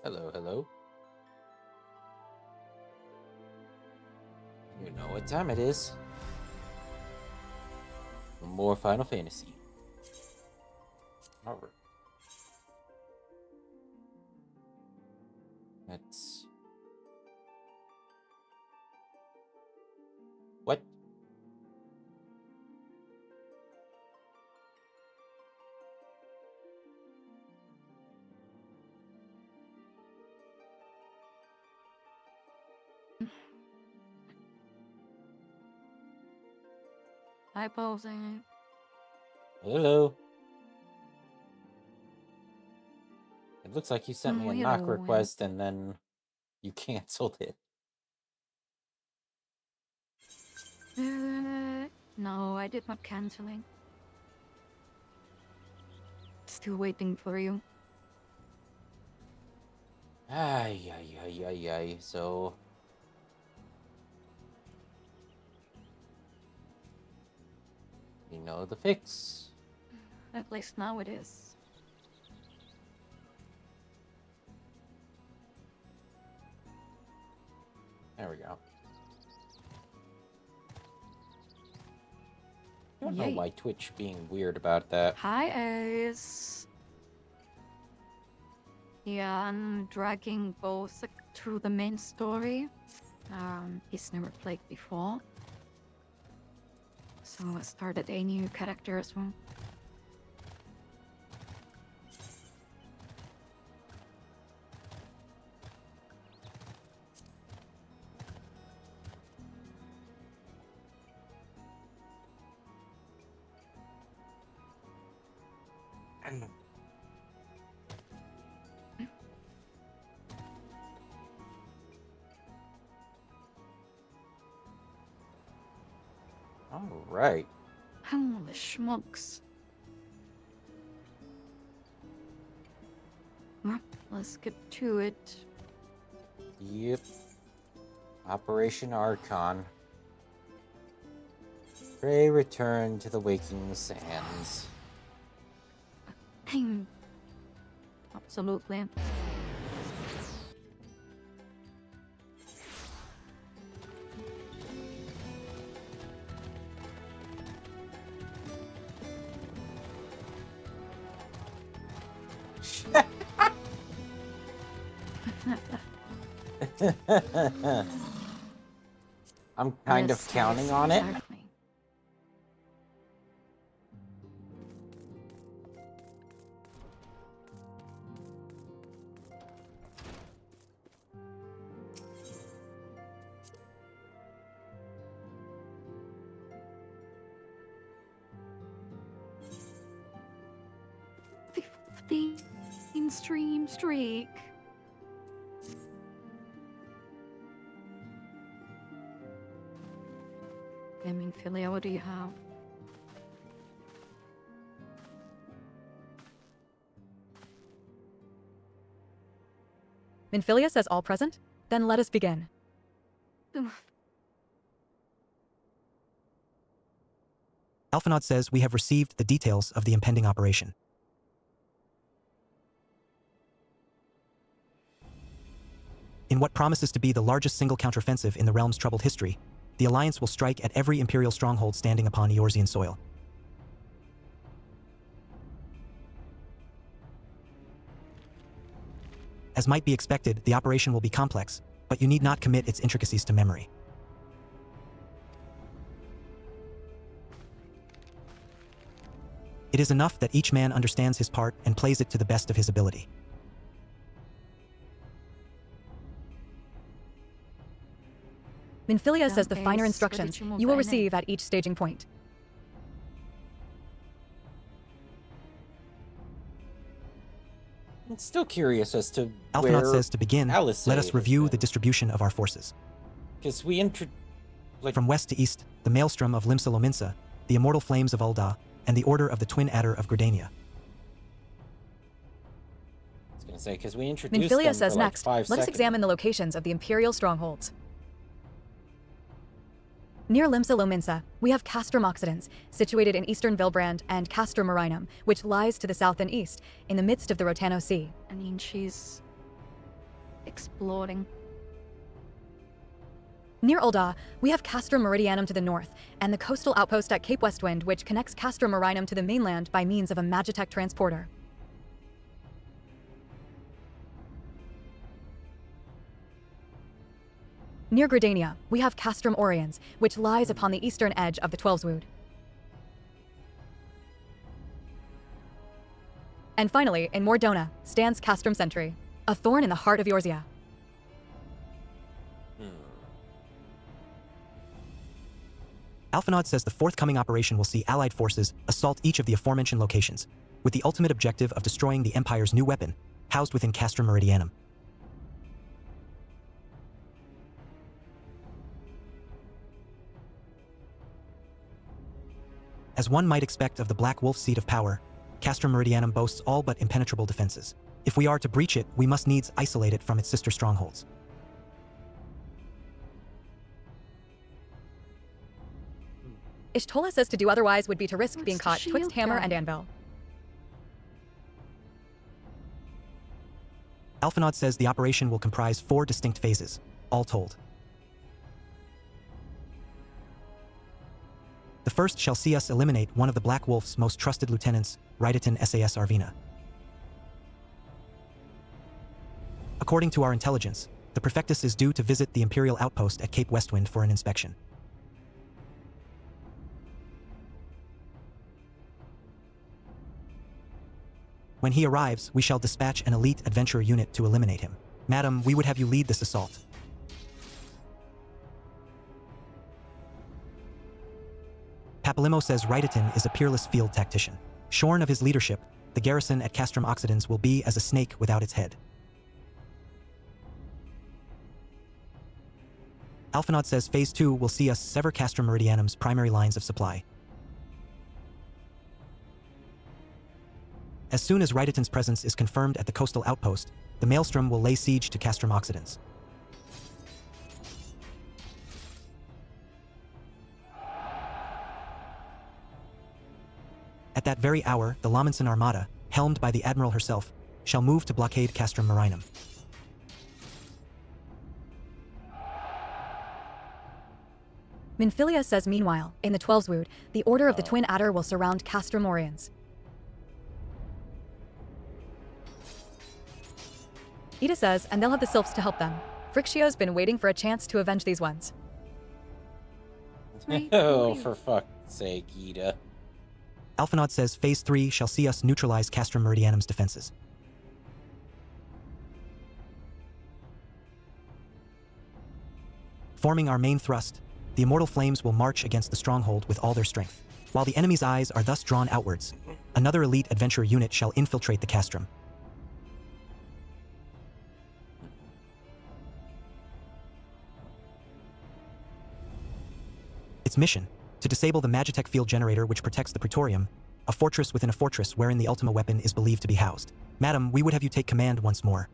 Hello, hello. You know what time it is. More Final Fantasy. Alright. Let's... What? Hi, posing. Hello. It looks like you sent me a knock Hello. request and then you canceled it. No, I did not canceling. Still waiting for you. Ay, ay, ay, ay, ay. So... You know the fix. At least now it is. There we go. I don't know why Twitch being weird about that. Hi, Ace. Yeah, I'm dragging both through the main story. He's never played before. So I started a new character as well. Alright. Holy schmucks. Well, let's get to it. Yep. Operation Archon. Pray return to the waking sands. Absolutely. I'm kind of counting on it. Exactly. The stream streak. I mean, Philia, what do you have? Minfilia says all present? Then let us begin. Alphinaud says we have received the details of the impending operation. In what promises to be the largest single counteroffensive in the realm's troubled history, the Alliance will strike at every Imperial stronghold standing upon Eorzean soil. As might be expected, the operation will be complex, but you need not commit its intricacies to memory. It is enough that each man understands his part and plays it to the best of his ability. Minfilia says the finer instructions you will receive at each staging point. I'm still curious as to Alphinaud says to begin, Alice let us review the distribution of our forces. Because we From west to east, the Maelstrom of Limsa Lominsa, the Immortal Flames of Ul'dah, and the Order of the Twin Adder of Gridania. I was gonna say, because we introduced Minfilia them says for like next, 5 let us seconds. examine the locations of the Imperial strongholds. Near Limsa Lominsa, we have Castrum Occidens, situated in eastern Vilbrand, and Castrum Marinum, which lies to the south and east, in the midst of the Rotano Sea. I mean, she's exploring. Near Ul'dah, we have Castrum Meridianum to the north, and the coastal outpost at Cape Westwind, which connects Castrum Marinum to the mainland by means of a Magitech transporter. Near Gridania, we have Castrum Oriens, which lies upon the eastern edge of the Twelveswood. And finally, in Mordona, stands Castrum Sentry, a thorn in the heart of Eorzea. Alphanod says the forthcoming operation will see Allied forces assault each of the aforementioned locations, with the ultimate objective of destroying the Empire's new weapon, housed within Castrum Meridianum. As one might expect of the Black Wolf seat of power, Castrum Meridianum boasts all but impenetrable defenses. If we are to breach it, we must needs isolate it from its sister strongholds. Ishtola says to do otherwise would be to risk What's being the caught twixt shield hammer guy? and anvil. Alphanod says the operation will comprise 4 distinct phases, all told. The first shall see us eliminate one of the Black Wolf's most trusted lieutenants, Ryditon SAS Arvina. According to our intelligence, the Prefectus is due to visit the Imperial outpost at Cape Westwind for an inspection. When he arrives, we shall dispatch an elite adventurer unit to eliminate him. Madam, we would have you lead this assault. Papalimo says Ryditon is a peerless field tactician. Shorn of his leadership, the garrison at Castrum Occidens will be as a snake without its head. Alphanod says Phase 2 will see us sever Castrum Meridianum's primary lines of supply. As soon as Ryditon's presence is confirmed at the coastal outpost, the Maelstrom will lay siege to Castrum Occidens. At that very hour, the Lamenson Armada, helmed by the Admiral herself, shall move to blockade Castrum Marinum. Minfilia says meanwhile, in the Twelveswood, the Order of the Twin Adder will surround Castrum Oriens. Ida says, and they'll have the Sylphs to help them. Frixio's been waiting for a chance to avenge these ones. Wait, Oh, wait. for fuck's sake, Ida. Alphanod says Phase 3 shall see us neutralize Castrum Meridianum's defenses. Forming our main thrust, the Immortal Flames will march against the stronghold with all their strength. While the enemy's eyes are thus drawn outwards, another elite adventurer unit shall infiltrate the Castrum. Its mission, to disable the Magitech field generator which protects the Praetorium, a fortress within a fortress wherein the Ultima weapon is believed to be housed. Madam, we would have you take command once more.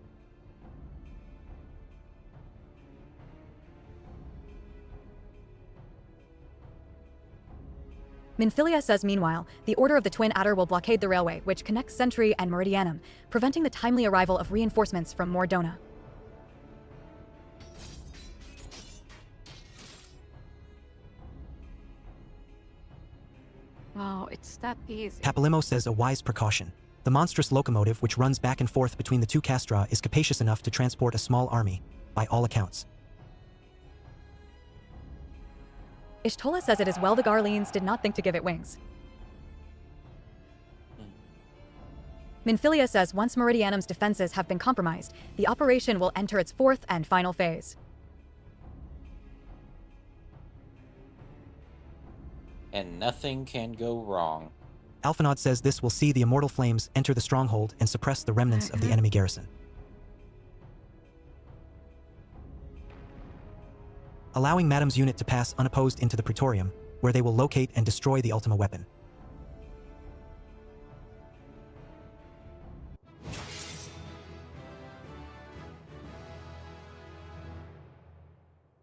Minfilia says meanwhile, the Order of the Twin Adder will blockade the railway which connects Sentry and Meridianum, preventing the timely arrival of reinforcements from Mordona. Wow, it's that easy. Papalimo says a wise precaution. The monstrous locomotive which runs back and forth between the two castra is capacious enough to transport a small army, by all accounts. Ishtola says it is well the Garleans did not think to give it wings. Minfilia says once Meridianum's defenses have been compromised, the operation will enter its 4th and final phase. And nothing can go wrong. Alphanod says this will see the Immortal Flames enter the stronghold and suppress the remnants of the enemy garrison. Allowing Madam's unit to pass unopposed into the Praetorium, where they will locate and destroy the Ultima weapon.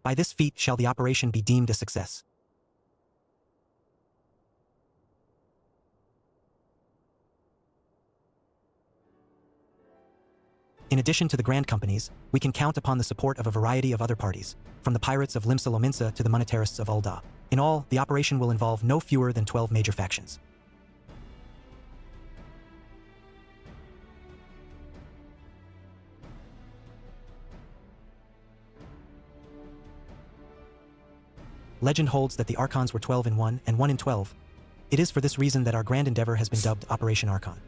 By this feat shall the operation be deemed a success. In addition to the Grand Companies, we can count upon the support of a variety of other parties, from the pirates of Limsa Lominsa to the monetarists of Ul'dah. In all, the operation will involve no fewer than 12 major factions. Legend holds that the Archons were 12 in 1 and 1 in 12. It is for this reason that our grand endeavor has been dubbed Operation Archon.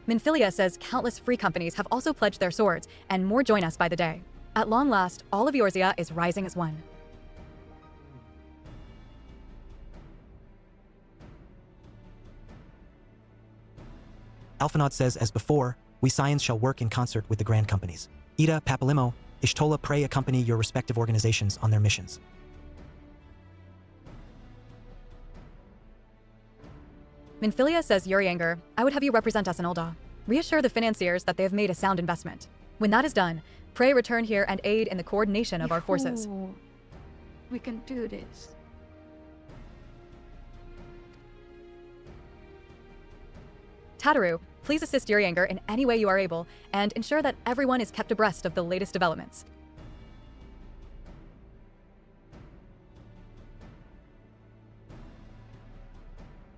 Minfilia says countless free companies have also pledged their swords, and more join us by the day. At long last, all of Eorzea is rising as one. Alphanod says, as before, we Scions shall work in concert with the Grand Companies. Ida, Papalimo, Ishtola pray accompany your respective organizations on their missions. Minfilia says, Urianger, I would have you represent us in Ul'dah. Reassure the financiers that they have made a sound investment. When that is done, pray return here and aid in the coordination of our forces. Yoo-hoo. We can do this. Tataru, please assist Urianger in any way you are able, and ensure that everyone is kept abreast of the latest developments.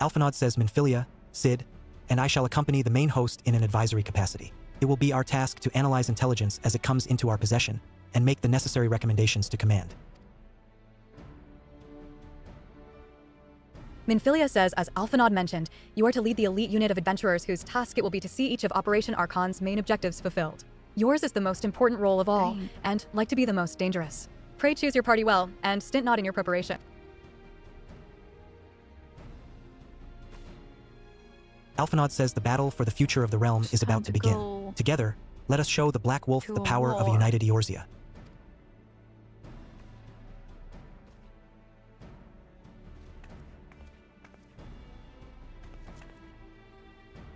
Alphanod says Minfilia, Sid, and I shall accompany the main host in an advisory capacity. It will be our task to analyze intelligence as it comes into our possession, and make the necessary recommendations to command. Minfilia says, as Alphanod mentioned, you are to lead the elite unit of adventurers whose task it will be to see each of Operation Archon's main objectives fulfilled. Yours is the most important role of all, Dang. and like to be the most dangerous. Pray choose your party well, and stint not in your preparation. Alphanod says the battle for the future of the realm is about to begin. go Together, let us show the Black Wolf to the a power of a war. united Eorzea.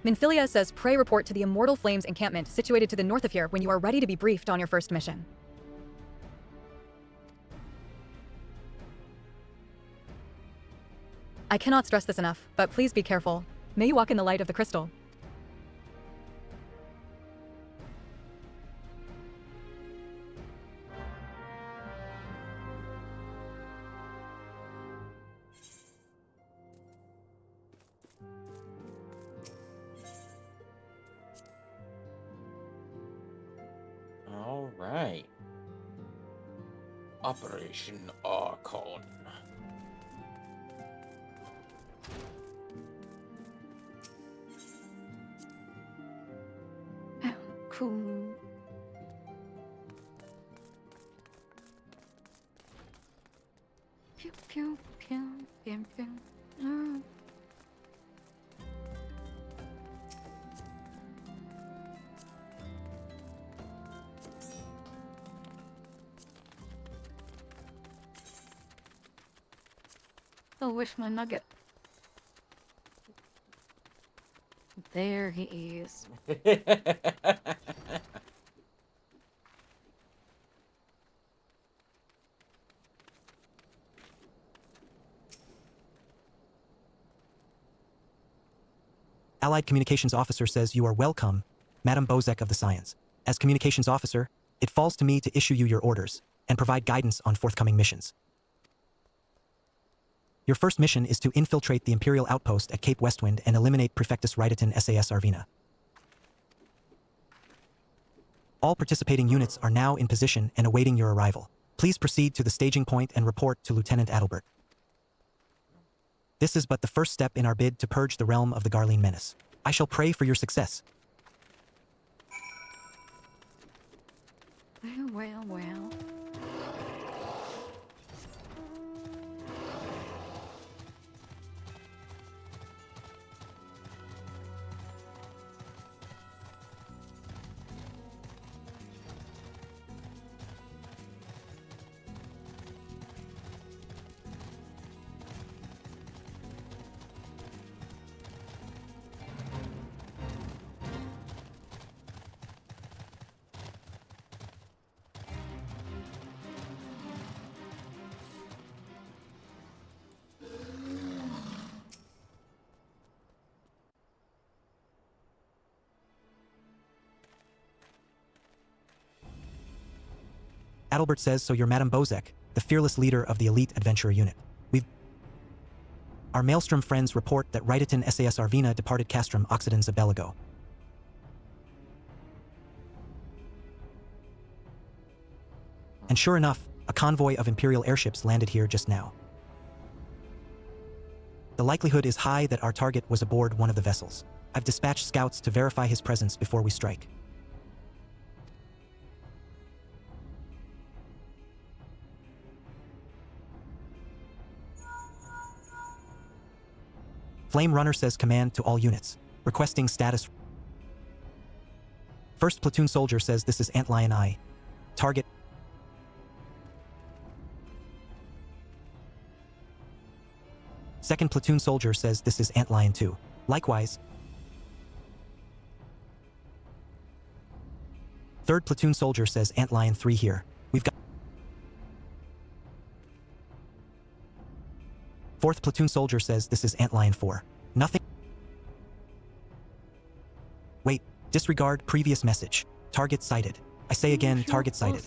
Minfilia says, pray report to the Immortal Flames encampment situated to the north of here when you are ready to be briefed on your first mission. I cannot stress this enough, but please be careful. May you walk in the light of the crystal. All right. Operation Archon. Oh, cool. Pew pew pew pew pew. Oh. Oh, wish my nugget. There he is. Allied Communications Officer says you are welcome, Madam Bozek of the Scions. As Communications Officer, it falls to me to issue you your orders and provide guidance on forthcoming missions. Your first mission is to infiltrate the Imperial outpost at Cape Westwind and eliminate Prefectus Rydatin SAS Arvina. All participating units are now in position and awaiting your arrival. Please proceed to the staging point and report to Lieutenant Adalbert. This is but the first step in our bid to purge the realm of the Garlean menace. I shall pray for your success. Well, well, well. Adalbert says, so you're Madame Bozek, the fearless leader of the elite adventurer unit. Our Maelstrom friends report that Ryditon SAS Arvina departed Castrum Occidens a Belago. And sure enough, a convoy of Imperial airships landed here just now. The likelihood is high that our target was aboard one of the vessels. I've dispatched scouts to verify his presence before we strike. Flame Runner says command to all units, requesting status. First Platoon Soldier says this is Antlion I. Target. Second Platoon Soldier says this is Antlion II. Likewise. Third Platoon Soldier says Antlion III here. We've got. Fourth Platoon Soldier says this is Antlion IV. Nothing. Wait, disregard previous message. Target sighted. I say again, target sighted.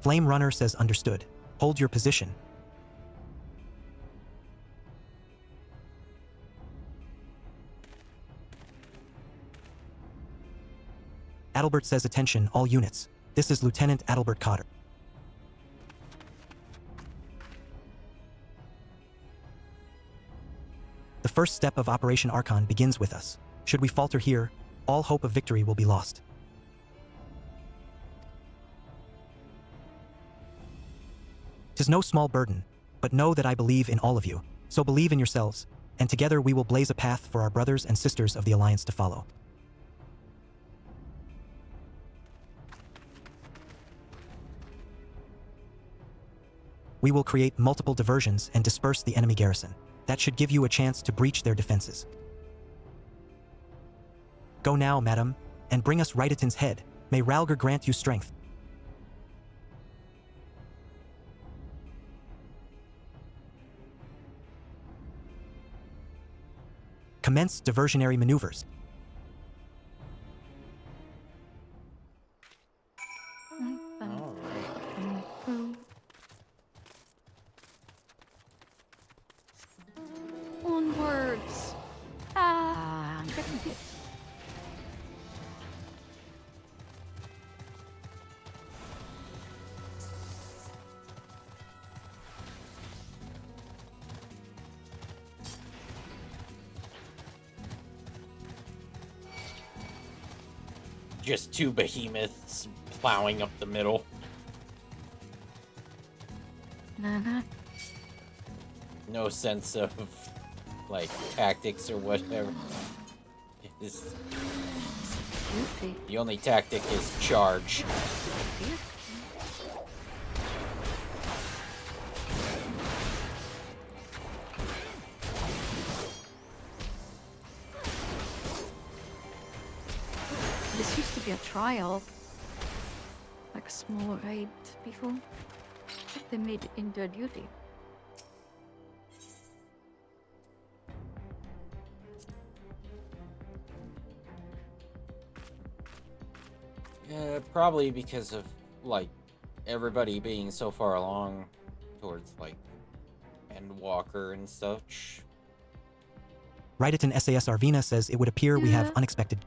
Flame Runner says understood. Hold your position. Adalbert says attention, all units. This is Lieutenant Adalbert Cotter. The first step of Operation Archon begins with us. Should we falter here, all hope of victory will be lost. Tis no small burden, but know that I believe in all of you, so believe in yourselves, and together we will blaze a path for our brothers and sisters of the Alliance to follow. We will create multiple diversions and disperse the enemy garrison. That should give you a chance to breach their defenses. Go now, madam, and bring us Ryditon's head. May Ralgar grant you strength. Commence diversionary maneuvers. Onwards. Ah, Just two behemoths plowing up the middle. No sense of, like, tactics or whatever. It's, the only tactic is charge. This used to be a trial. Like a small raid before. They made it into a duty. Probably because of, like, everybody being so far along towards, like, Endwalker and such. Ryditon SAS Arvina says it would appear we have unexpected.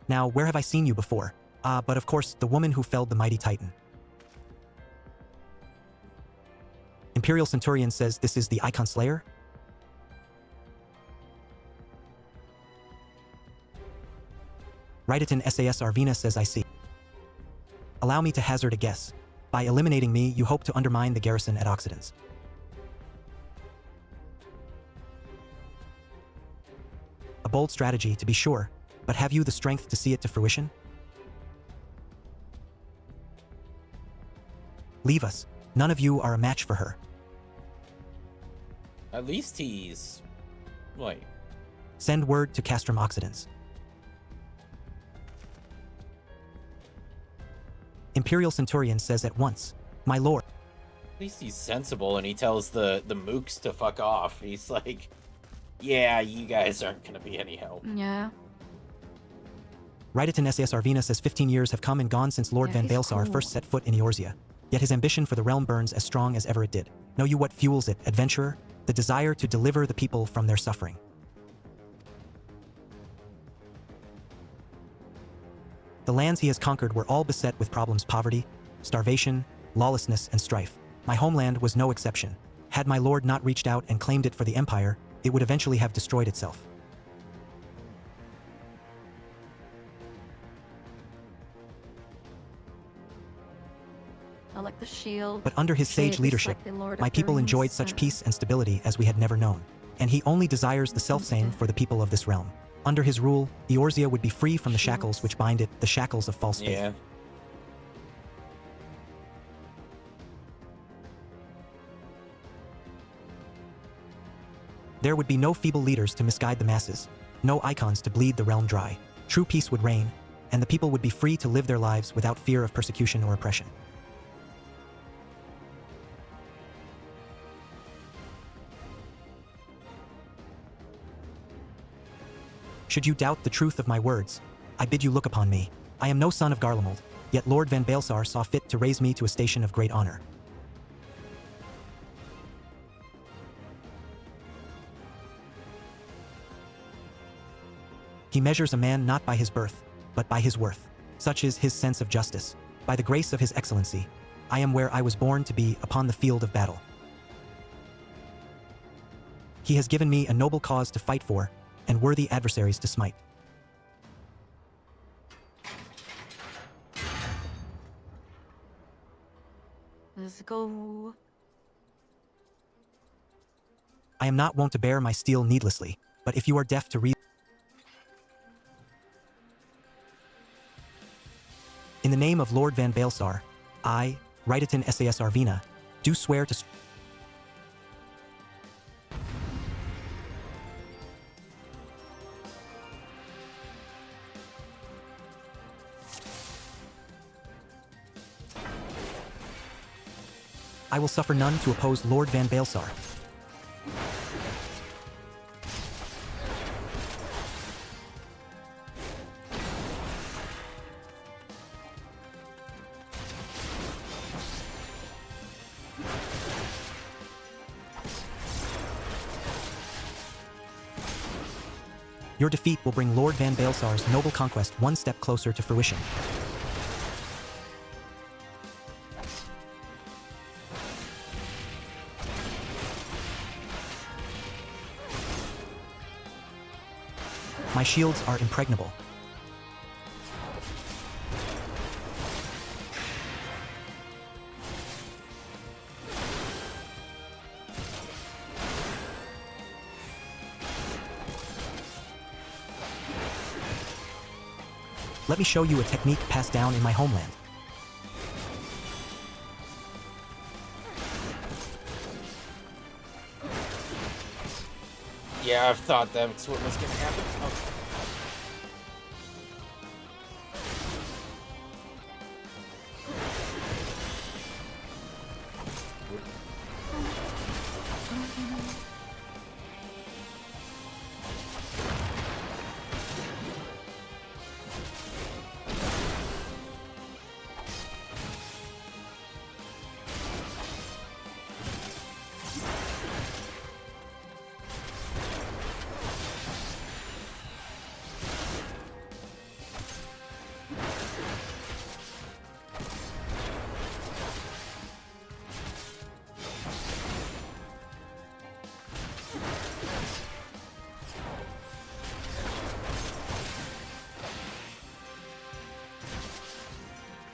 Now, where have I seen you before? But of course, the woman who felled the mighty Titan. Imperial Centurion says this is the Icon Slayer? Ryditon SAS Arvina says I see. Allow me to hazard a guess. By eliminating me, you hope to undermine the garrison at Occidens. A bold strategy, to be sure, but have you the strength to see it to fruition? Leave us. None of you are a match for her. At least he's, like... Send word to Castrum Occidens. Imperial Centurion says at once, my lord. At least he's sensible and he tells the mooks to fuck off. He's like, yeah, you guys aren't gonna be any help. Yeah. Ryditon SAS Arvina says 15 years have come and gone since Lord Yeah, Van he's Baelsar cool. first set foot in Eorzea. Yet his ambition for the realm burns as strong as ever it did. Know you what fuels it, adventurer? The desire to deliver the people from their suffering. The lands he has conquered were all beset with problems: poverty, starvation, lawlessness, and strife. My homeland was no exception. Had my lord not reached out and claimed it for the empire, it would eventually have destroyed itself. I like the shield. But under his sage shape is leadership, like the Lord my of the people Rings, enjoyed such peace and stability as we had never known. And he only desires the self-same for the people of this realm. Under his rule, Eorzea would be free from the shackles Shields. which bind it, the shackles of false faith. Yeah. There would be no feeble leaders to misguide the masses, no icons to bleed the realm dry. True peace would reign, and the people would be free to live their lives without fear of persecution or oppression. Should you doubt the truth of my words, I bid you look upon me. I am no son of Garlemald, yet Lord Van Baelsar saw fit to raise me to a station of great honor. He measures a man not by his birth, but by his worth. Such is his sense of justice. By the grace of his excellency, I am where I was born to be, upon the field of battle. He has given me a noble cause to fight for, and worthy adversaries to smite. Let's go. I am not wont to bear my steel needlessly, but if you are deaf to reason, in the name of Lord Van Baelsar, I, Ryditon SAS Arvina, do swear to I will suffer none to oppose Lord Van Baelsar. Your defeat will bring Lord Van Baelsar's noble conquest one step closer to fruition. My shields are impregnable. Let me show you a technique passed down in my homeland. Yeah, I've thought that's what was gonna happen. Okay.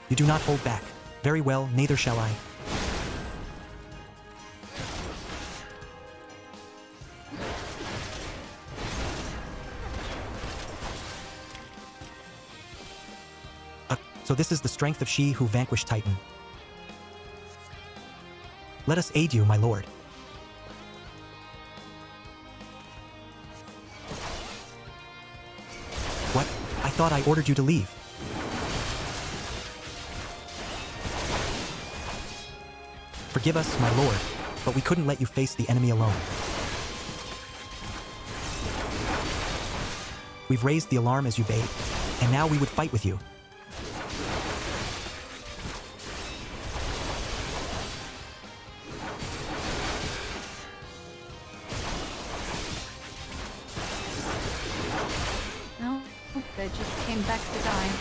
You do not hold back. Very well, neither shall I. So this is the strength of she who vanquished Titan. Let us aid you, my lord. What? I thought I ordered you to leave. Forgive us, my lord, but we couldn't let you face the enemy alone. We've raised the alarm as you bade. And now we would fight with you. No, they just came back to die.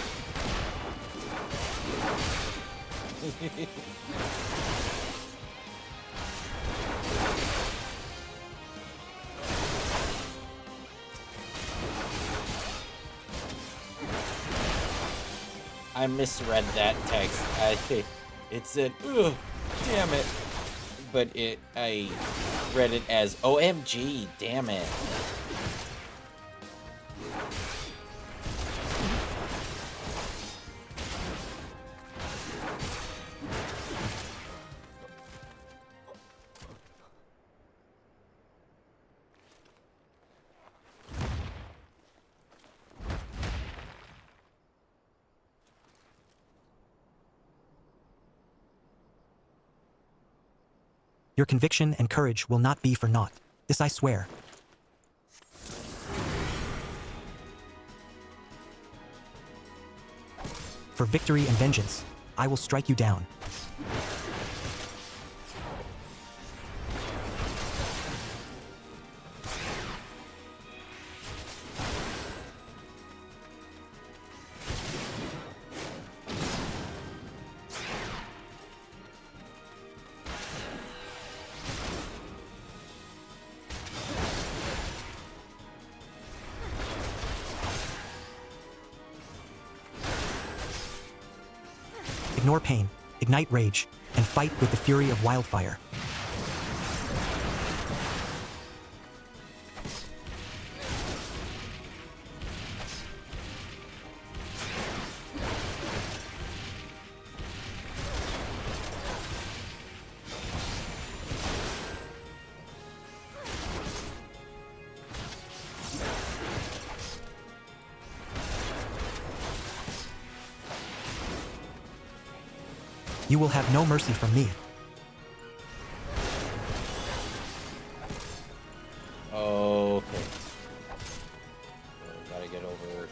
I misread that text. It said, "Ugh, damn it," but I read it as "OMG, damn it." Your conviction and courage will not be for naught. This I swear. For victory and vengeance, I will strike you down. Ignore pain, ignite rage, and fight with the fury of wildfire. You will have no mercy from me. Okay. Gotta get over here.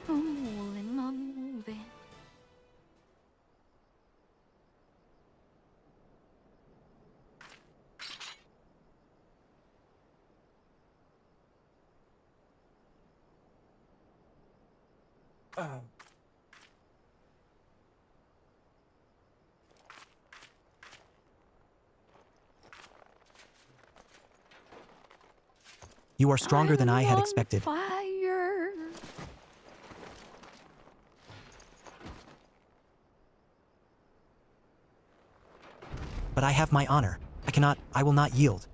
Moving on, moving. You are stronger than I had I'm on expected. Fire. But I have my honor. I will not yield.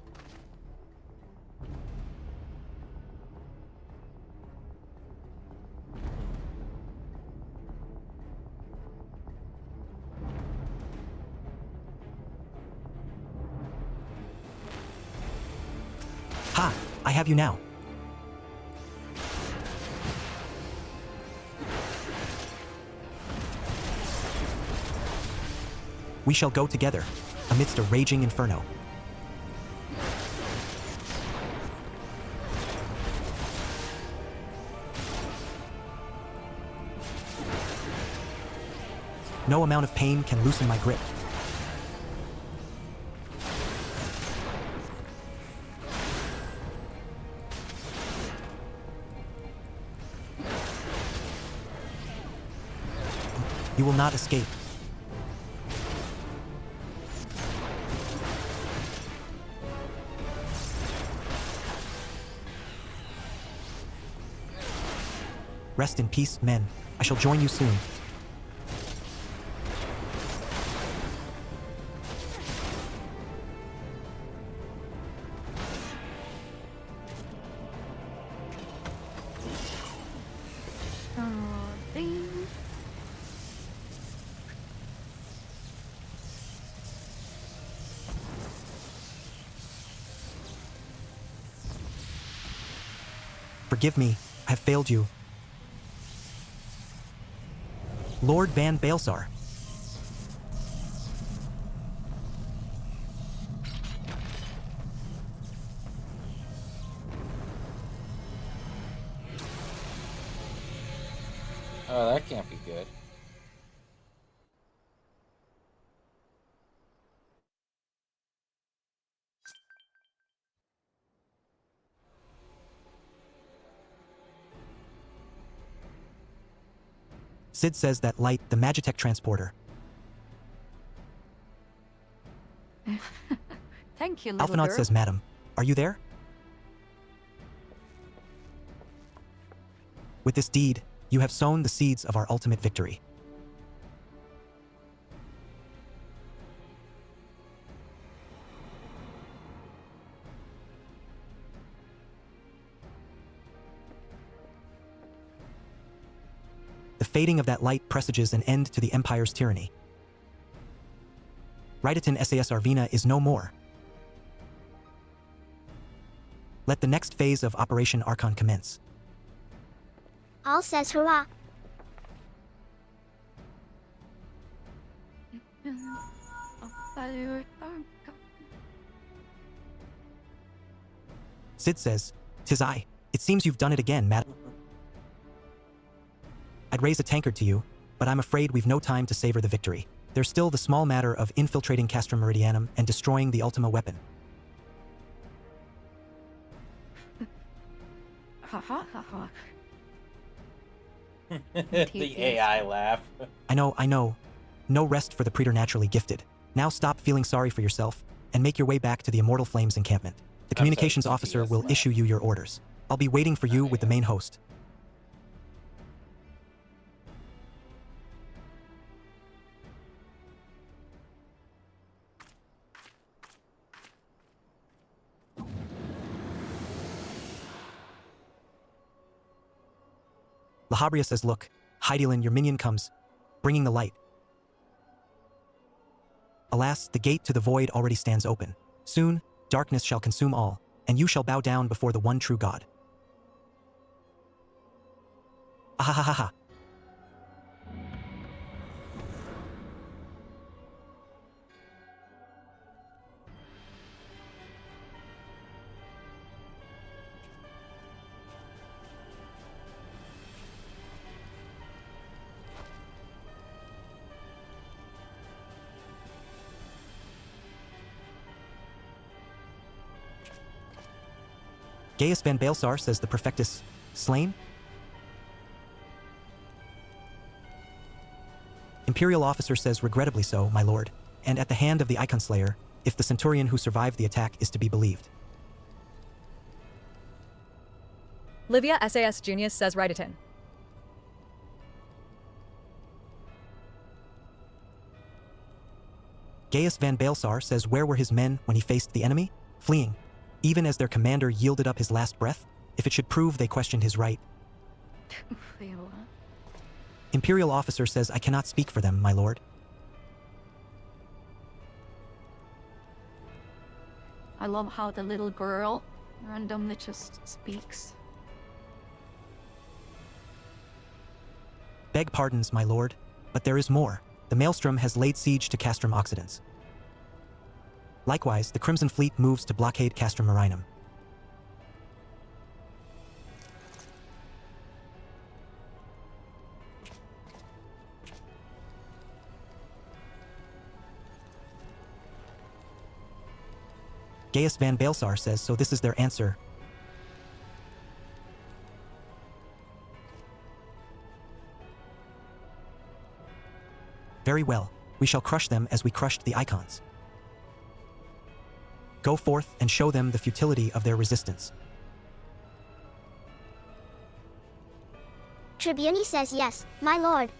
Ha! I have you now. We shall go together, amidst a raging inferno. No amount of pain can loosen my grip. You will not escape. Rest in peace, men. I shall join you soon. Oh, dang. Forgive me, I have failed you. Lord Van Baelsar. Oh, that can't be good. Sid says that light, the Magitech transporter. Thank you, little Alphinaud girl. says, Madam, are you there? With this deed, you have sown the seeds of our ultimate victory. The fading of that light presages an end to the Empire's tyranny. Ryditon SAS Arvina is no more. Let the next phase of Operation Archon commence. All says hurrah. Sid says, "'Tis I. It seems you've done it again, madam. I'd raise a tankard to you, but I'm afraid we've no time to savor the victory. There's still the small matter of infiltrating Castrum Meridianum and destroying the Ultima weapon." Ha ha ha ha. The AI laugh. I know. No rest for the preternaturally gifted. Now stop feeling sorry for yourself and make your way back to the Immortal Flames encampment. The communications officer will issue you your orders. I'll be waiting for you with the main host. Lahabria says, "Look, Hydielin, your minion comes, bringing the light." Alas, the gate to the void already stands open. Soon, darkness shall consume all, and you shall bow down before the one true God. Ahahaha. Gaius Van Baelsar says the Perfectus, slain? Imperial officer says regrettably so, my lord, and at the hand of the Icon Slayer, if the Centurion who survived the attack is to be believed. Livia SAS Junius says Ryditon. Gaius Van Baelsar says where were his men when he faced the enemy? Fleeing. Even as their commander yielded up his last breath, if it should prove they questioned his right. Imperial officer says I cannot speak for them, my lord. I love how the little girl randomly just speaks. Beg pardons, my lord, but there is more. The Maelstrom has laid siege to Castrum Occidens. Likewise, the Crimson Fleet moves to blockade Castrum Marinum. Gaius van Baelsar says, so this is their answer. Very well. We shall crush them as we crushed the icons. Go forth and show them the futility of their resistance. Tribuni says yes, my lord.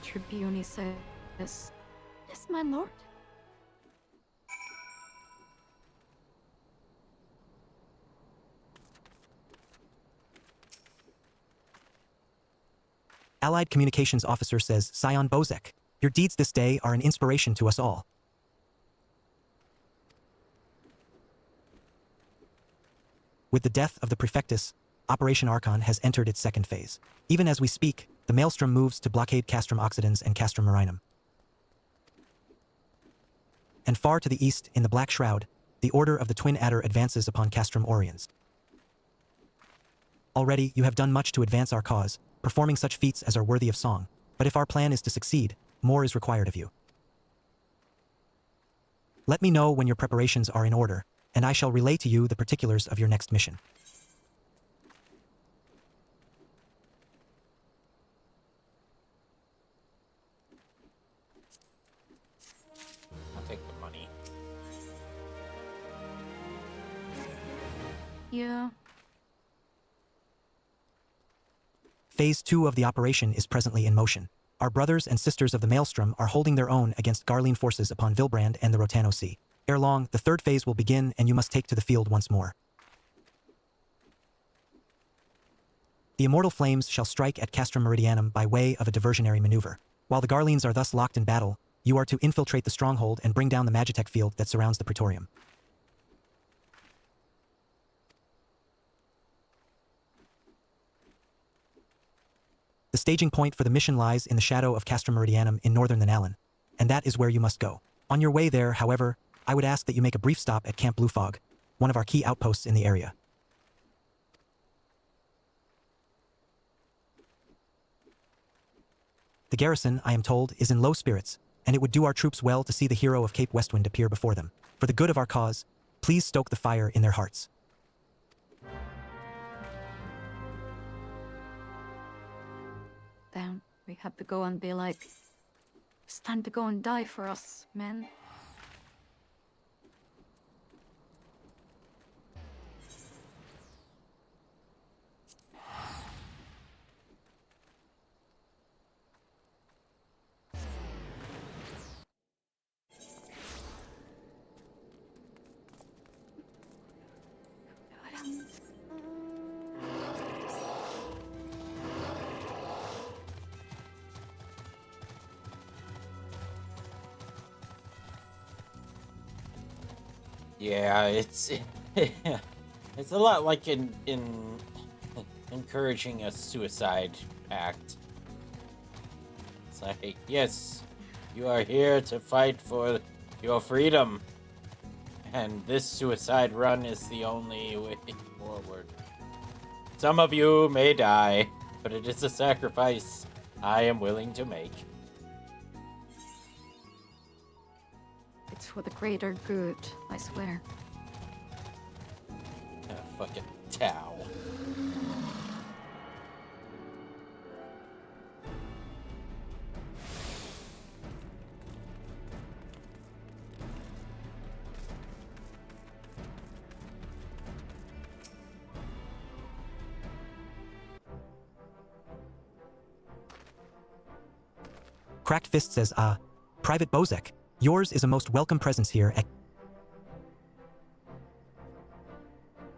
Tribuni says, yes, my lord. Allied Communications Officer says, Scion Bozek, your deeds this day are an inspiration to us all. With the death of the Prefectus, Operation Archon has entered its second phase. Even as we speak, the Maelstrom moves to blockade Castrum Occidens and Castrum Marinum. And far to the east, in the Black Shroud, the Order of the Twin Adder advances upon Castrum Oriens. Already, you have done much to advance our cause, performing such feats as are worthy of song, but if our plan is to succeed, more is required of you. Let me know when your preparations are in order, and I shall relay to you the particulars of your next mission. I'll take the money. Yeah. Phase 2 of the operation is presently in motion. Our brothers and sisters of the Maelstrom are holding their own against Garlean forces upon Vilbrand and the Rotano Sea. Ere long, the third phase will begin and you must take to the field once more. The immortal flames shall strike at Castrum Meridianum by way of a diversionary maneuver. While the Garleans are thus locked in battle, you are to infiltrate the stronghold and bring down the Magitech field that surrounds the Praetorium. The staging point for the mission lies in the shadow of Castrum Meridianum in northern Nanalan, and that is where you must go. On your way there, however, I would ask that you make a brief stop at Camp Blue Fog, one of our key outposts in the area. The garrison, I am told, is in low spirits, and it would do our troops well to see the hero of Cape Westwind appear before them. For the good of our cause, please stoke the fire in their hearts. Then we have to go and be like, it's time to go and die for us, man. Yeah, it's it's a lot like in encouraging a suicide act. It's like, yes, you are here to fight for your freedom, and this suicide run is the only way forward. Some of you may die, but it is a sacrifice I am willing to make. It's for the greater good, I swear. Fucking Tau. Cracked Fist says, Private Bozek, yours is a most welcome presence here at...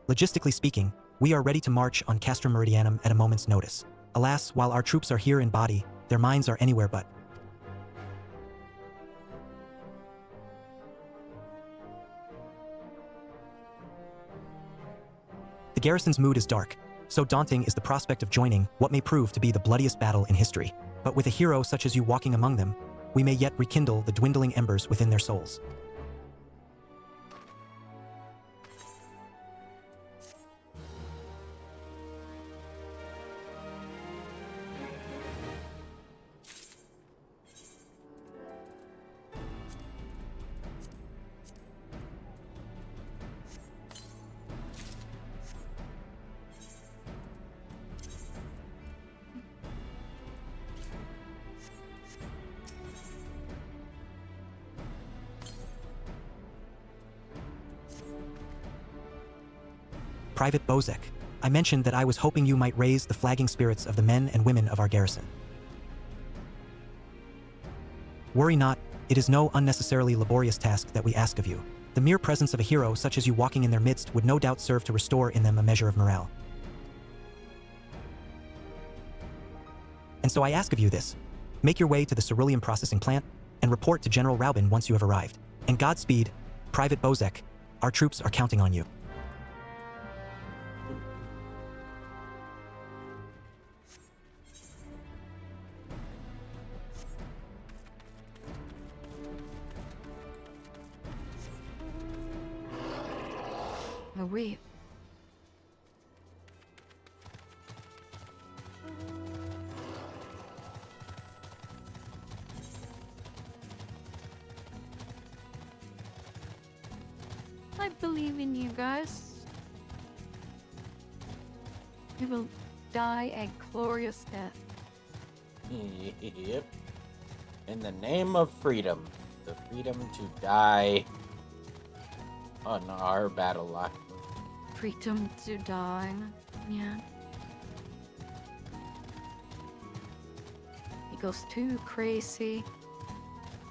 Logistically speaking, we are ready to march on Castrum Meridianum at a moment's notice. Alas, while our troops are here in body, their minds are anywhere but. The garrison's mood is dark. So daunting is the prospect of joining what may prove to be the bloodiest battle in history. But with a hero such as you walking among them, we may yet rekindle the dwindling embers within their souls. Private Bozek. I mentioned that I was hoping you might raise the flagging spirits of the men and women of our garrison. Worry not, it is no unnecessarily laborious task that we ask of you. The mere presence of a hero such as you walking in their midst would no doubt serve to restore in them a measure of morale. And so I ask of you this. Make your way to the cerulean processing plant and report to General Raubin once you have arrived. And Godspeed, Private Bozek. Our troops are counting on you. Oh, wait. I believe in you guys. You will die a glorious death. Yep. In the name of freedom. The freedom to die on our battle line. Freedom to die. Yeah. It goes too crazy.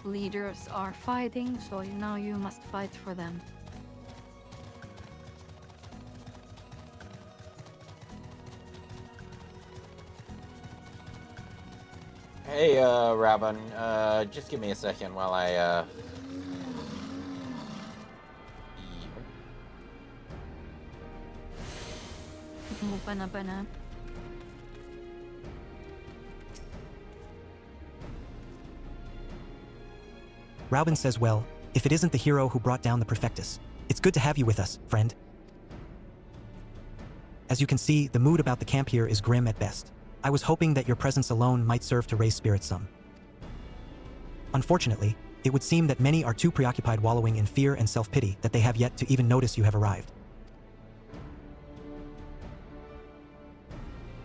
Leaders are fighting, so now you must fight for them. Hey, Rabin, just give me a second while I, Bana. Raubin says, well, if it isn't the hero who brought down the Prefectus, it's good to have you with us, friend. As you can see, the mood about the camp here is grim at best. I was hoping that your presence alone might serve to raise spirits some. Unfortunately, it would seem that many are too preoccupied wallowing in fear and self-pity that they have yet to even notice you have arrived.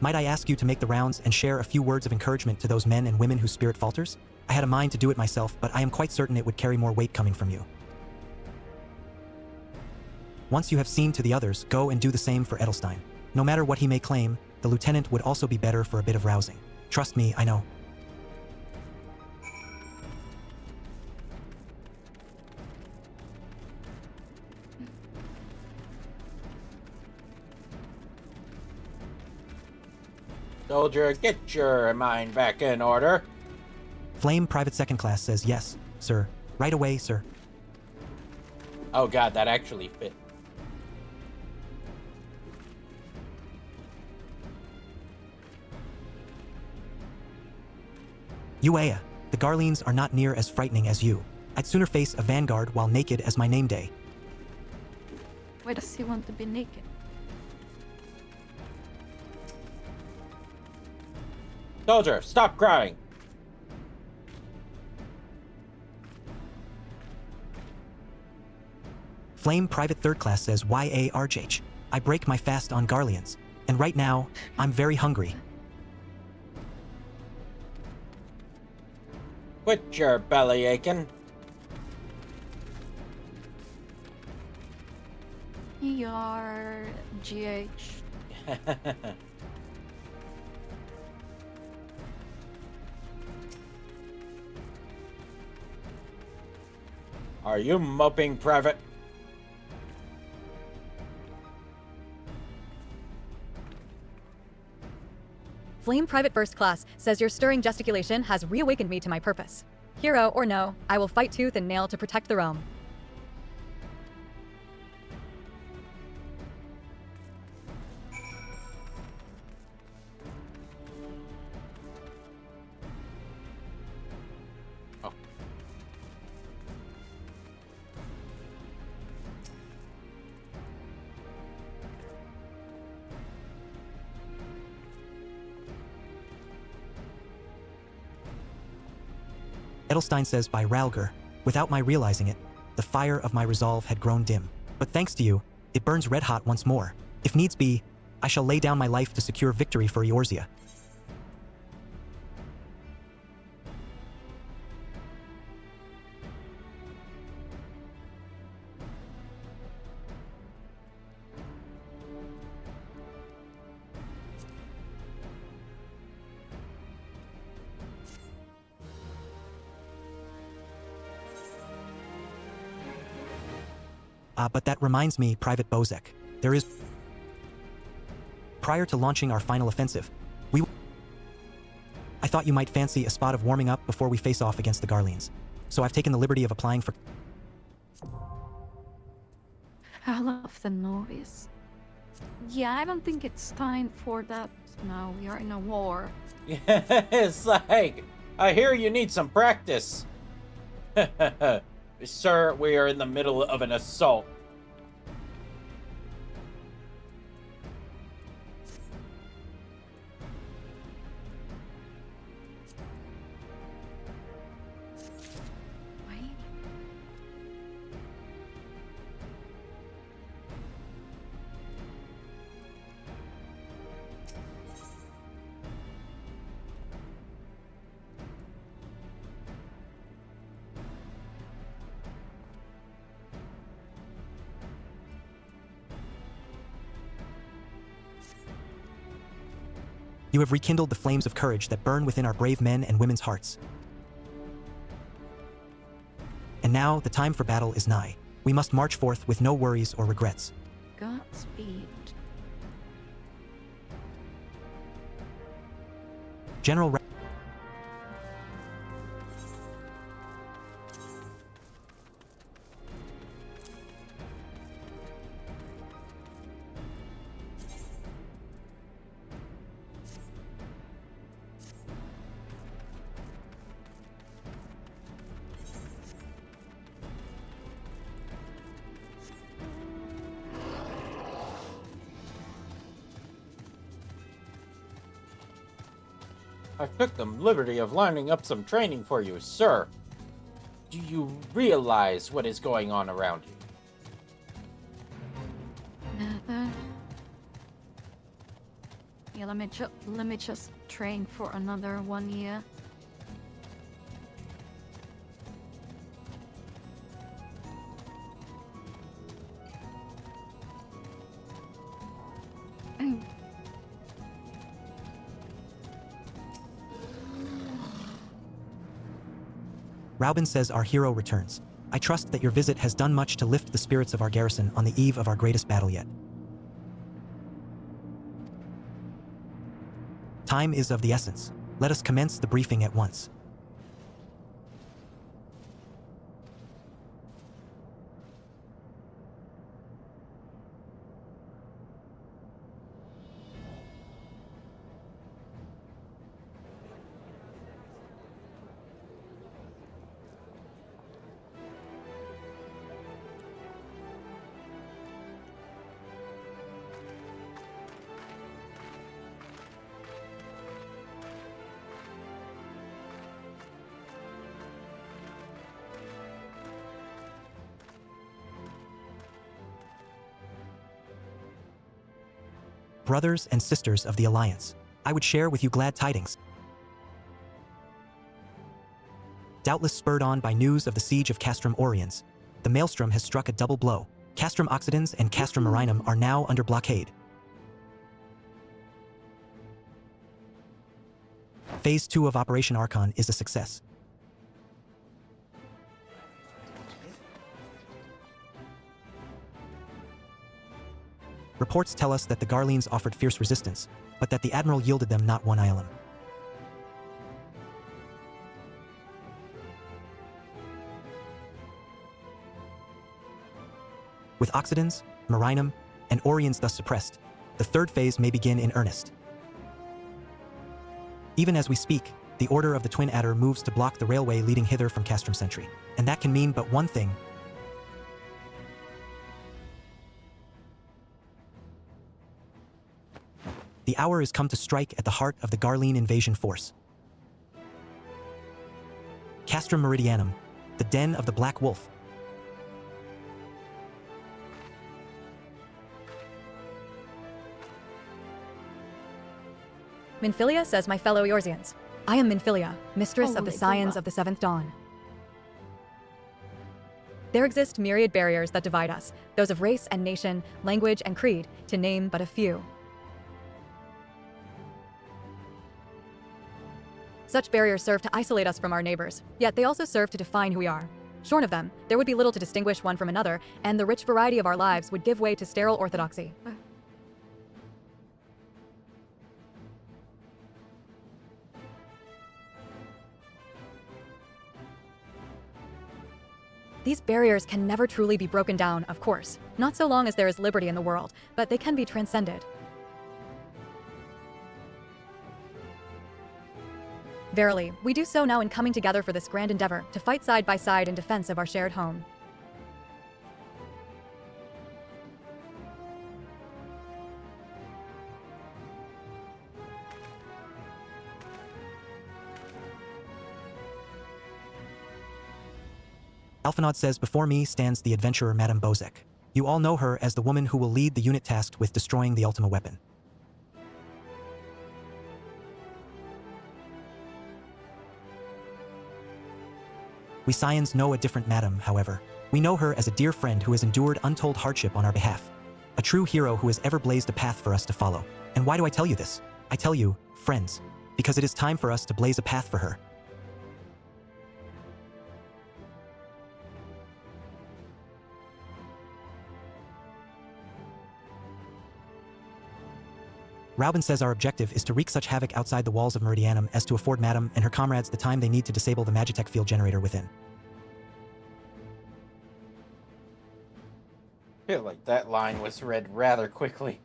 Might I ask you to make the rounds and share a few words of encouragement to those men and women whose spirit falters? I had a mind to do it myself, but I am quite certain it would carry more weight coming from you. Once you have seen to the others, go and do the same for Edelstein. No matter what he may claim, the lieutenant would also be better for a bit of rousing. Trust me, I know. soldier, get your mind back in order. Flame Private Second Class says yes, sir. Right away, sir. Oh god, that actually fit. Uea, the Garleans are not near as frightening as you. I'd sooner face a vanguard while naked as my name day. Why does he want to be naked? Soldier, stop crying. Flame Private Third Class says YARJH. I break my fast on Garleans, and right now, I'm very hungry. Quit your belly aching. ER GH. Are you moping, Private? Flame Private First Class says your stirring gesticulation has reawakened me to my purpose. Hero or no, I will fight tooth and nail to protect the realm. Oh. Edelstein says by Ralger, without my realizing it, the fire of my resolve had grown dim. But thanks to you, it burns red hot once more. If needs be, I shall lay down my life to secure victory for Eorzea. But that reminds me, Private Bozek. There is... Prior to launching our final offensive, I thought you might fancy a spot of warming up before we face off against the Garleans. So I've taken the liberty of applying for... I love the novice. Yeah, I don't think it's time for that now. We are in a war. It's like, I hear you need some practice. Sir, we are in the middle of an assault. Wait. You have rekindled the flames of courage that burn within our brave men and women's hearts. And now, the time for battle is nigh. We must march forth with no worries or regrets. Godspeed. General I took the liberty of lining up some training for you, sir. Do you realize what is going on around you? Never. Yeah, let me just train for another 1 year. Raubin says our hero returns. I trust that your visit has done much to lift the spirits of our garrison on the eve of our greatest battle yet. Time is of the essence. Let us commence the briefing at once. Brothers and sisters of the Alliance, I would share with you glad tidings. Doubtless spurred on by news of the siege of Castrum Oriens, the Maelstrom has struck a double blow. Castrum Occidens and Castrum Marinum are now under blockade. Phase 2 of Operation Archon is a success. Reports tell us that the Garleans offered fierce resistance, but that the Admiral yielded them not one island. With Occidens, Marinum, and Oriens thus suppressed, the third phase may begin in earnest. Even as we speak, the Order of the Twin Adder moves to block the railway leading hither from Castrum Sentry, and that can mean but one thing. The hour is come to strike at the heart of the Garlean invasion force. Castrum Meridianum, the den of the Black Wolf. Minfilia says, my fellow Yorzians, I am Minfilia, mistress of the Holy scions Buddha. of the Seventh Dawn. There exist myriad barriers that divide us, those of race and nation, language and creed, to name but a few. Such barriers serve to isolate us from our neighbors, yet they also serve to define who we are. Shorn of them, there would be little to distinguish one from another, and the rich variety of our lives would give way to sterile orthodoxy. These barriers can never truly be broken down, of course, not so long as there is liberty in the world, but they can be transcended. Verily, we do so now in coming together for this grand endeavor, to fight side by side in defense of our shared home. Alphinaud says, before me stands the adventurer Madame Bozek. You all know her as the woman who will lead the unit tasked with destroying the Ultima weapon. We Scions know a different Madame, however. We know her as a dear friend who has endured untold hardship on our behalf. A true hero who has ever blazed a path for us to follow. And why do I tell you this? I tell you, friends, because it is time for us to blaze a path for her. Raubin says our objective is to wreak such havoc outside the walls of Meridianum as to afford Madame and her comrades the time they need to disable the Magitech field generator within. I feel like that line was read rather quickly.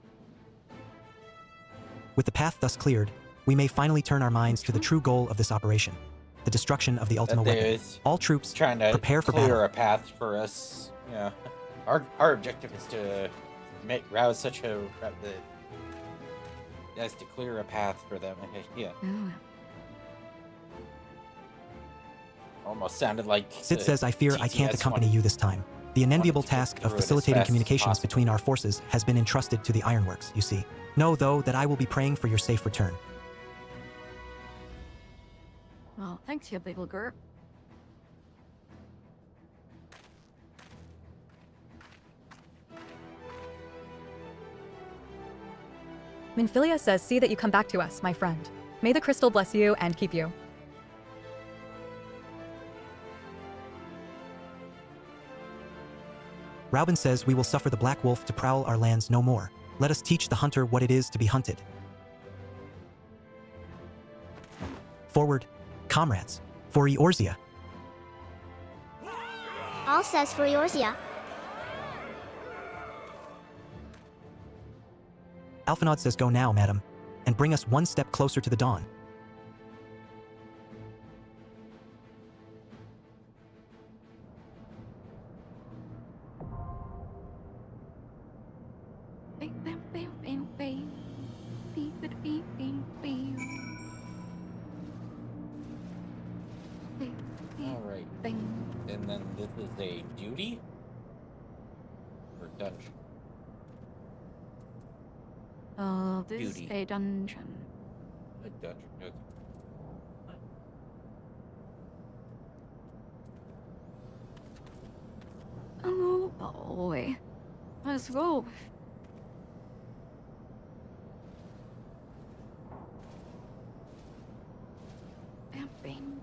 With the path thus cleared, we may finally turn our minds to the true goal of this operation, the destruction of the Ultima weapon. All troops, Trying to prepare for clear battle. a path for us. Yeah, our objective is to rouse such a as to clear a path for them. Yeah, Oh, almost sounded like Sid the says, I fear I can't TTS accompany one. you this time. The unenviable Wanted to get task through of it as facilitating fast as communications possible. between our forces has been entrusted to the Ironworks, you see. Know, though, that I will be praying for your safe return. well, thanks, you little girl. Minfilia says, see that you come back to us, my friend. May the crystal bless you and keep you. Raubin says we will suffer the Black Wolf to prowl our lands no more. Let us teach the hunter what it is to be hunted. Forward, comrades, for Eorzea. All says for Eorzea. Alphinaud says go now, madam, and bring us one step closer to the dawn. Bing, bing, bing, bing, bing. Bing, bing, bing, bing, bing. Bing, bing, All right, bing. and then this is a duty or dungeon. This is Duty. a dungeon. A dungeon. Okay. Oh boy. Let's go. Bam, bing.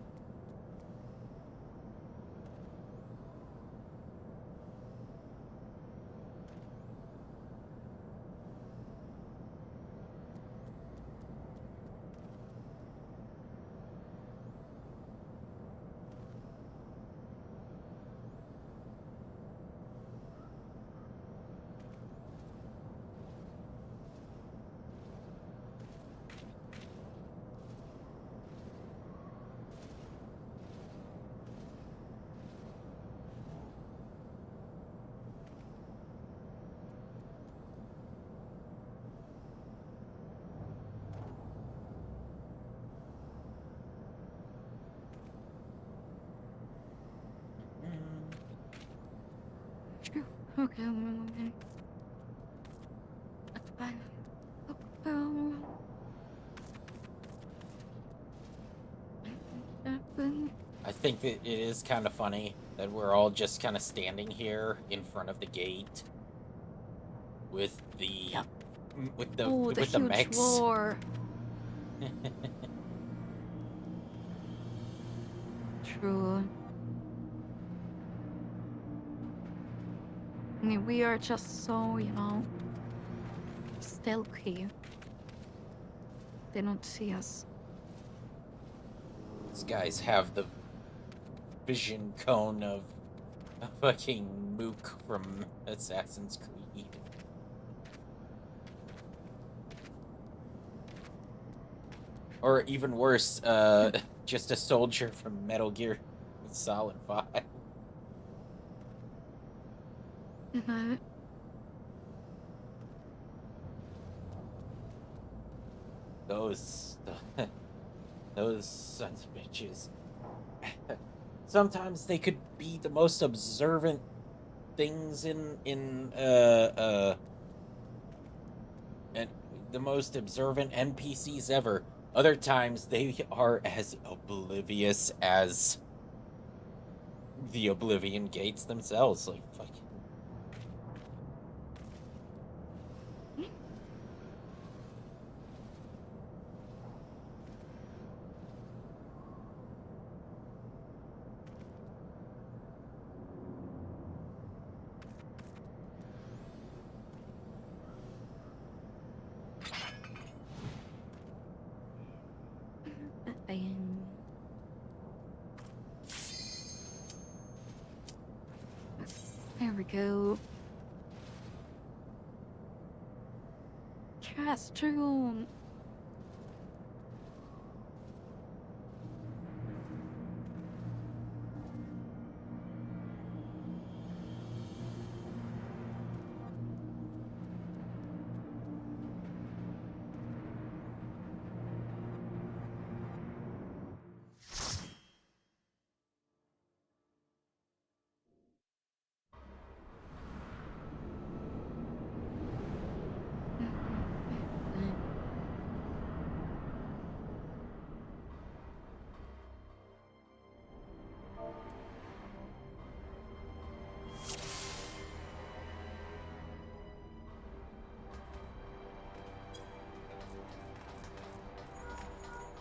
True. Okay, okay. Bye. I think that it is kind of funny that we're all just kind of standing here in front of the gate with the Yep. with the Oh, with the the huge mechs. war. True. I mean, we are just so, stealthy. They don't see us. These guys have the vision cone of a fucking mook from Assassin's Creed. Or even worse, just a soldier from Metal Gear Solid 5. Mhm. Those those sons of bitches. Sometimes they could be the most observant things and the most observant NPCs ever. Other times they are as oblivious as the Oblivion Gates themselves. Like fucking. Bang. There we go. Castron.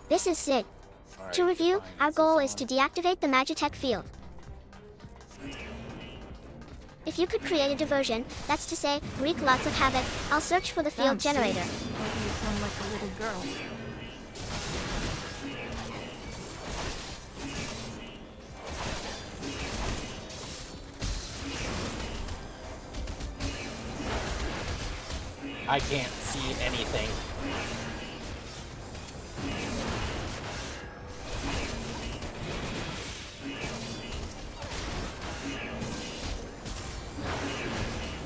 This is Sid. Alright, To review, fine, our this goal is is to on. deactivate the Magitech field. If you could create a diversion, that's to say, wreak lots of havoc, I'll search for the field Damn, generator. Sid. Why do you sound like a little girl? I can't see anything.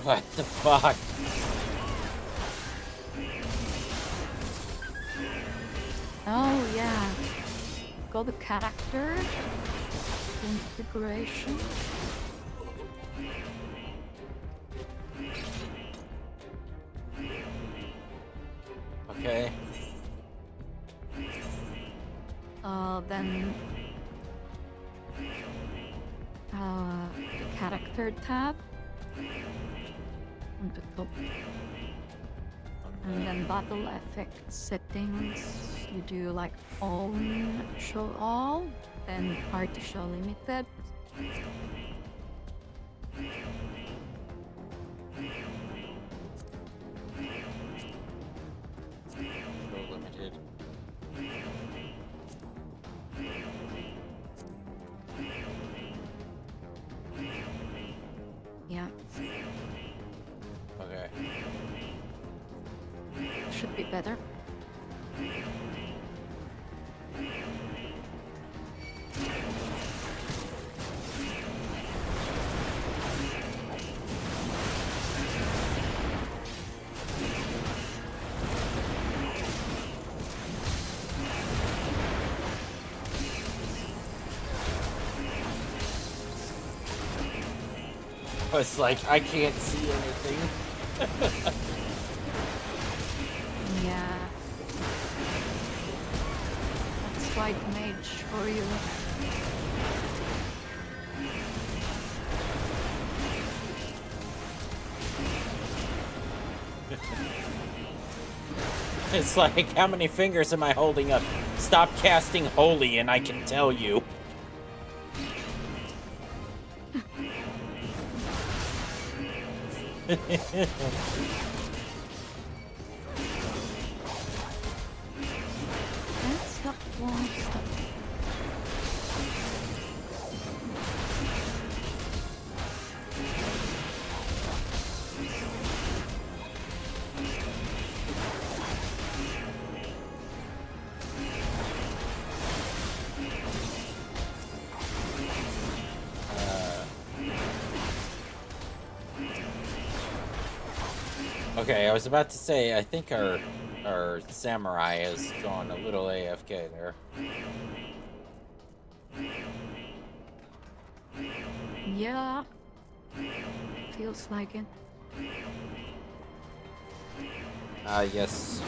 What the fuck? Oh, yeah. Go the character. Configuration. Okay. Then the character tab on the top, and then battle effect settings. You do like on show all, then party show limited. Go limited. Yeah, Okay. should be better. It's like I can't see anything. Yeah. That's white mage for you. It's like, how many fingers am I holding up? Stop casting holy and I can tell you. That's not one stop. Okay, I was about to say, I think our samurai is gone a little AFK there. Yeah. Feels like it. Ah, yes.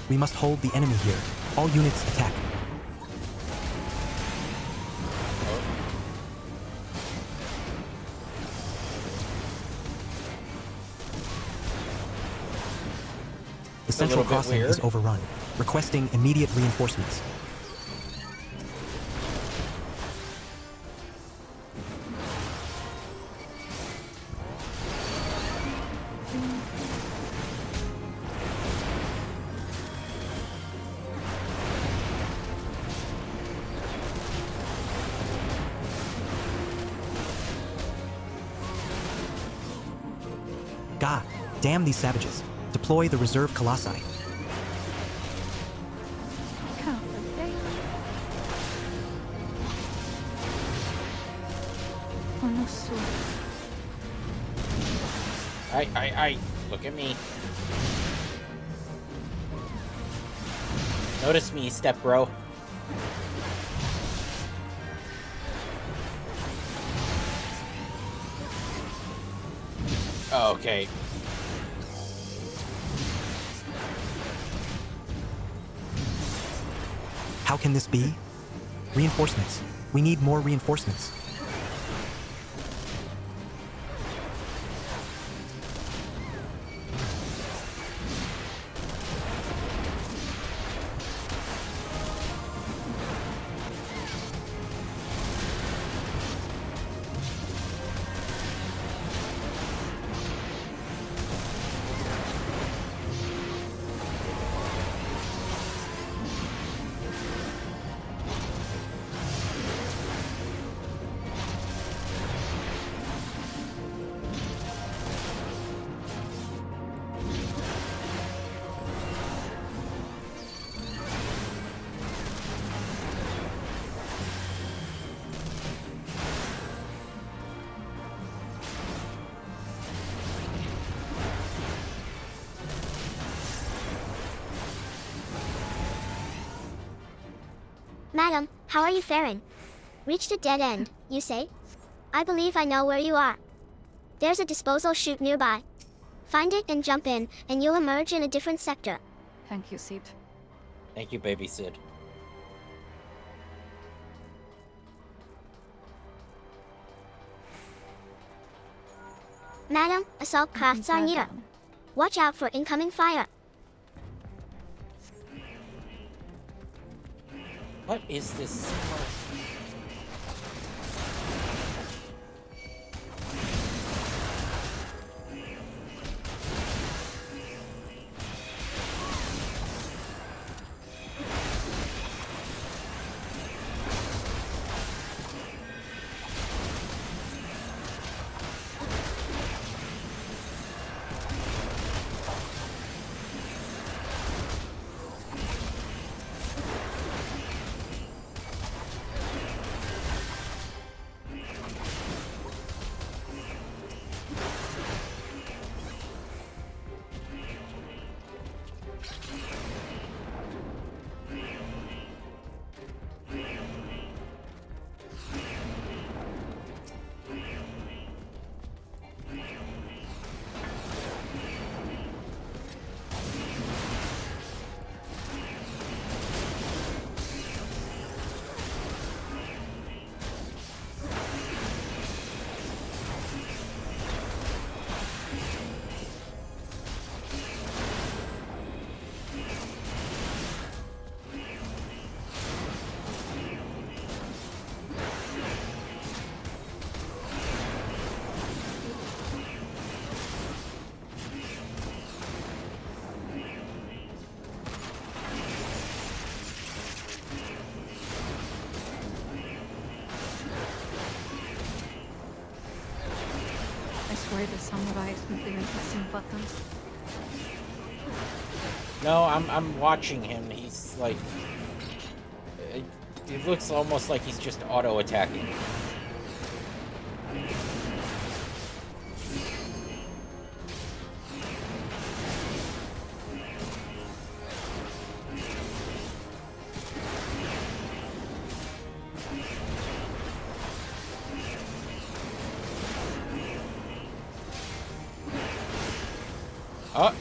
We must hold the enemy here. All units attack. The central little bit crossing is weird. overrun, requesting immediate reinforcements. God, damn these savages. Deploy the reserve colossi. Count the day. Oh no, swords. Aye. Look at me. Notice me, step bro. Oh, okay. How can this be? Reinforcements. We need more reinforcements. Madam, how are you faring? Reached a dead end, you say? I believe I know where you are. There's a disposal chute nearby. Find it and jump in, and you'll emerge in a different sector. Thank you, Sid. Thank you, baby Sid. Madam, assault crafts are near. Down. Watch out for incoming fire. What is this? swear the samurai isn't even pressing buttons. No, I'm watching him. He's like, it looks almost like he's just auto attacking.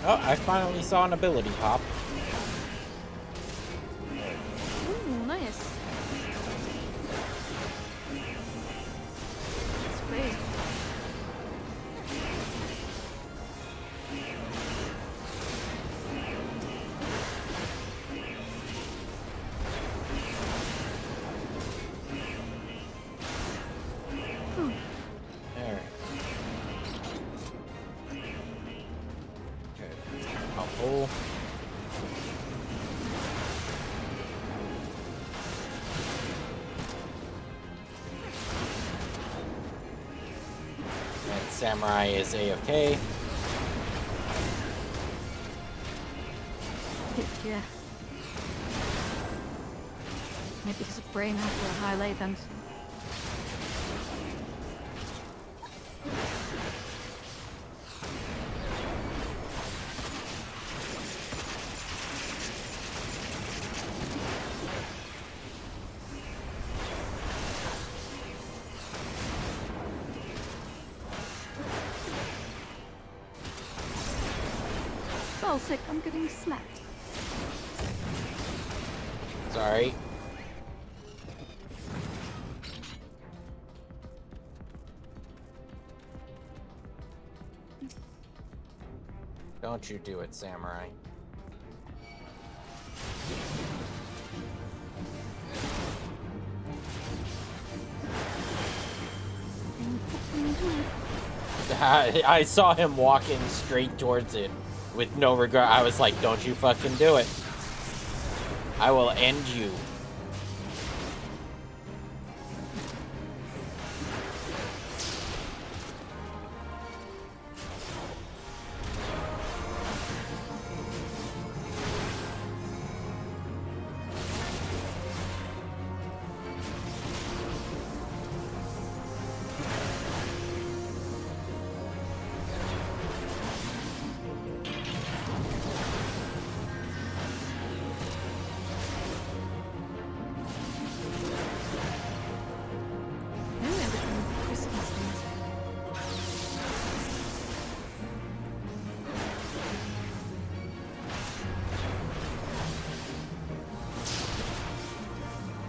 Oh, I finally saw an ability pop. Ooh, nice. That's great. There. Okay. Oh. And Samurai is AFK. Yeah. Maybe his brain has a high latency. Oh, sick, I'm getting snapped. Sorry. Don't you do it, Samurai. I saw him walking straight towards it with no regard. I was like, don't you fucking do it. I will end you.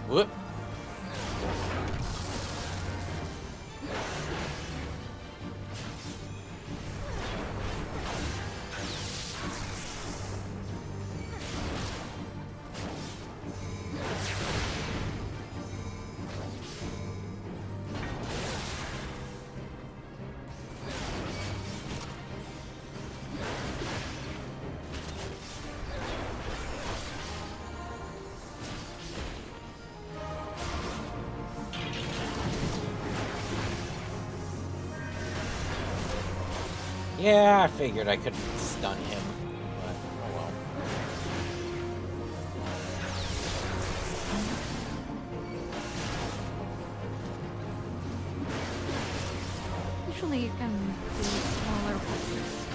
Whoop. Yeah, I figured I could stun him, but oh well. Usually you can do smaller pushes.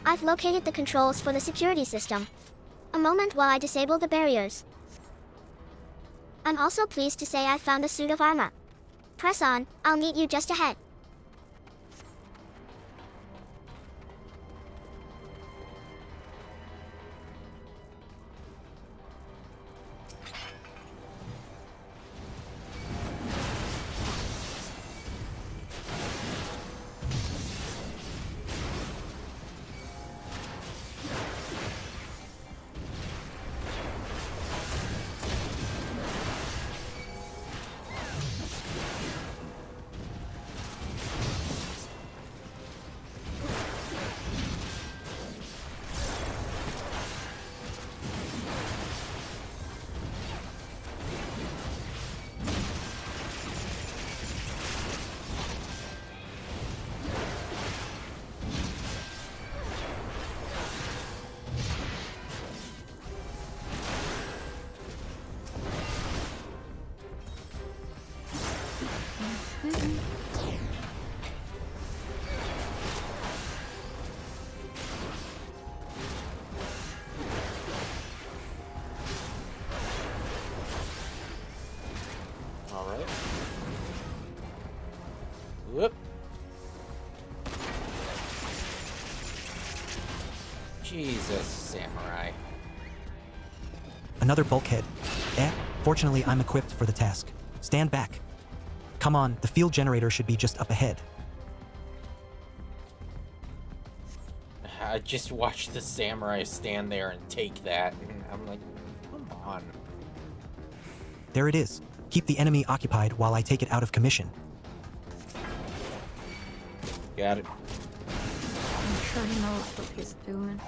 I've located the controls for the security system. A moment while I disable the barriers. I'm also pleased to say I've found a suit of armor. Press on, I'll meet you just ahead. Jesus, samurai. Another bulkhead. Fortunately, I'm equipped for the task. Stand back. Come on, the field generator should be just up ahead. I just watched the samurai stand there and take that, and I'm like, come on. There it is. Keep the enemy occupied while I take it out of commission. Got it. I'm sure he knows what he's doing.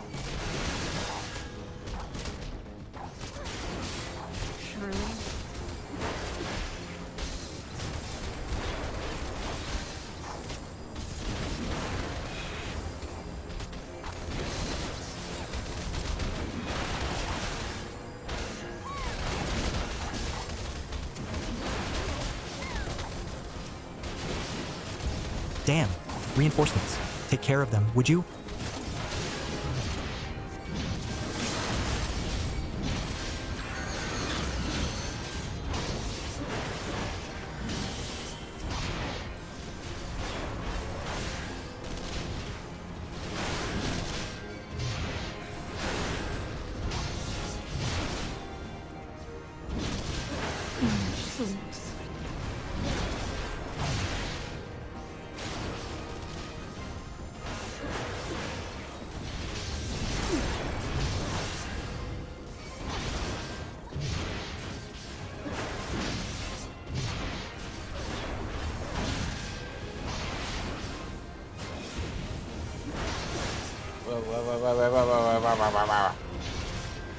Surely. Damn. Reinforcements. Take care of them, would you? Suits. Whoa.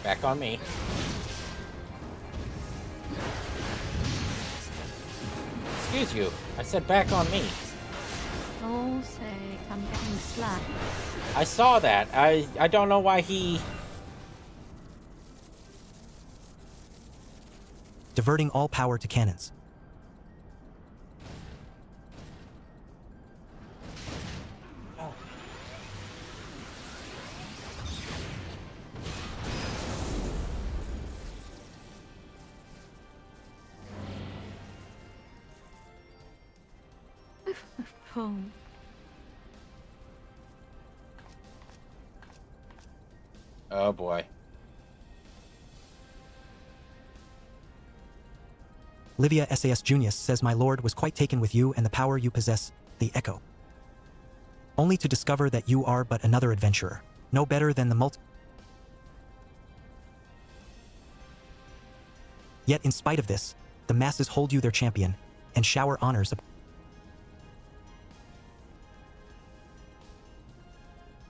Back on me. Excuse you. I said back on me. Oh, sake, I'm getting slapped. I saw that. I don't know why he... Diverting all power to cannons. Oh. Oh boy. Livia SAS Junius says my lord was quite taken with you and the power you possess, the Echo. Only to discover that you are but another adventurer, no better than the Yet in spite of this, the masses hold you their champion, and shower honors upon.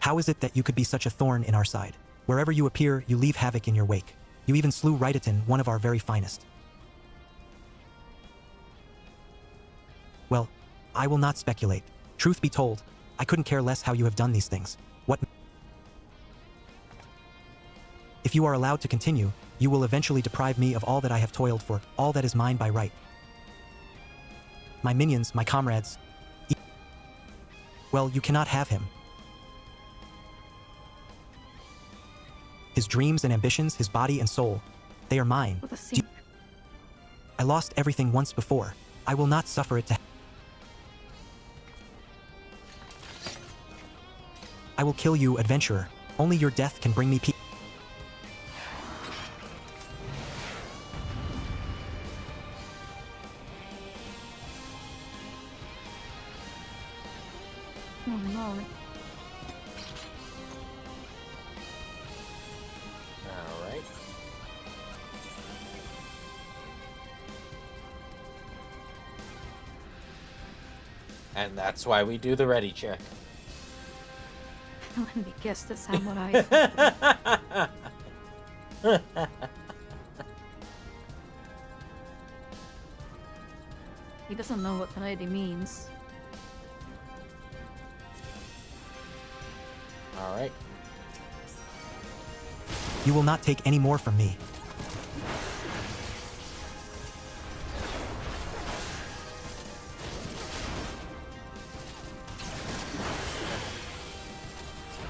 How is it that you could be such a thorn in our side? Wherever you appear, you leave havoc in your wake. You even slew Ryditon, one of our very finest. Well, I will not speculate. Truth be told, I couldn't care less how you have done these things. If you are allowed to continue, you will eventually deprive me of all that I have toiled for, all that is mine by right. My minions, my comrades. Well, you cannot have him. His dreams and ambitions, his body and soul, they are mine. With a sink. I lost everything once before. I will not suffer it to. I will kill you, adventurer. Only your death can bring me peace. Oh no. Alright. And that's why we do the ready check. Let me guess the samurai. He doesn't know what ready means. Alright. You will not take any more from me.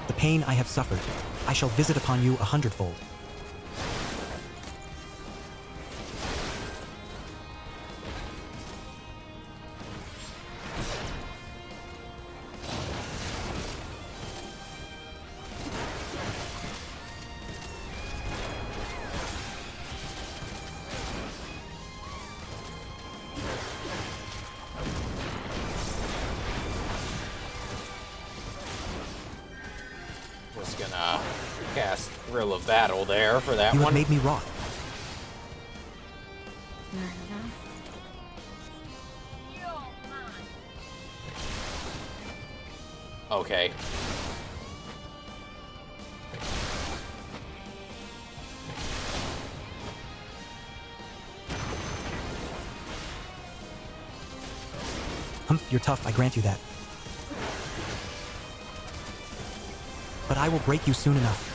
The pain I have suffered, I shall visit upon you 100-fold. thrill of battle there for that You one. have made me wroth. Okay. You're tough, I grant you that. But I will break you soon enough.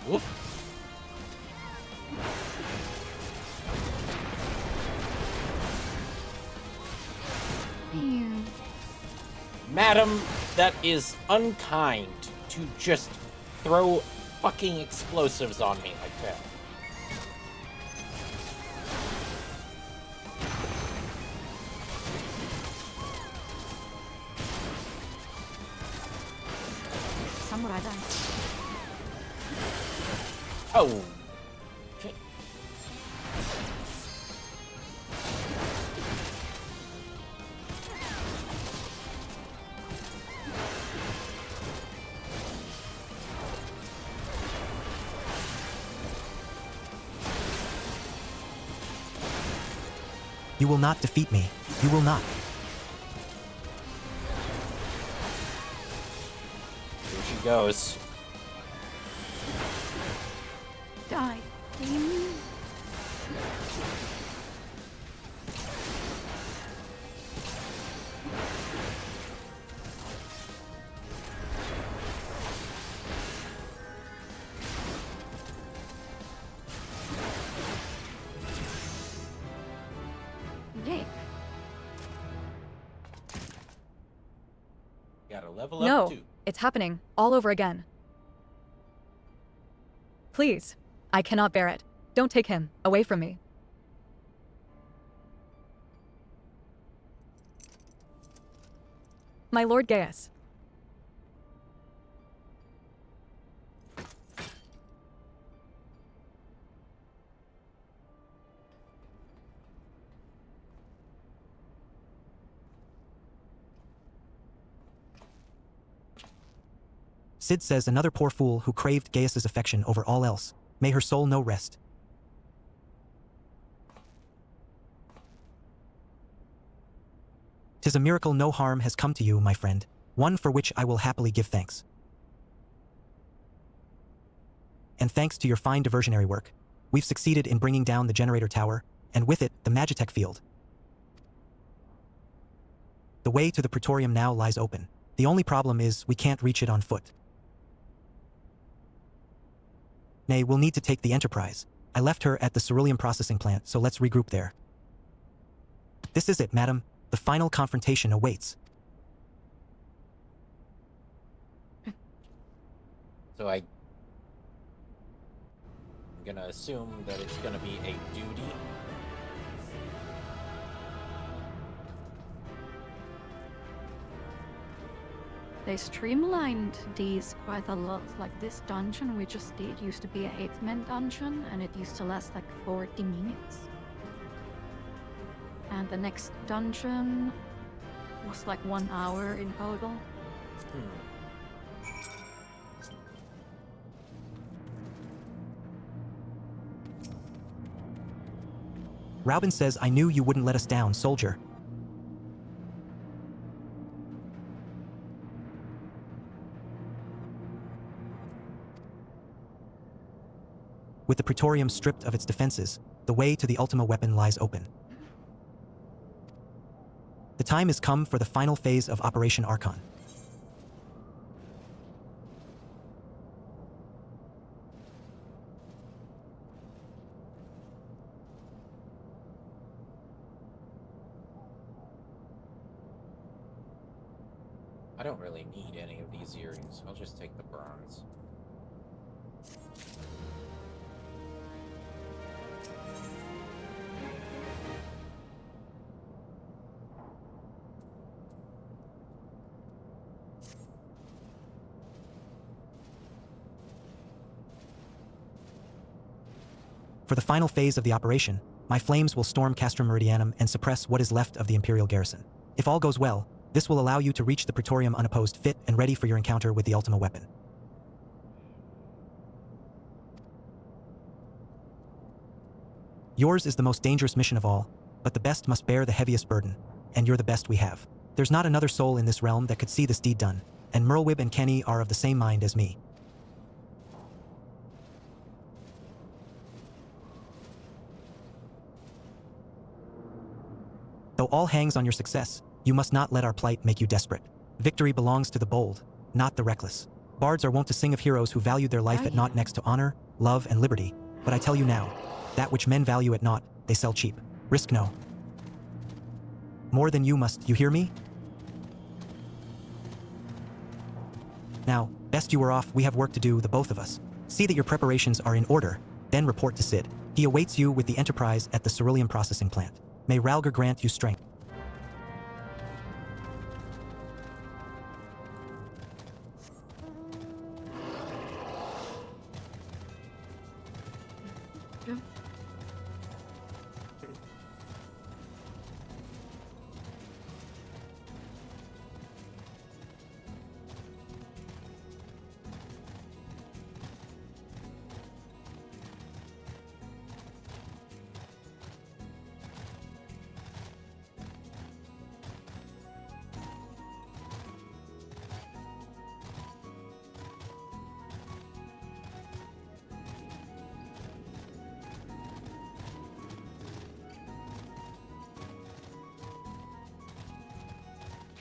Whoop. Ew. Madam, that is unkind to just throw fucking explosives on me like that. Samurai done. Oh. Okay. You will not defeat me. You will not. Here she goes. Die. Damn. Yay. Gotta level up No, too. it's happening all over again. Please, I cannot bear it. Don't take him away from me. My Lord Gaius. Sid says another poor fool who craved Gaius's affection over all else. May her soul know rest. "'Tis a miracle no harm has come to you, my friend, one for which I will happily give thanks. And thanks to your fine diversionary work, we've succeeded in bringing down the generator tower, and with it, the Magitech field. The way to the Praetorium now lies open. The only problem is we can't reach it on foot. Nay, we'll need to take the Enterprise. I left her at the ceruleum processing plant, so let's regroup there. This is it, madam. The final confrontation awaits." So I'm gonna assume that it's gonna be a duty. They streamlined these quite a lot. Like this dungeon we just did used to be a 8-man dungeon and it used to last like 40 minutes. And the next dungeon was like 1 hour in total. Raubin says, "I knew you wouldn't let us down, soldier." With the Praetorium stripped of its defenses, the way to the Ultima weapon lies open. The time has come for the final phase of Operation Archon. I don't really need any of these earrings. I'll just take the bronze. For the final phase of the operation, my flames will storm Castrum Meridianum and suppress what is left of the Imperial garrison. If all goes well, this will allow you to reach the Praetorium unopposed, fit, and ready for your encounter with the Ultima weapon. Yours is the most dangerous mission of all, but the best must bear the heaviest burden, and you're the best we have. There's not another soul in this realm that could see this deed done, and Merlwyb and Kenny are of the same mind as me. Though all hangs on your success, you must not let our plight make you desperate. Victory belongs to the bold, not the reckless. Bards are wont to sing of heroes who valued their life at naught next to honor, love, and liberty, but I tell you now, that which men value at naught, they sell cheap. Risk no. More than you must, you hear me? Now, best you were off, we have work to do, the both of us. See that your preparations are in order, then report to Cid. He awaits you with the Enterprise at the ceruleum processing plant. May Ralgar grant you strength.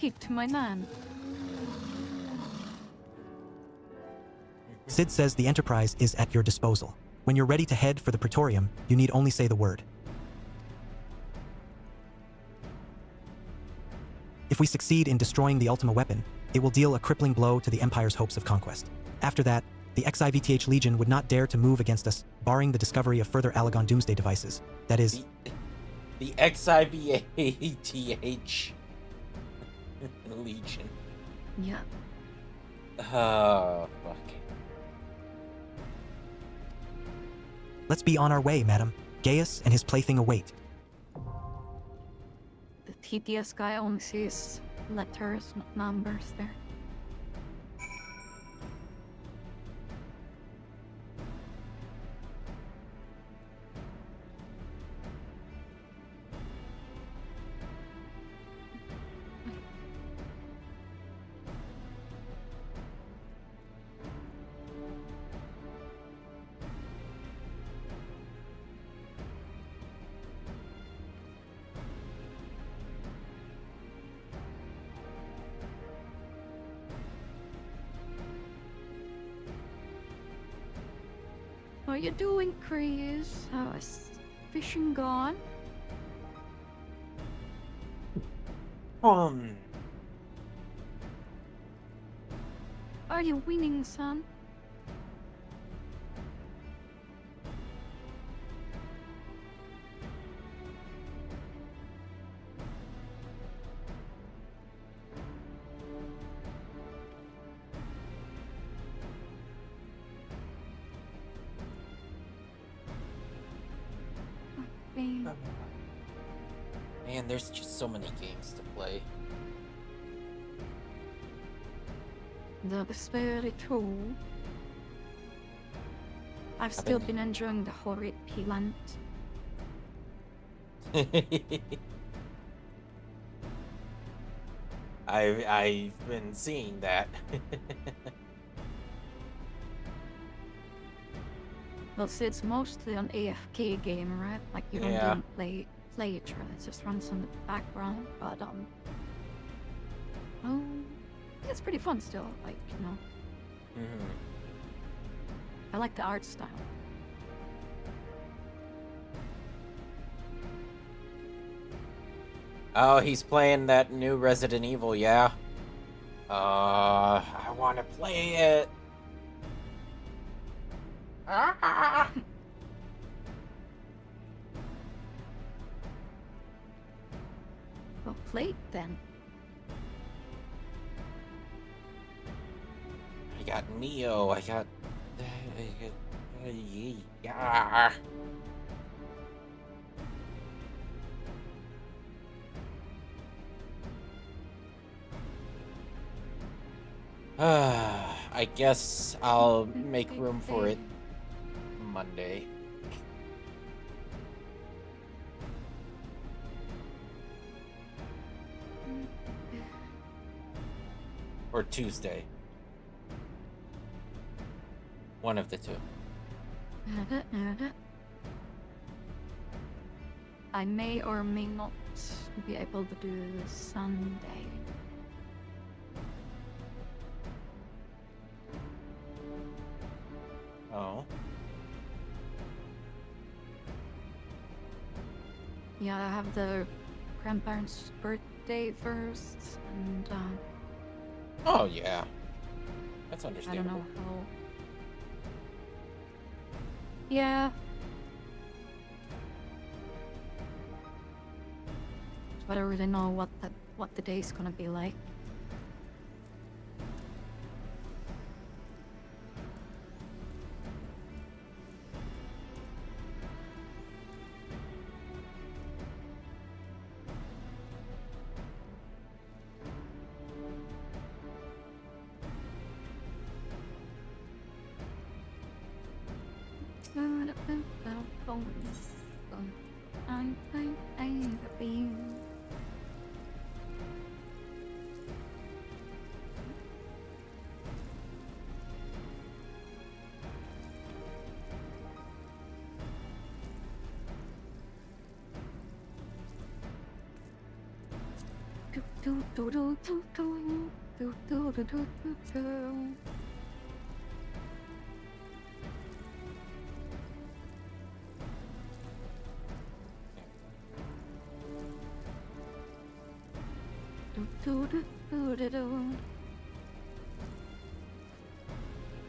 Hit my man. Cid says the Enterprise is at your disposal. When you're ready to head for the Praetorium, you need only say the word. If we succeed in destroying the Ultima weapon, it will deal a crippling blow to the Empire's hopes of conquest. After that, the XIVTH Legion would not dare to move against us, barring the discovery of further Alagon Doomsday devices. That is... The XIVTH Legion. Yeah. Oh, fuck. Let's be on our way, madam. Gaius and his plaything await. The TTS guy only sees letters, not numbers there. How you doing, Chris? How is fishing gone? Are you winning, son? Man, there's just so many games to play. That is very true. I've still been enjoying the horrid plant. I've been seeing that. Well, see, it's mostly an AFK game, right? Like you don't Yeah. even play it, right? It just runs in the background. But oh, it's pretty fun still. Like Mhm. I like the art style. Oh, he's playing that new Resident Evil, yeah. I want to play it. Ah! Well, play it then. I got Neo. I got. Yeah. I guess I'll make room for it Monday. Or Tuesday. One of the two. I may or may not be able to do Sunday. Oh. Yeah, I have the grandparents' birthday first, and Oh, yeah. That's I don't understandable. know how. Yeah. But I don't really know what the day's gonna be like.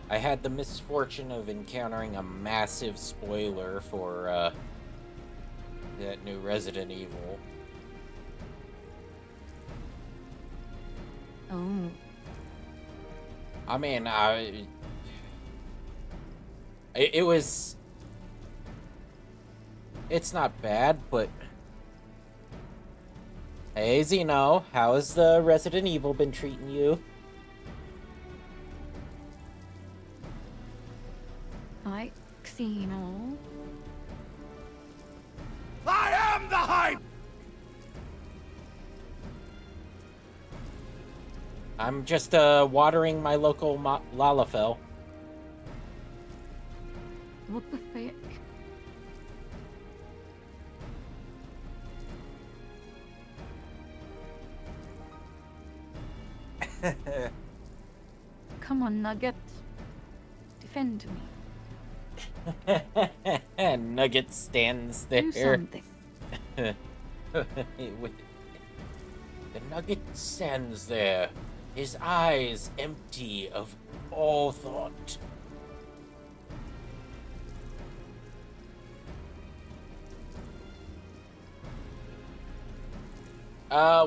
I had the misfortune of encountering a massive spoiler for that new Resident Evil. Oh. I mean, it was. It's not bad, but. Hey, Zeno, how has the Resident Evil been treating you? Hi, Xeno. I am the hype! I'm just watering my local Lalafell. What the frick? Come on, Nugget. Defend me. Nugget stands there. Do something. The Nugget stands there, his eyes empty of all thought.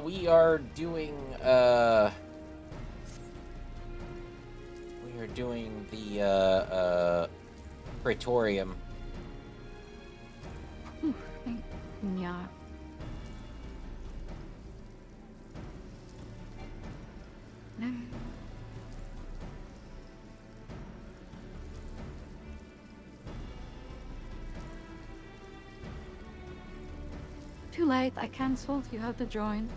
We are doing, the, Praetorium. Yeah. Too late, I cancelled. You have to join.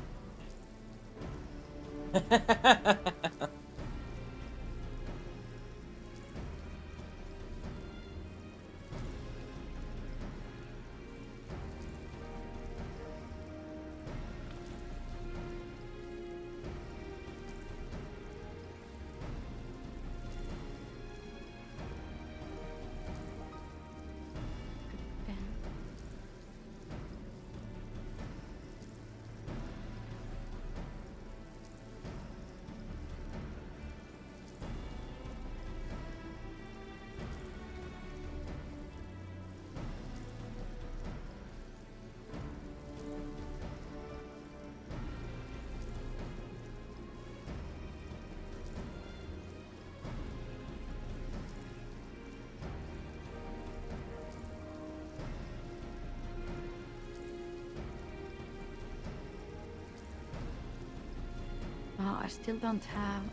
still don't have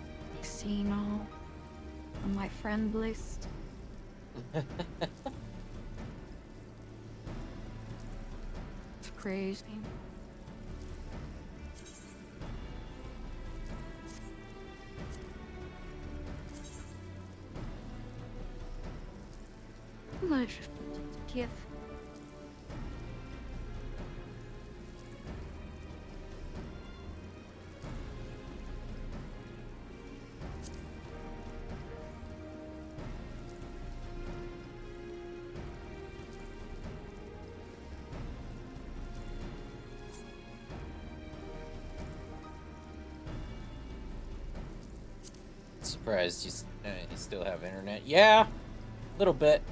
Xeno on my friend list. It's crazy. I just wanted to give. Surprised you still have internet. Yeah, a little bit.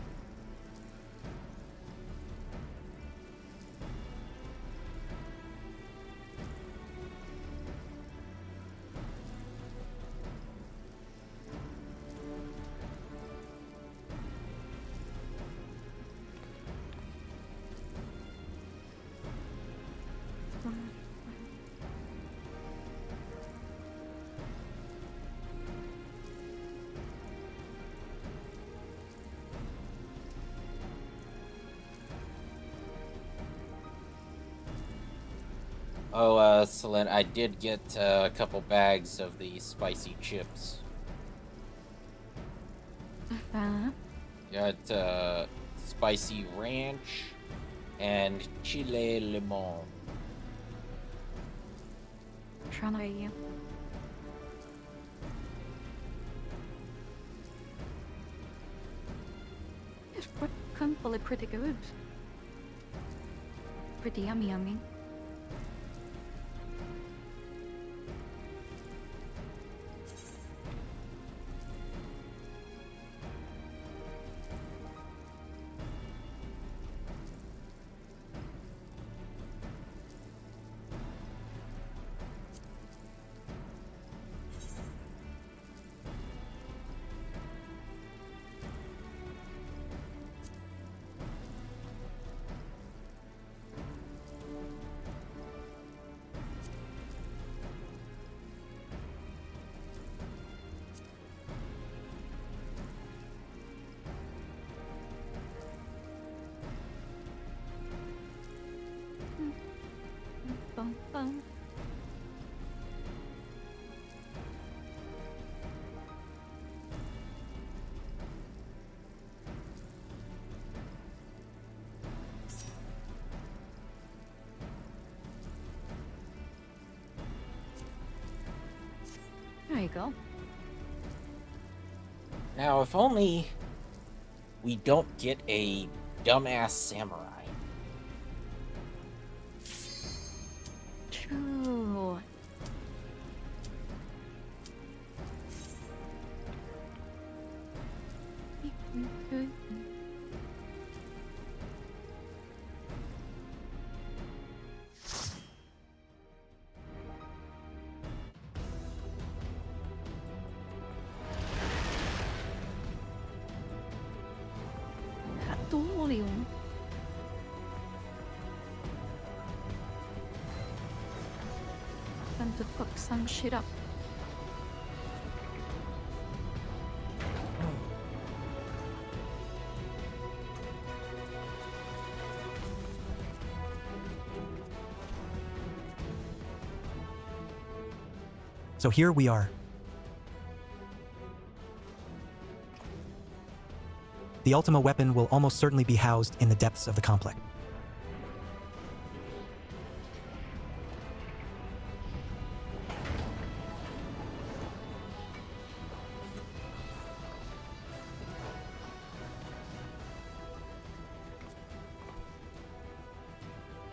Oh, Selene, I did get a couple bags of the spicy chips. Got spicy ranch and chile limon. Trying to you. It's probably pretty good. Pretty yummy. Bum, bum. There you go. Now, if only we don't get a dumbass samurai. True. Dålig. Time to fuck some shit up. So here we are. The Ultima weapon will almost certainly be housed in the depths of the complex.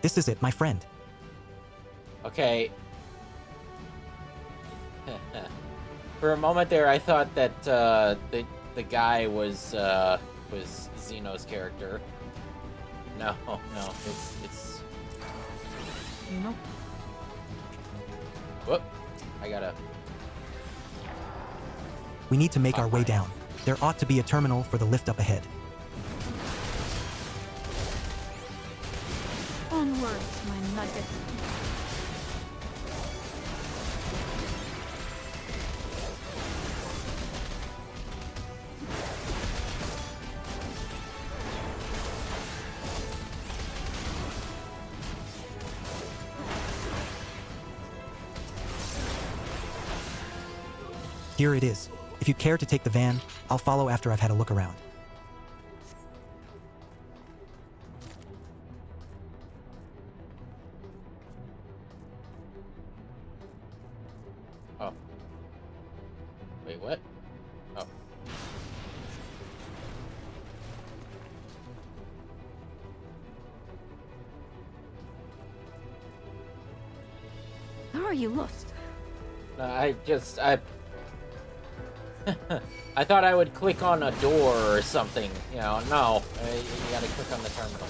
This is it, my friend. Okay. For a moment there, I thought that the guy was Xeno's character. No, it's. Nope. Whoop! I gotta. We need to make our way down. There ought to be a terminal for the lift up ahead. Onwards, my nugget. Here it is. If you care to take the van, I'll follow after I've had a look around. Oh. Wait, what? Oh. How are you lost? I I thought I would click on a door or something. You know, no. You gotta click on the terminal.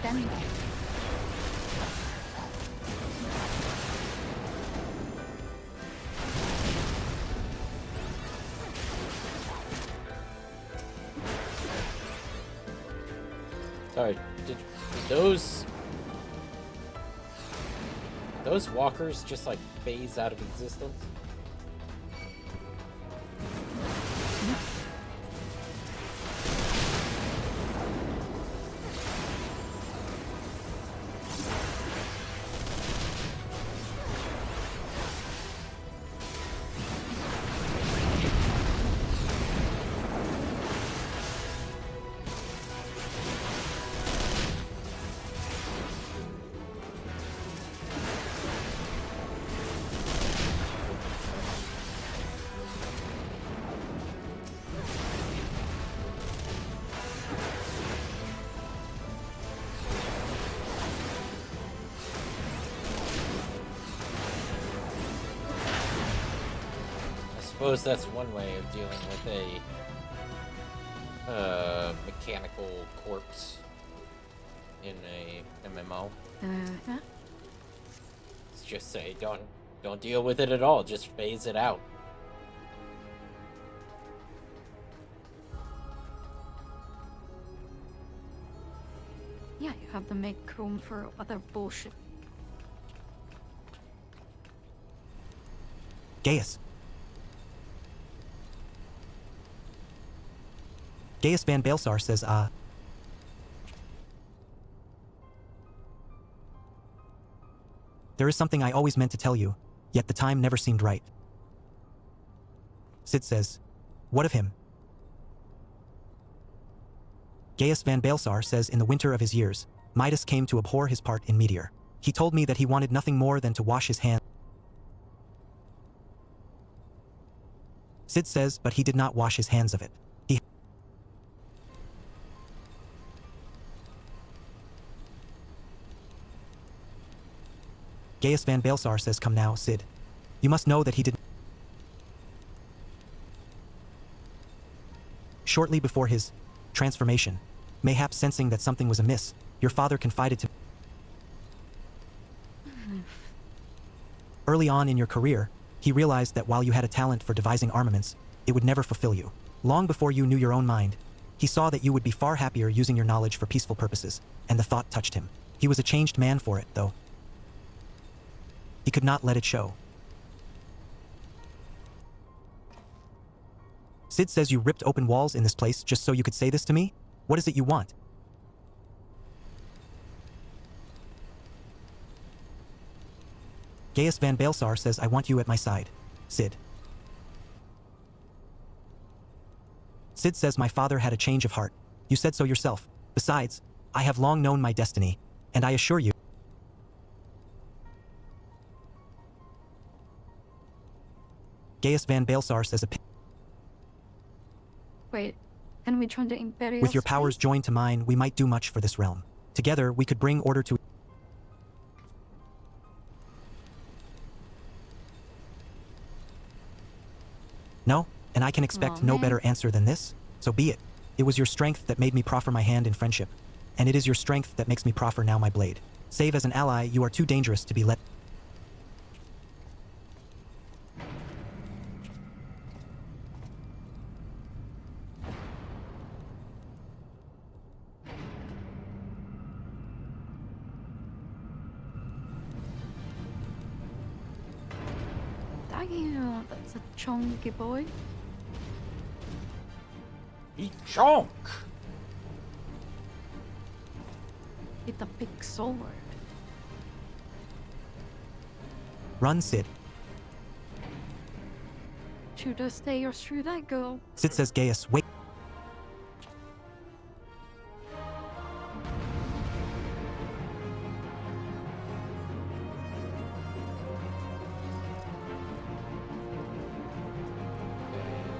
Then Sorry, did those walkers just like phase out of existence? I suppose that's one way of dealing with a mechanical corpse in a MMO. yeah. Let's just say don't deal with it at all. Just phase it out. Yeah, you have to make room for other bullshit. Gaius. Gaius Van Baelsar says, there is something I always meant to tell you, yet the time never seemed right. Sid says, what of him? Gaius Van Baelsar says in the winter of his years, Midas came to abhor his part in Meteor. He told me that he wanted nothing more than to wash his hands. Sid says, but he did not wash his hands of it. Gaius Van Baelsar says, come now, Sid. You must know that he did. Shortly before his transformation, mayhaps sensing that something was amiss, your father confided to. Early on in your career, he realized that while you had a talent for devising armaments, it would never fulfill you. Long before you knew your own mind, he saw that you would be far happier using your knowledge for peaceful purposes, and the thought touched him. He was a changed man for it, though. He could not let it show. Sid says you ripped open walls in this place just so you could say this to me? What is it you want? Gaius Van Baelsar says I want you at my side. Sid. Sid says my father had a change of heart. You said so yourself. Besides, I have long known my destiny, and I assure you. Gaius Van Baelsar says Wait, Can we join the Imperials? With your powers please? joined to mine, we might do much for this realm. Together, we could bring order to... No, and I can expect Aw, no man. better answer than this, so be it. It was your strength that made me proffer my hand in friendship, and it is your strength that makes me proffer now my blade. Save as an ally, you are too dangerous to be let... Damn, that's a chunky boy. He chonk! With a big sword. Run, Sid. Should I stay or should I go? Sid says Gaius, wait.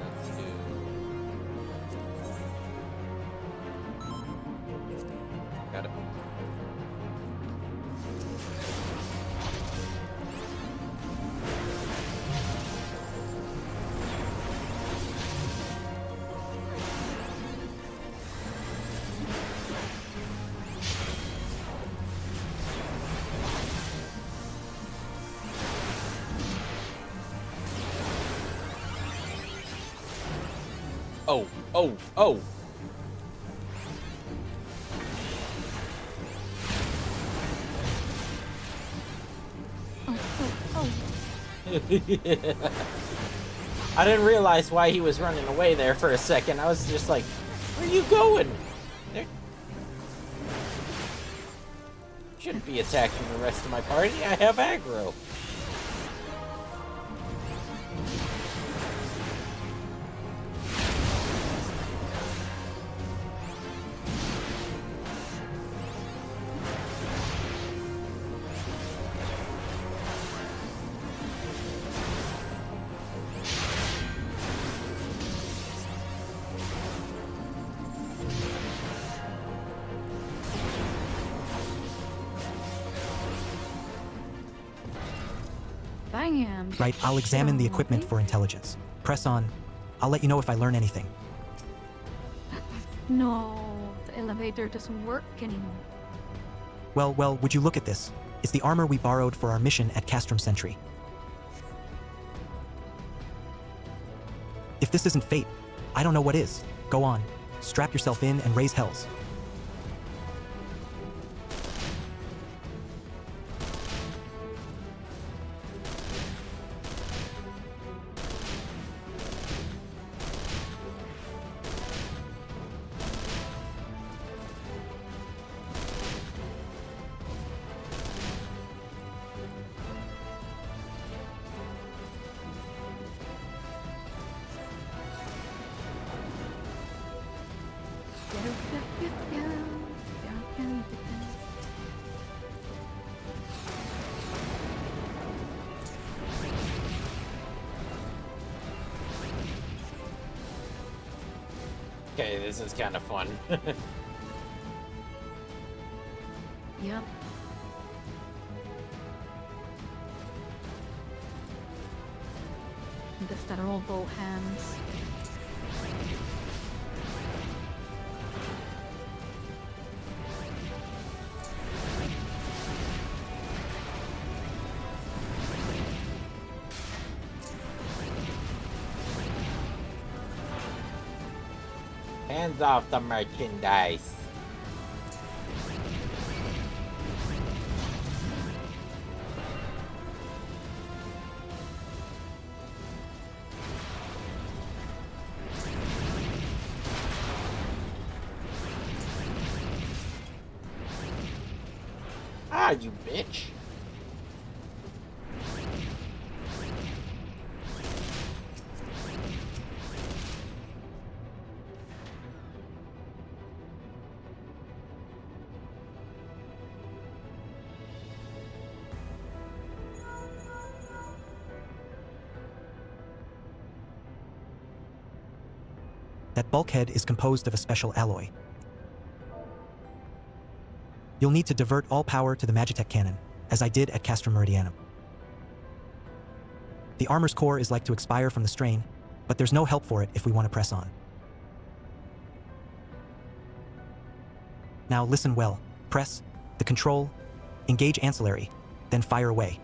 Let's do. Got it. Oh, oh, oh! Oh, oh, oh. I didn't realize why he was running away there for a second. I was just like, where are you going? There... Shouldn't be attacking the rest of my party. I have aggro. Damn. Right, I'll examine the Sure, equipment okay. for intelligence. Press on. I'll let you know if I learn anything. No, the elevator doesn't work anymore. Well, would you look at this? It's the armor we borrowed for our mission at Castrum Sentry. If this isn't fate, I don't know what is. Go on. Strap yourself in and raise hells. Okay, this is kind of fun. Yep. Guess that are all bow hands. Hands off the merchandise. Ah, you bitch. That bulkhead is composed of a special alloy. You'll need to divert all power to the Magitech cannon, as I did at Castrum Meridianum. The armor's core is like to expire from the strain, but there's no help for it if we want to press on. Now listen well. Press, the control, engage ancillary, then fire away.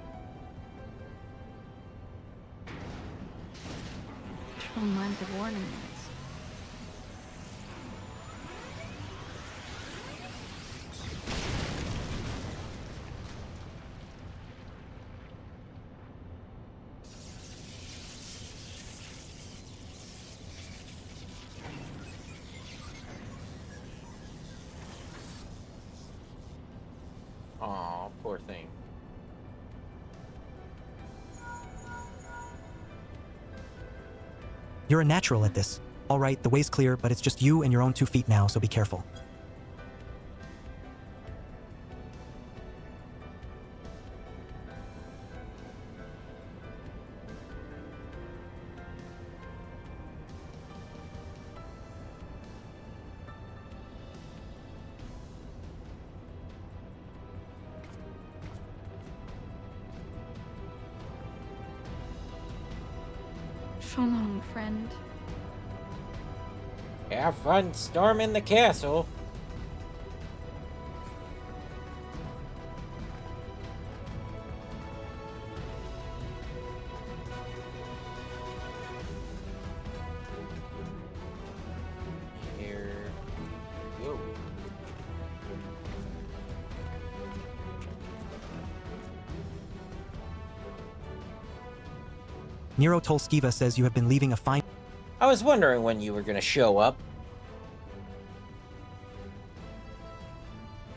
Don't mind the warning noise. Aw, poor thing. You're a natural at this. All right, the way's clear, but it's just you and your own 2 feet now, so be careful. So long, friend. Have fun storming the castle. Here we go. Nero Tolskiva says you have been leaving a fine... I was wondering when you were gonna show up.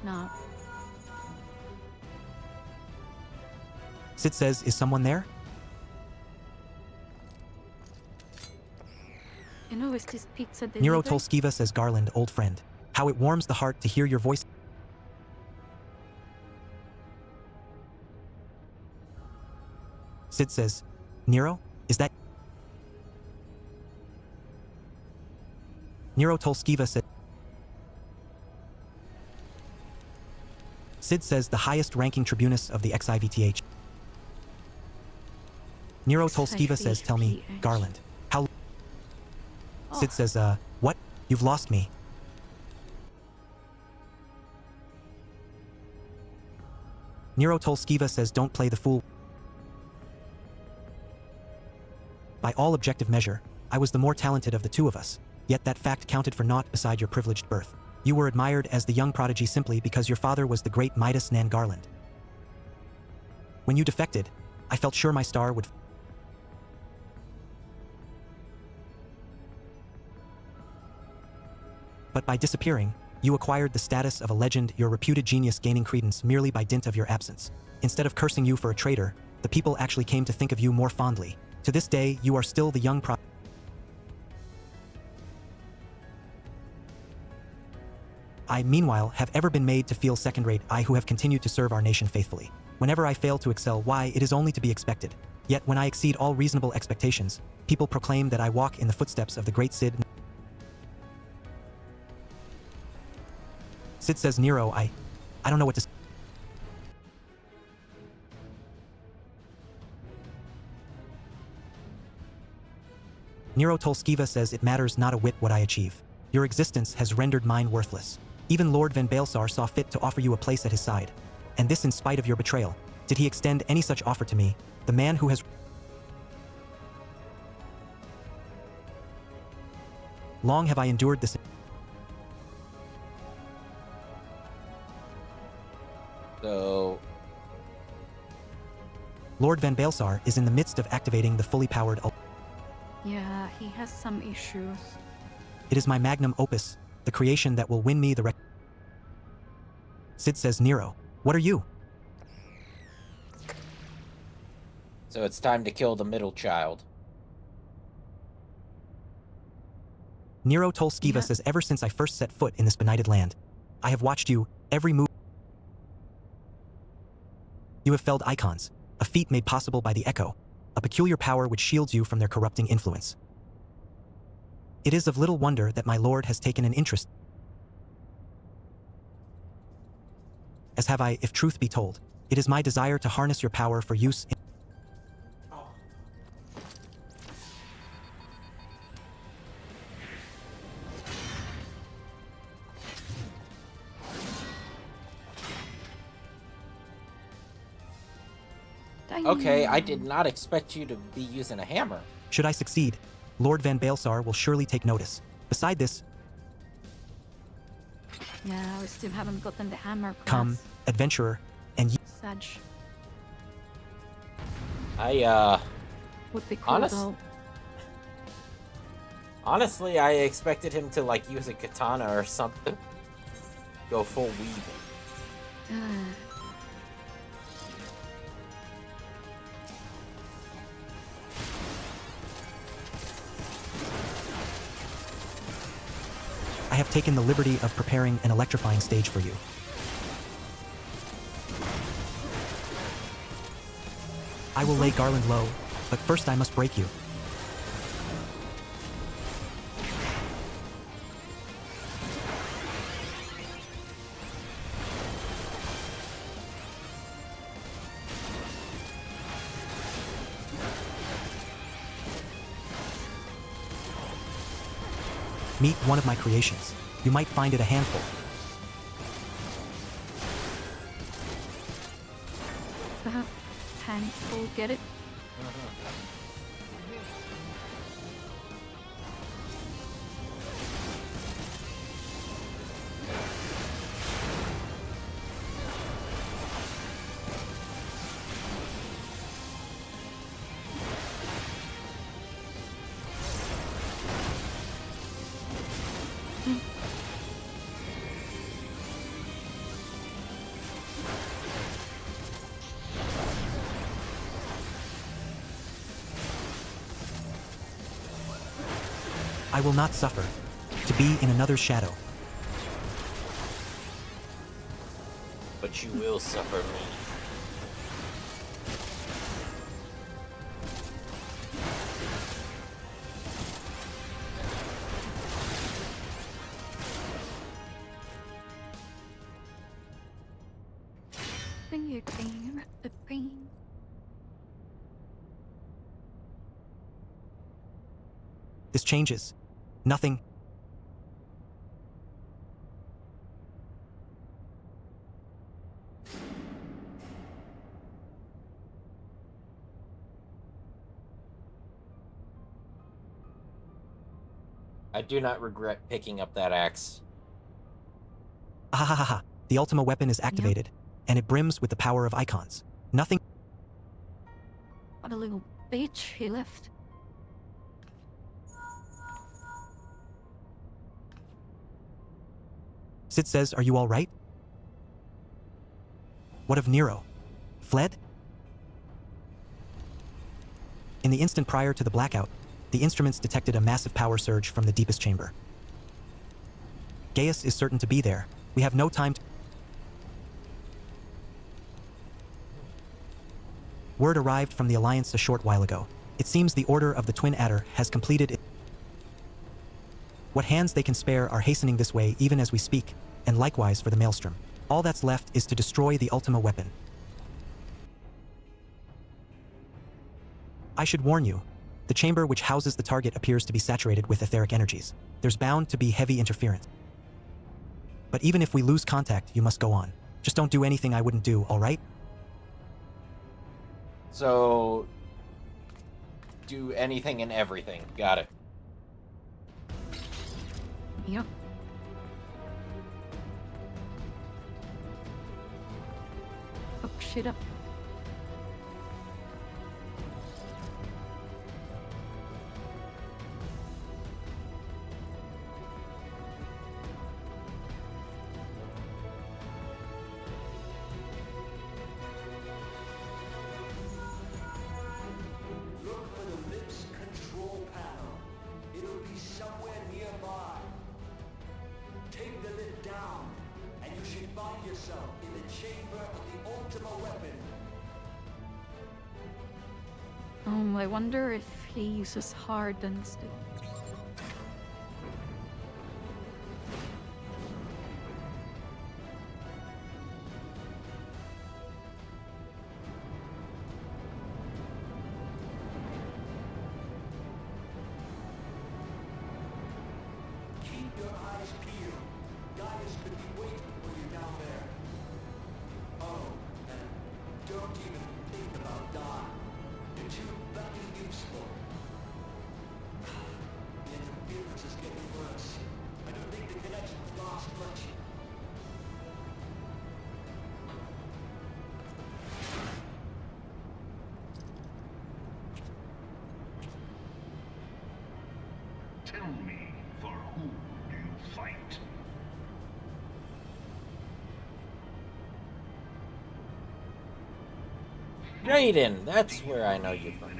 No. Sid says, is someone there? You know, is this pizza delivered? Nero Tolskiva says, Garland, old friend. How it warms the heart to hear your voice. Sid says, Nero, is that... Nero Tolskiva said... Sid says the highest ranking tribunus of the XIVTH. Nero Tolskiva says, tell me, Garland, how... Oh. Sid says, what? You've lost me. Nero Tolskiva says, don't play the fool. By all objective measure, I was the more talented of the two of us, yet that fact counted for naught beside your privileged birth. You were admired as the young prodigy simply because your father was the great Midas Nan Garland. When you defected, I felt sure my star would... But by disappearing, you acquired the status of a legend, your reputed genius gaining credence merely by dint of your absence. Instead of cursing you for a traitor, the people actually came to think of you more fondly. To this day, you are still the young I, meanwhile, have ever been made to feel second-rate, I who have continued to serve our nation faithfully. Whenever I fail to excel, why, it is only to be expected. Yet when I exceed all reasonable expectations, people proclaim that I walk in the footsteps of the great Sid. Sid says, Nero, I don't know what to say. Nero Tolskiva says it matters not a whit what I achieve. Your existence has rendered mine worthless. Even Lord Van Baelsar saw fit to offer you a place at his side. And this in spite of your betrayal. Did he extend any such offer to me, the man who has... Long have I endured this... So, Lord Van Baelsar is in the midst of activating the fully powered... Yeah, he has some issues. It is my magnum opus, the creation that will win me the Sid says, Nero, what are you? so it's time to kill the middle child. Nero Tolskiva Yeah. says, ever since I first set foot in this benighted land, I have watched you, every move. You have felled icons, a feat made possible by the Echo, a peculiar power which shields you from their corrupting influence. It is of little wonder that my lord has taken an interest, as have I, if truth be told. It is my desire to harness your power for use in Okay, I did not expect you to be using a hammer. Should I succeed, Lord Van Baelsar will surely take notice. Beside this, Yeah, we still haven't gotten the hammer class. come, adventurer, and Sag. Would be cool though. Honestly, I expected him to, like, use a katana or something. Go full weave. I have taken the liberty of preparing an electrifying stage for you. I will lay Garland low, but first I must break you. Meet one of my creations. You might find it a handful. Handful, get it? I will not suffer to be in another's shadow. But you will suffer me. The pain. This changes. Nothing. I do not regret picking up that axe. Ah ha ha ha. The Ultima weapon is activated, and it brims with the power of icons. Nothing. What a little bitch he left. Sid says, are you all right? What of Nero? Fled? In the instant prior to the blackout, the instruments detected a massive power surge from the deepest chamber. Gaius is certain to be there. We have no time to... Word arrived from the Alliance a short while ago. It seems the Order of the Twin Adder has completed it. What hands they can spare are hastening this way even as we speak, and likewise for the Maelstrom. All that's left is to destroy the Ultima weapon. I should warn you, the chamber which houses the target appears to be saturated with etheric energies. There's bound to be heavy interference. But even if we lose contact, you must go on. Just don't do anything I wouldn't do, all right? So, do anything and everything. Got it. Yep. Oh, shit up. Look for the lips control panel. It'll be somewhere nearby. Take the lid down, and you should find yourself in the chamber of the Ultima weapon. I wonder if he uses hardened still. Raiden, that's where I know you from.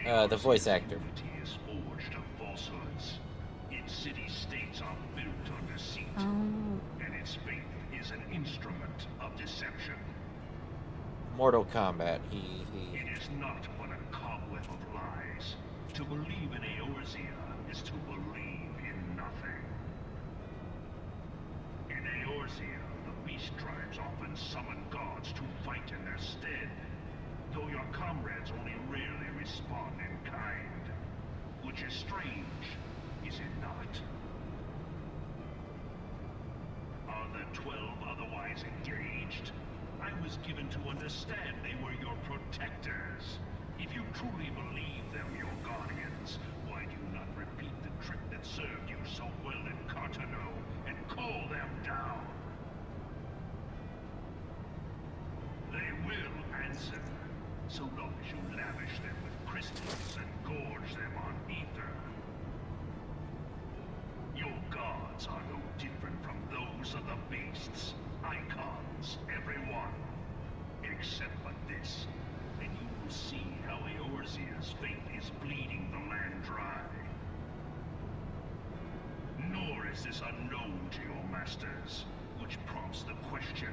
Huh? The voice actor. Is forged of falsehoods. Its city-states are built on deceit, Oh. and its faith is an instrument of deception. Mortal Kombat. It is not but a cobweb of lies. To believe in Eorzea is to believe in nothing. In Eorzea, the beast tribes often summon gods to fight in their stead, though your comrades only rarely respond in kind. Which is strange, is it not? Are the 12 otherwise engaged? I was given to understand they were your protectors. If you truly believe them your guardians, why do you not repeat the trick that served you so well in Cartano and call them down? They will answer, so long as you lavish them with crystals and gorge them on ether. Your gods are no different from those of the beasts. Icons, everyone. Except for this, and you will see how Eorzea's faith is bleeding the land dry. Nor is this unknown to your masters, which prompts the question,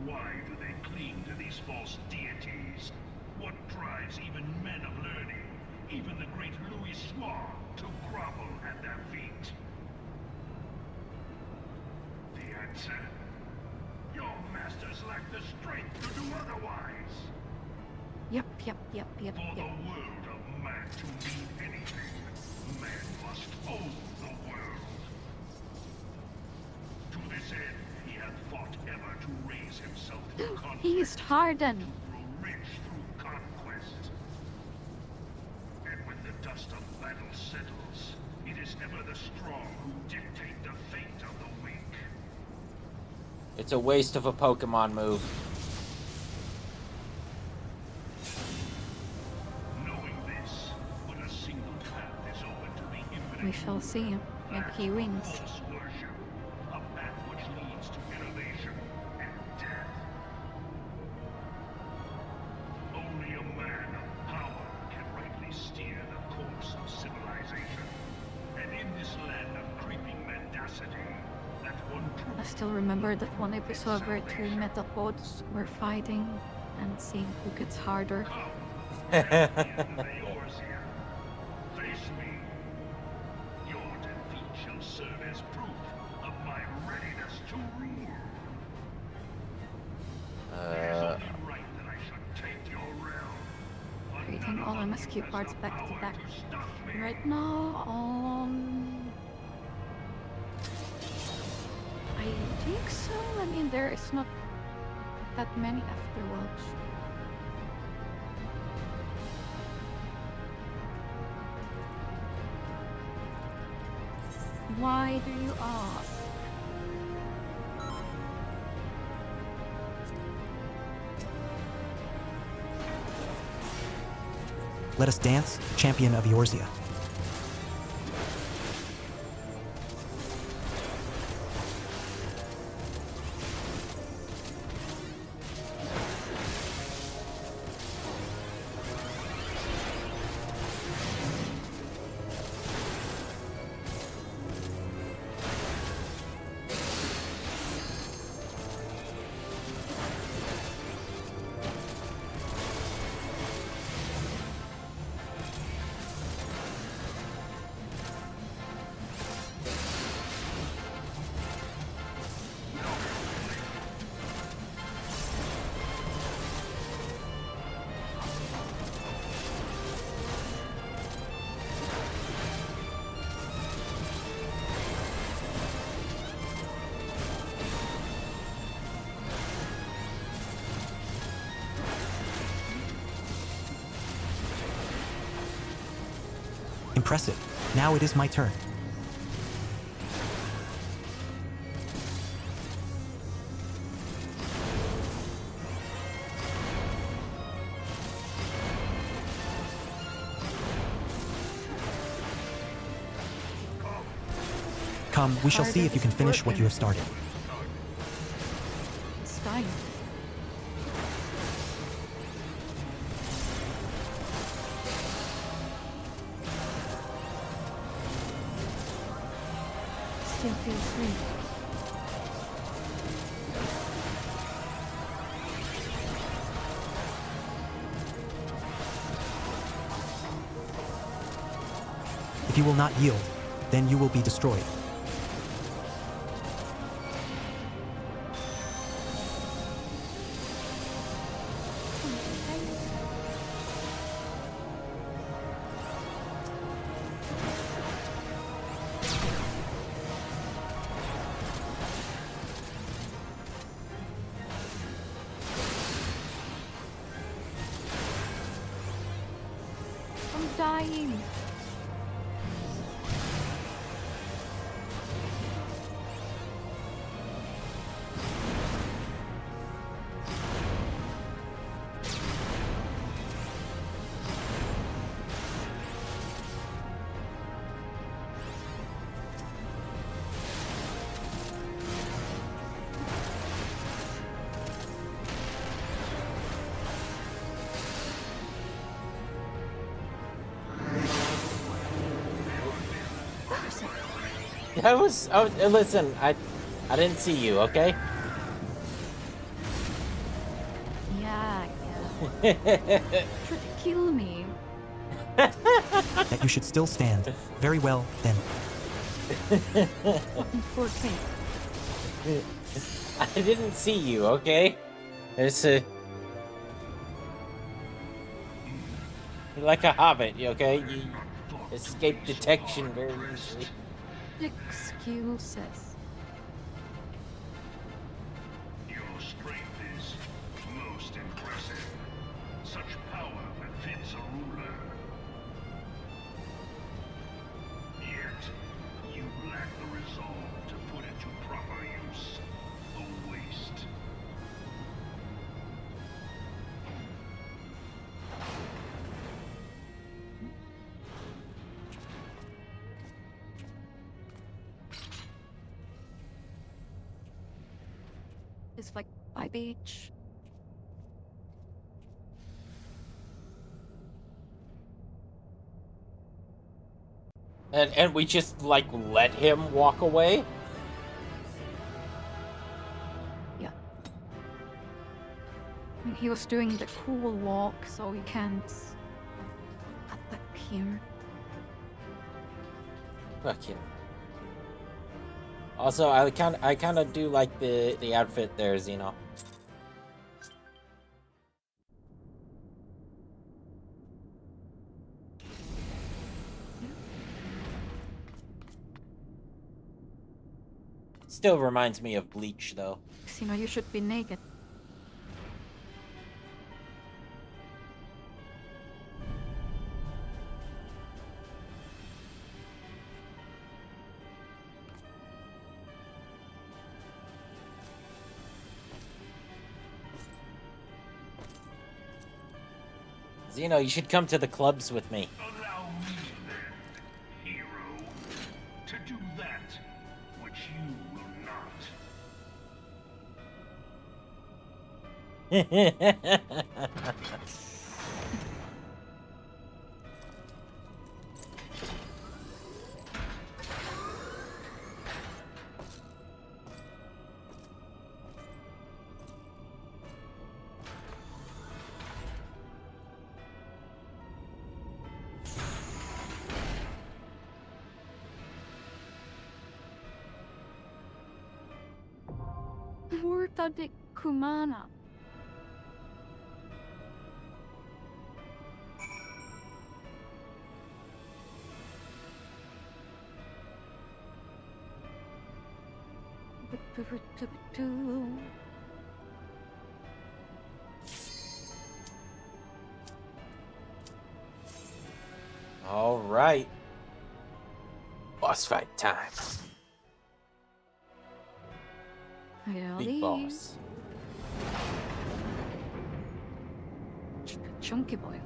why do they cling to these false deities? What drives even men of learning, even the great Louis Soir, to grovel at their feet? The answer? Your masters lack the strength to do otherwise. Yep. For the world of man to mean anything, man must own the world. To this end, he hath fought ever to raise himself through conflict. He is hardened. To grow rich through conquest. And when the dust of battle settles, it is ever the strong who dictate the fate of the weak. It's a waste of a Pokemon move. Knowing this, when a single path is open to the infinite, We shall see. Maybe he wins. false worship, a path which leads to innovation and death. Only a man of power can rightly steer the course of civilization. And in this land of creeping mendacity, that one truth I still remember that one episode where two metapods were fighting and seeing who gets harder. Eorzea. Face me. Your defeat shall serve as proof of my readiness to rule. It is only right that I should take your realm. But Creating none all of MSQ you has parts the back to power back. to stop me. Right now, I think so. I mean, there is not that many afterwards. Why do you ask? Let us dance, champion of Eorzea. Impressive. Now it is my turn. Come, we shall see if you can finish what you have started. It's dying. Still feels weak. If you will not yield, then you will be destroyed. I'm dying. That was. Oh, listen. I didn't see you. Okay. Yeah. Try to kill me. That you should still stand. Very well, then. Fucking 4K. I didn't see you. Okay. There's a. You're like a hobbit. Okay. You escape detection very easily. Excuses. Your strength is most impressive. Such power befits a ruler. Yet, you lack the resolve to put it to proper use. A waste. It's like by beach. And we just like let him walk away. Yeah. I mean, he was doing the cool walk, so we can't attack him. Fuck him. Also, I kind of do like the outfit there, Xeno. Still reminds me of Bleach, though. You know, you should be naked. Xeno, you should come to the clubs with me. Allow me then, hero, to do that which you will not. Murta de Kumana. All right. Boss fight time. Big boss. Chunky boy.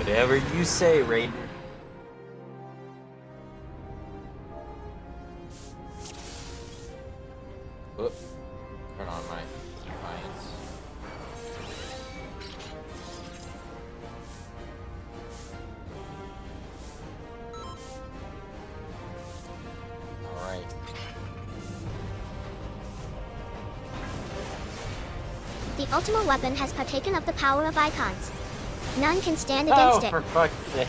Whatever you say, Raiden. Whoop. Turn on my defiance. Alright. The ultimate weapon has partaken of the power of icons. None can stand against Oh, it. for fuck's sake.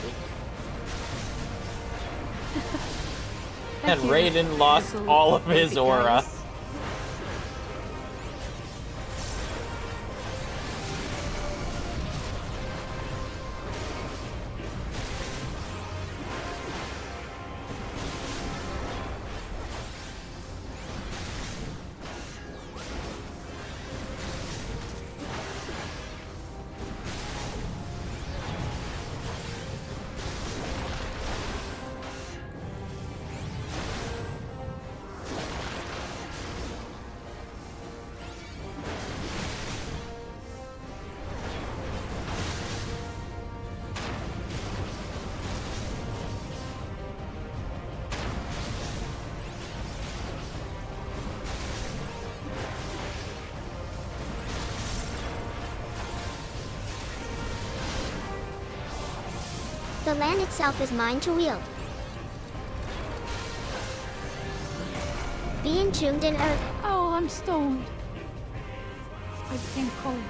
And Thank you, Raiden lost little all of his baby aura. guys. The land itself is mine to wield. Being tuned in earth, Oh, I'm stoned. I became Colin.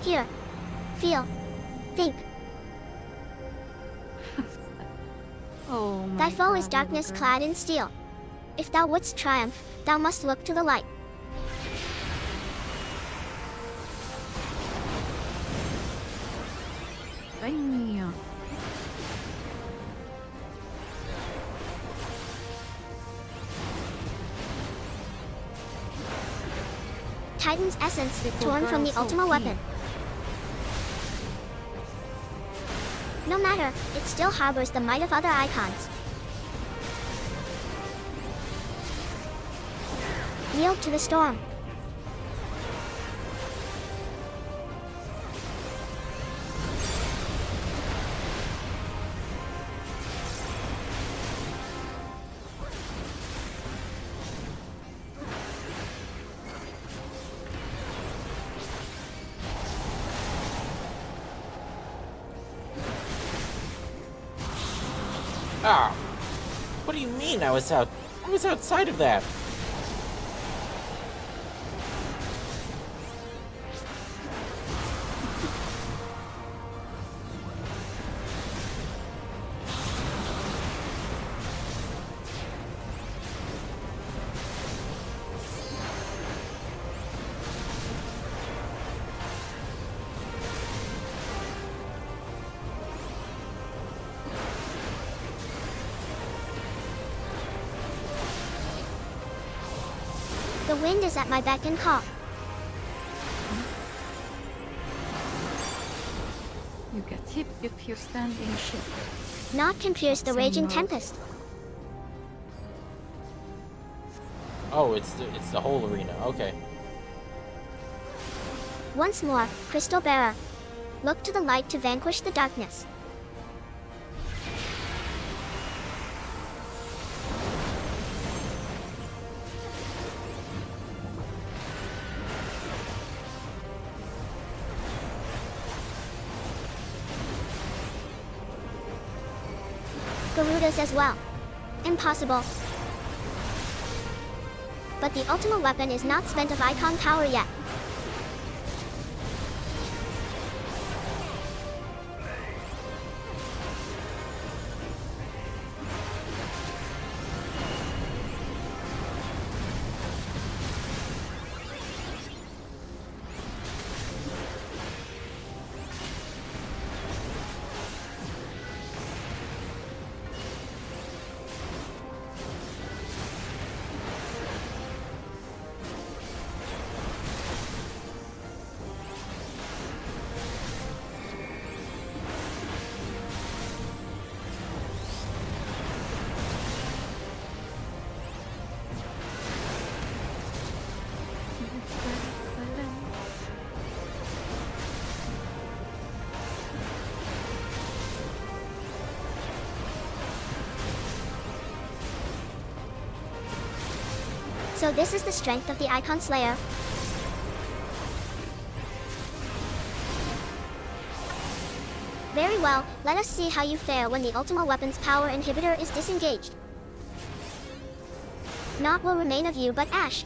hear, feel, think. Oh my Thy foe is God, darkness little girl. clad in steel. If thou wouldst triumph, thou must look to the light. Bang. Titan's essence Little torn from the girl, so ultimate cute. weapon. No matter, it still harbors the might of other icons. Yield to the storm. Ah! What do you mean I was outside of that? The wind is at my beck and call. You get hit if you stand in shit. Naught can pierce the Same raging mode. tempest. Oh, it's the whole arena. Okay. Once more, Crystal Bearer. Look to the light to vanquish the darkness. Garudas as well. Impossible. But the ultimate weapon is not spent of icon power yet. So this is the strength of the Icon Slayer. Very well, let us see how you fare when the Ultima Weapon's power inhibitor is disengaged. Naught will remain of you but ash.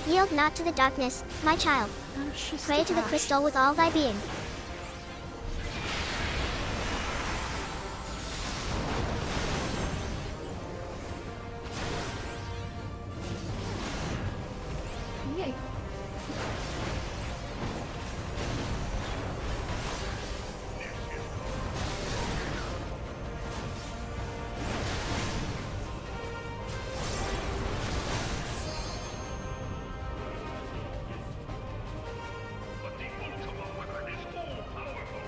Yield not to the darkness, my child. She's Pray to the ash. crystal with all thy being. Yay. But the Ultima Weapon is all-powerful.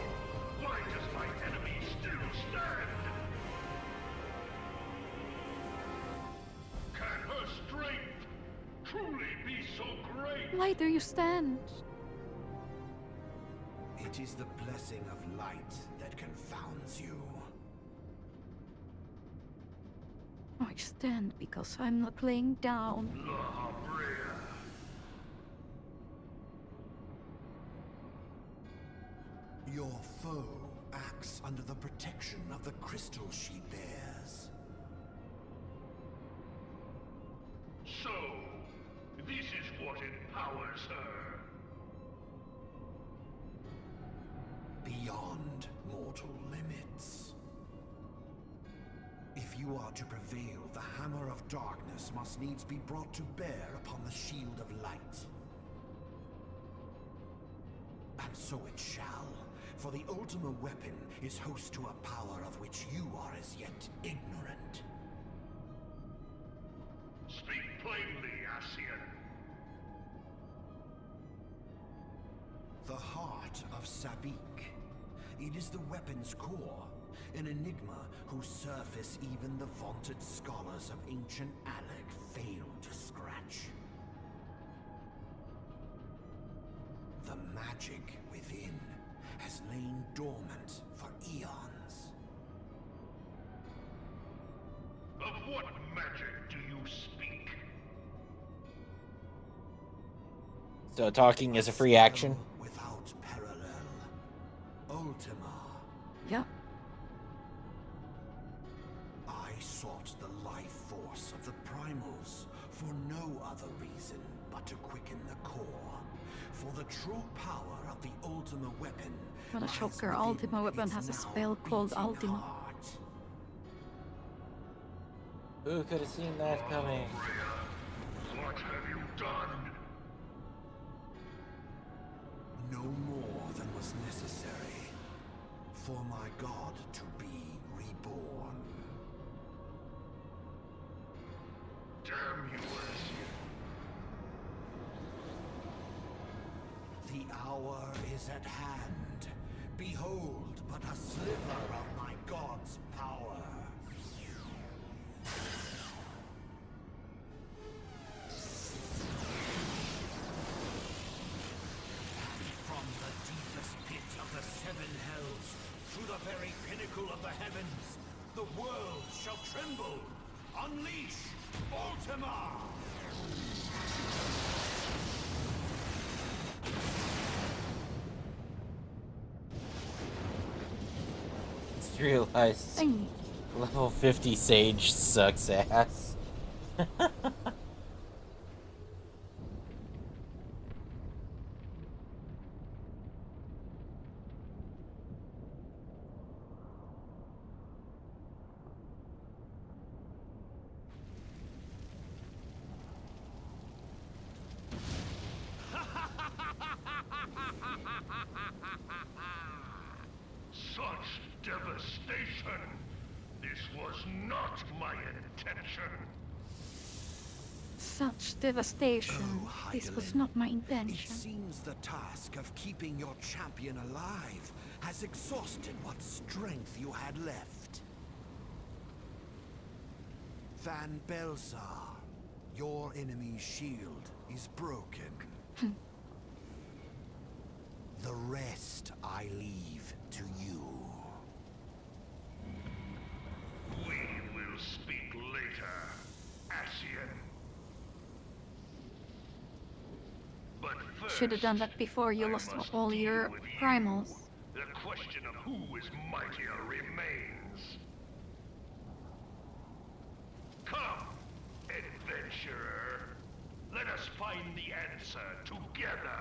Why does my enemy still stand? Can her strength truly be so great? Why do you stand? It is the blessing of light that confounds you. I stand because I'm not laying down. La Brea. Your foe acts under the protection of the crystal she bears. So, this is what empowers her. Beyond mortal limits. If you are to prevail, the hammer of darkness must needs be brought to bear upon the shield of light. And so it shall, for the Ultima Weapon is host to a power of which you are as yet ignorant. Speak plainly, Ascian. The heart of Sabik. It is the weapon's core, an enigma whose surface even the vaunted scholars of ancient Alec failed to scratch. The magic within has lain dormant for eons. Of what magic do you speak? So talking is a free action. Without parallel. Ultima. Yeah. I sought the life force of the primals for no other reason but to quicken the core. For the true power of the Ultima Weapon. What a lies shocker, within Ultima Weapon its has a now spell called beating Ultima. heart. Who could have seen that coming? What have you done? No more than was necessary for my god to be reborn. Damn you, Ascian. The hour is at hand. Behold but a sliver of my god's power. From the deepest pit of the seven hells, to the very pinnacle of the heavens, the world shall tremble. Unleash Ultima! Just realized Dang. level 50 Sage sucks ass. Such devastation! This was not my intention! Such devastation. Oh, This was Heidelin. not my It intention. seems the task of keeping your champion alive has exhausted what strength you had left. Van Belsar, your enemy's shield is broken. The rest I leave to you. We will Should have done that before you lost all your primals. The question of who is mightier remains. Come, adventurer. Let us find the answer together.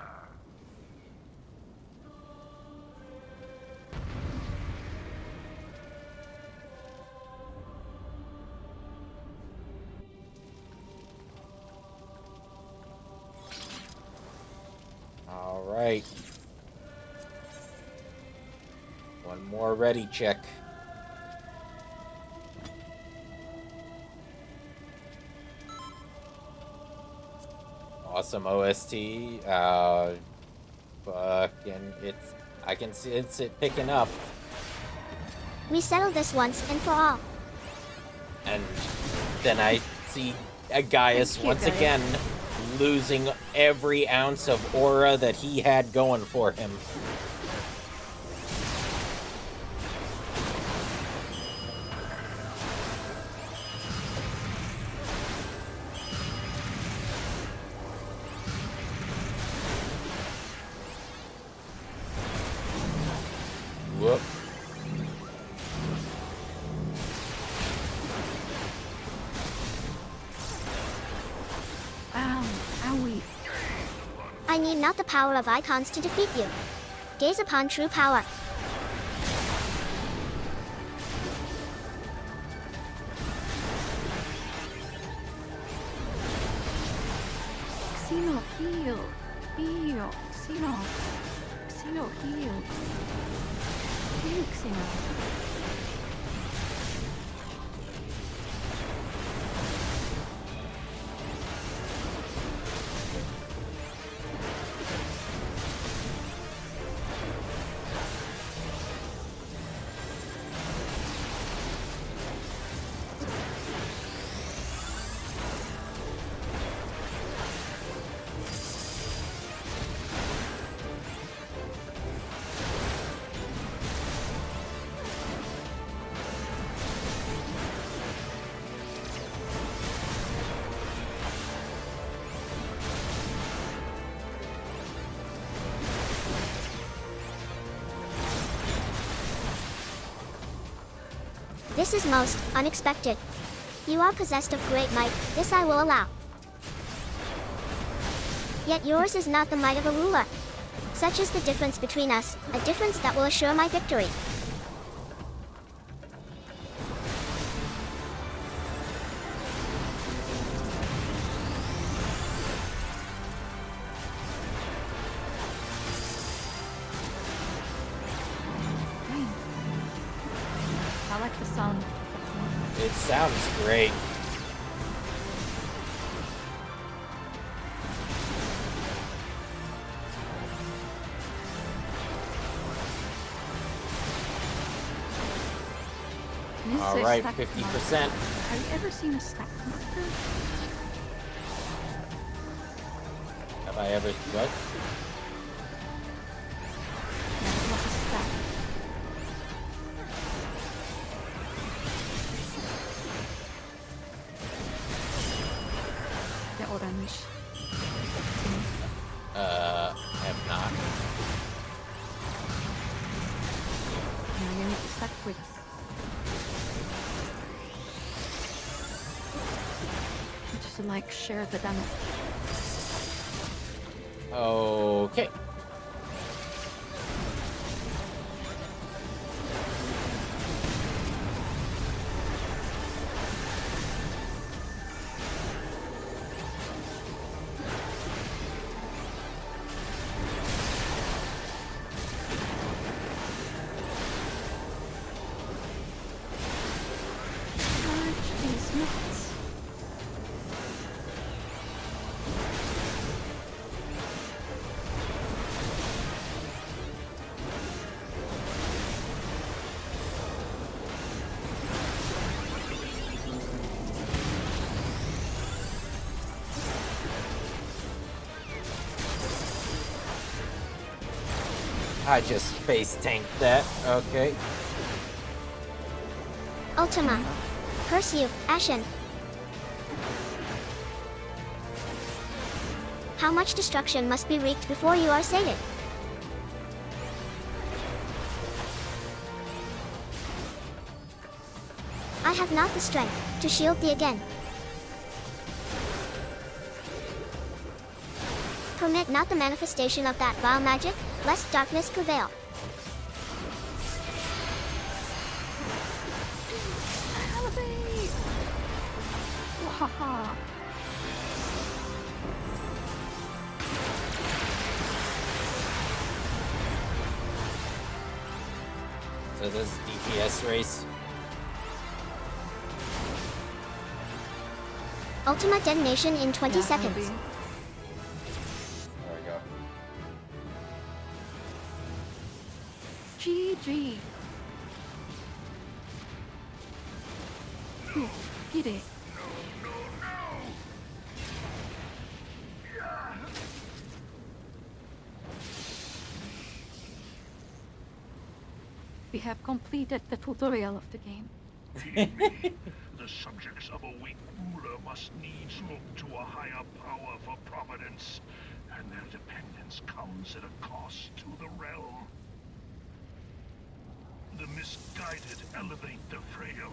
All right. One more ready check. Awesome OST. Fucking I can see it's picking up. We settled this once and for all. And then I see Gaius once again losing every ounce of aura that he had going for him. Whoop. Owie. I need not the power of icons to defeat you. Gaze upon true power. Xeno, heal. Heal. Xeno. Xeno, heal. Heal, Xeno. This is most unexpected. You are possessed of great might, this I will allow. Yet yours is not the might of a ruler. Such is the difference between us, a difference that will assure my victory. I like the sound. It sounds great. This All is right, stack 50%. marker. Have you ever seen a stack marker? Have I ever what? Yeah, it was a stack. The orange. Have not. Yeah, you need to stack with. Just to like share the damage. Okay. Charge these nuts. I just space tanked that. Okay. Ultima. Curse you, Ashen. How much destruction must be wreaked before you are sated? I have not the strength to shield thee again. Permit not the manifestation of that vile magic, lest darkness prevail. Elevate! Wahaha! So this is DPS race. Ultimate detonation in 20 Yeah, seconds. maybe. There we go. GG. Ooh, get it. We have completed the tutorial of the game. The subjects of a weak ruler must needs look to a higher power for providence, and their dependence comes at a cost to the realm. The misguided elevate the frail,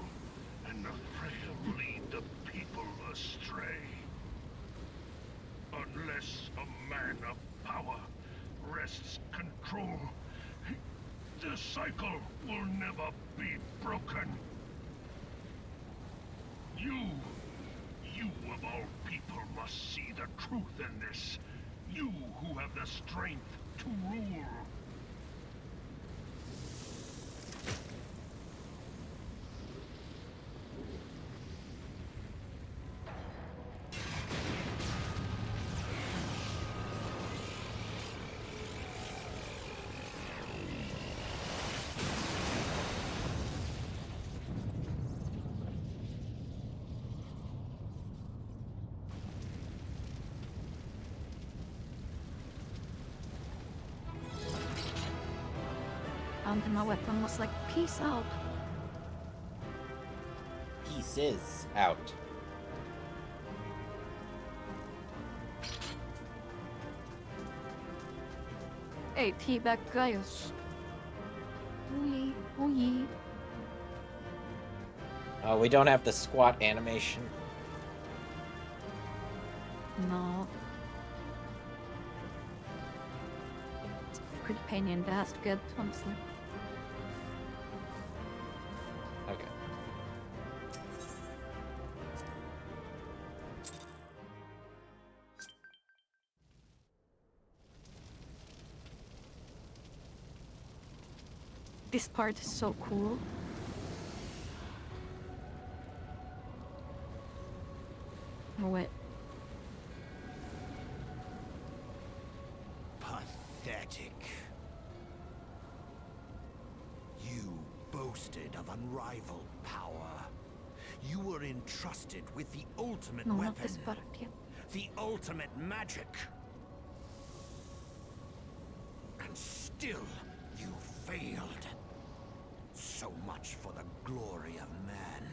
and the frail lead the people astray. Unless a man of power wrests control, the cycle will never be broken. You of all people must see the truth in this. You who have the strength to rule. And my weapon was like, peace out. Pieces out. Hey, teabag guys. Ooh, ooh. Oh, we don't have the squat animation. No. It's pretty pain in the ass to get, honestly. Okay. This part is so cool. Oh, wait. Pathetic. You boasted of unrivaled power. You were entrusted with the ultimate No, weapon. not this part yet. The ultimate magic. And still, you failed. So much for the glory of man.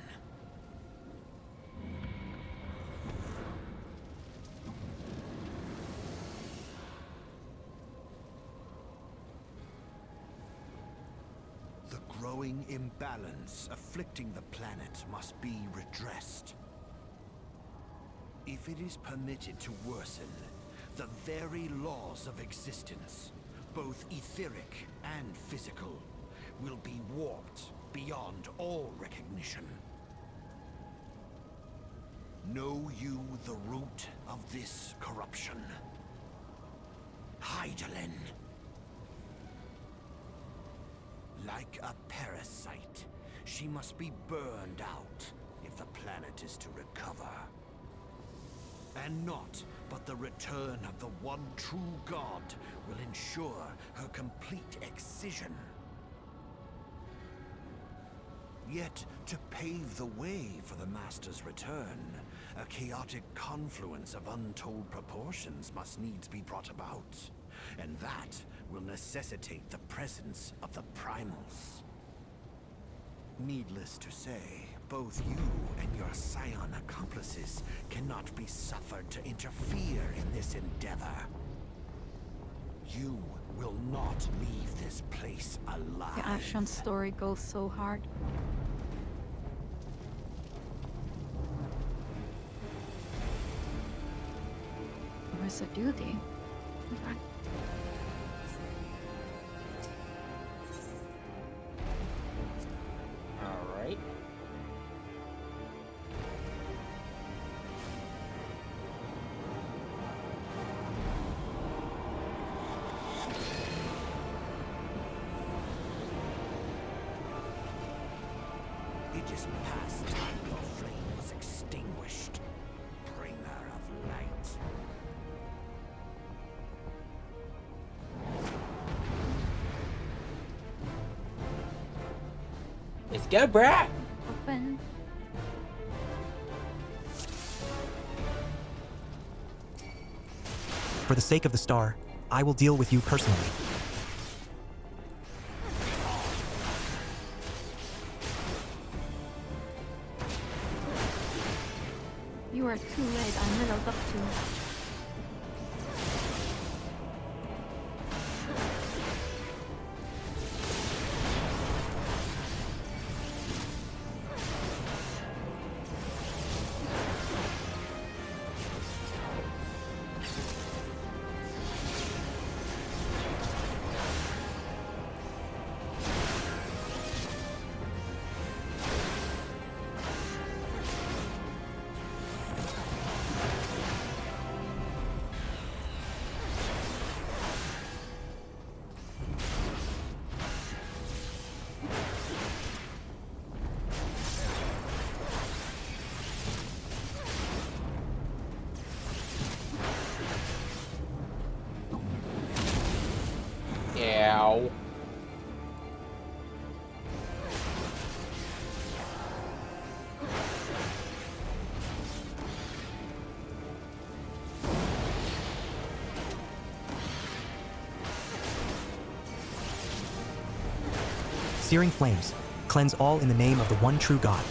The growing imbalance afflicting the planet must be redressed. If it is permitted to worsen, the very laws of existence, both etheric and physical, will be warped beyond all recognition. Know you the root of this corruption? Hydaelyn. Like a parasite, she must be burned out if the planet is to recover. And naught but the return of the one true god will ensure her complete excision. Yet, to pave the way for the Master's return, a chaotic confluence of untold proportions must needs be brought about. And that will necessitate the presence of the primals. Needless to say, Both you and your scion accomplices cannot be suffered to interfere in this endeavor. You will not leave this place alive. The Ashen story goes so hard. Where's the duty? Okay. All right. It is past time your flame was extinguished, bringer of light. Let's go, brah! Open. For the sake of the star, I will deal with you personally. You are too late. I'm riddled up too. Ow. Searing flames, cleanse all in the name of the one true God.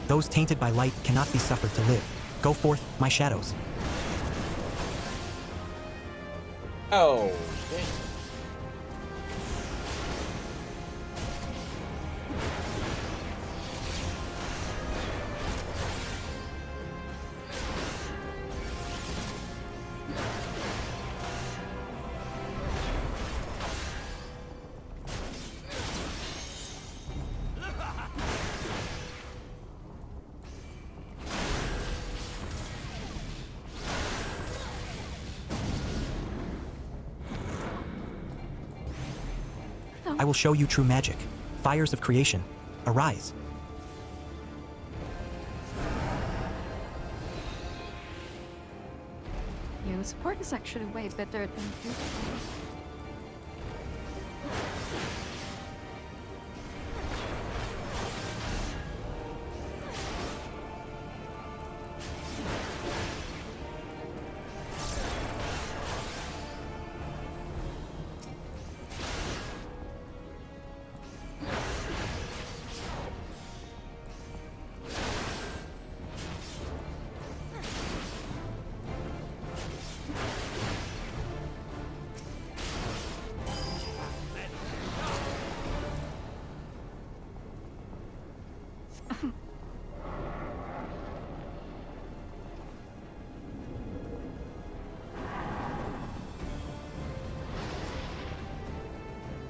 Those tainted by light cannot be suffered to live. Go forth, my shadows. Oh, shit. I will show you true magic. Fires of creation, arise. Yeah, support is actually way better than duty.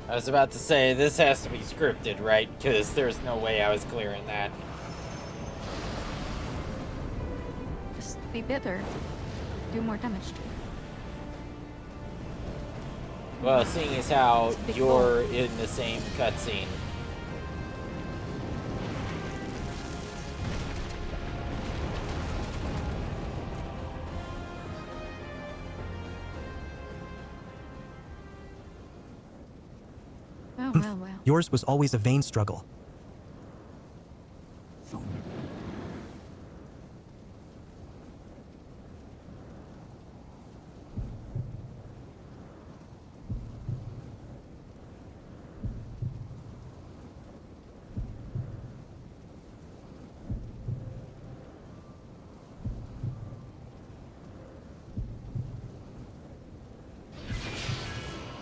I was about to say, this has to be scripted, right? Because there's no way I was clearing that. Just be better. Do more damage to it. Well, seeing as how Big you're in the same cutscene. Oh, well, well. Yours was always a vain struggle.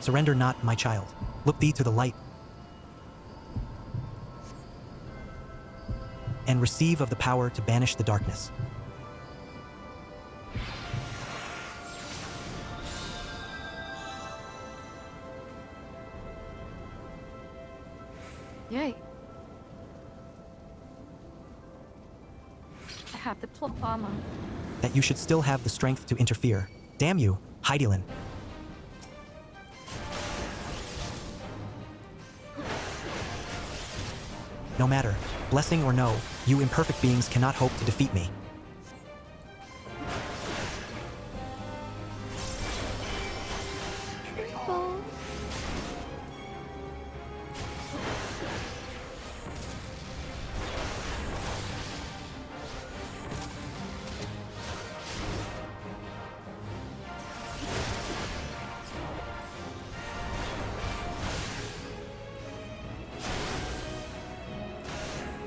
Surrender not, my child. Look thee to the light, and receive of the power to banish the darkness. Yay. I have the plot armor. That you should still have the strength to interfere. Damn you, Hydaelyn. No matter, blessing or no, you imperfect beings cannot hope to defeat me. Triple.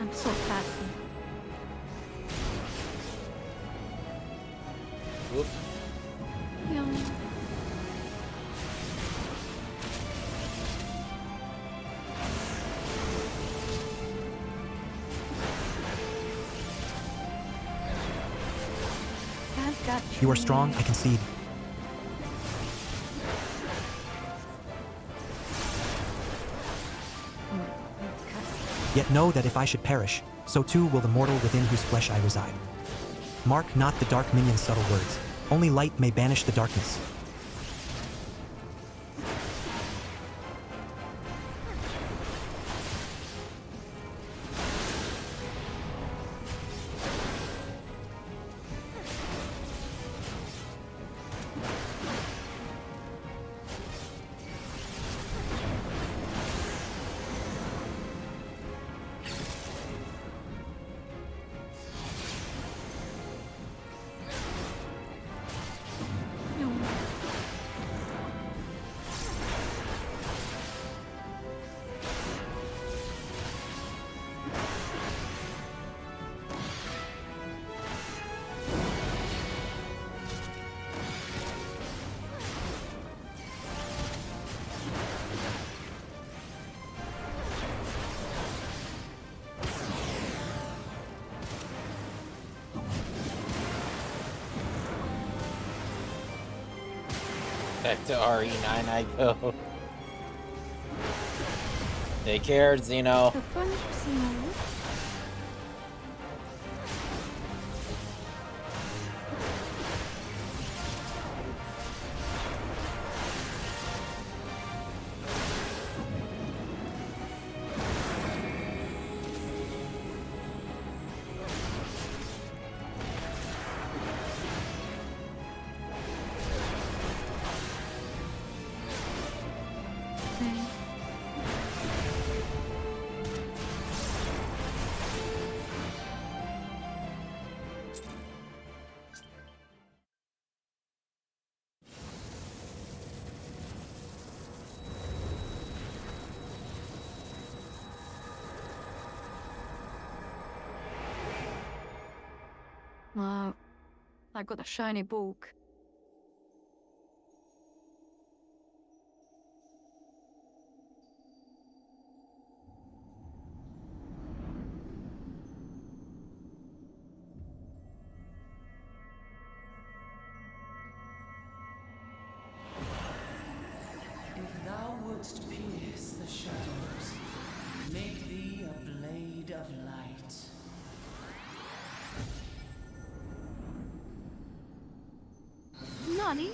I'm so fast. Whoop. Yeah. I've got You are strong, I concede. Yet know that if I should perish, so too will the mortal within whose flesh I reside. Mark not the dark minion's subtle words. Only light may banish the darkness. Back to RE9 I go. Take care, Xeno. The fun scene. Wow, I got a shiny book. If thou wouldst pierce honey.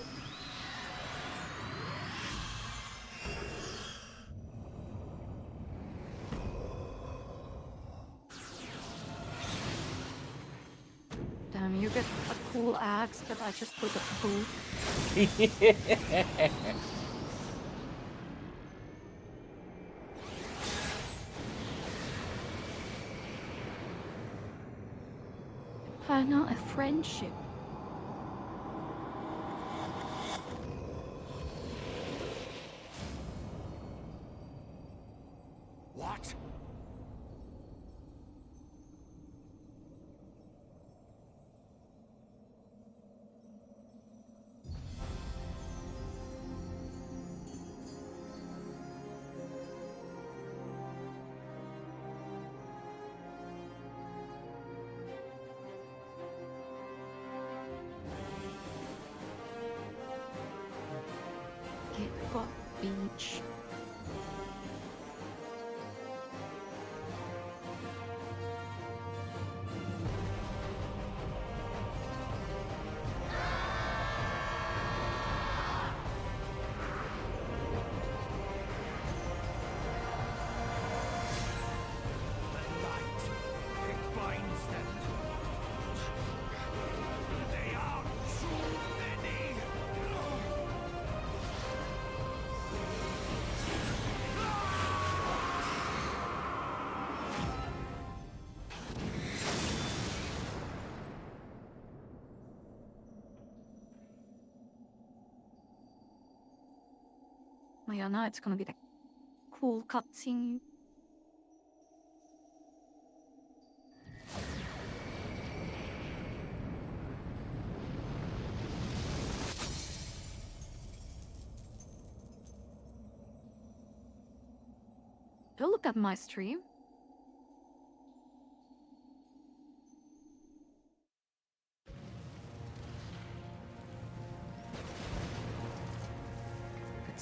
Damn, you get a cool axe, but I just put a poop. Not a friendship. What? Get fucked, beach. The light, it binds them. They are too many. Well, yeah, now it's gonna be the cool cutscene. Don't look at my stream.